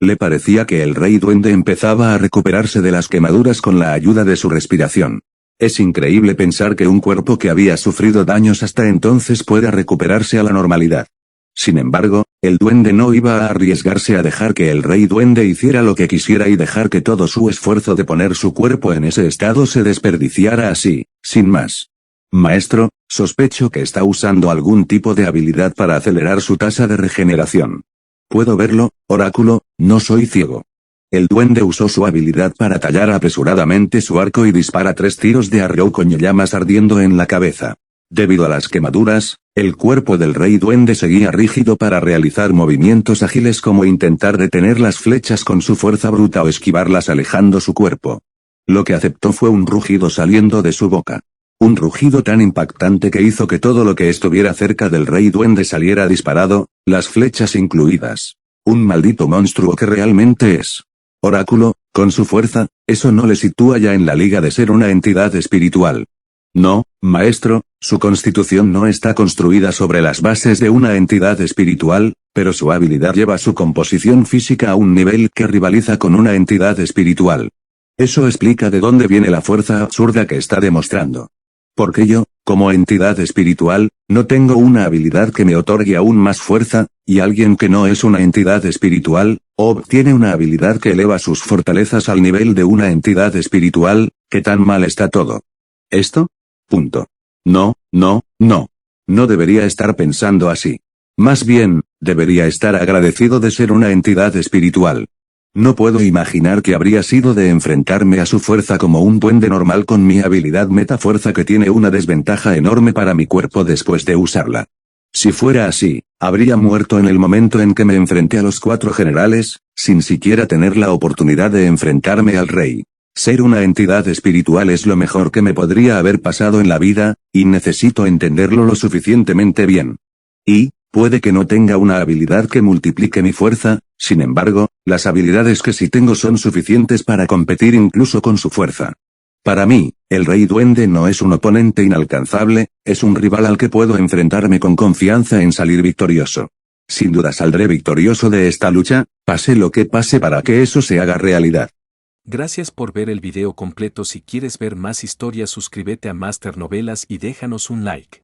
Le parecía que el rey duende empezaba a recuperarse de las quemaduras con la ayuda de su respiración. Es increíble pensar que un cuerpo que había sufrido daños hasta entonces pueda recuperarse a la normalidad. Sin embargo, el duende no iba a arriesgarse a dejar que el rey duende hiciera lo que quisiera y dejar que todo su esfuerzo de poner su cuerpo en ese estado se desperdiciara así, sin más. Maestro, sospecho que está usando algún tipo de habilidad para acelerar su tasa de regeneración. Puedo verlo, oráculo, no soy ciego. El duende usó su habilidad para tallar apresuradamente su arco y dispara 3 tiros de arrow con llamas ardiendo en la cabeza. Debido a las quemaduras, el cuerpo del rey duende seguía rígido para realizar movimientos ágiles como intentar detener las flechas con su fuerza bruta o esquivarlas alejando su cuerpo. Lo que aceptó fue un rugido saliendo de su boca. Un rugido tan impactante que hizo que todo lo que estuviera cerca del rey duende saliera disparado, las flechas incluidas. Un maldito monstruo que realmente es. Oráculo, con su fuerza, eso no le sitúa ya en la liga de ser una entidad espiritual. No, maestro, su constitución no está construida sobre las bases de una entidad espiritual, pero su habilidad lleva su composición física a un nivel que rivaliza con una entidad espiritual. Eso explica de dónde viene la fuerza absurda que está demostrando. Porque yo, como entidad espiritual, no tengo una habilidad que me otorgue aún más fuerza, y alguien que no es una entidad espiritual, obtiene una habilidad que eleva sus fortalezas al nivel de una entidad espiritual. ¿Qué tan mal está todo? ¿Esto? Punto. No, no, no. No debería estar pensando así. Más bien, debería estar agradecido de ser una entidad espiritual. No puedo imaginar qué habría sido de enfrentarme a su fuerza como un duende normal con mi habilidad metafuerza que tiene una desventaja enorme para mi cuerpo después de usarla. Si fuera así, habría muerto en el momento en que me enfrenté a los 4 generales, sin siquiera tener la oportunidad de enfrentarme al rey. Ser una entidad espiritual es lo mejor que me podría haber pasado en la vida, y necesito entenderlo lo suficientemente bien. Y, puede que no tenga una habilidad que multiplique mi fuerza, sin embargo, las habilidades que sí tengo son suficientes para competir incluso con su fuerza. Para mí, el rey duende no es un oponente inalcanzable, es un rival al que puedo enfrentarme con confianza en salir victorioso. Sin duda saldré victorioso de esta lucha, pase lo que pase para que eso se haga realidad. Gracias por ver el video completo. Si quieres ver más historias, suscríbete a Master Novelas y déjanos un like.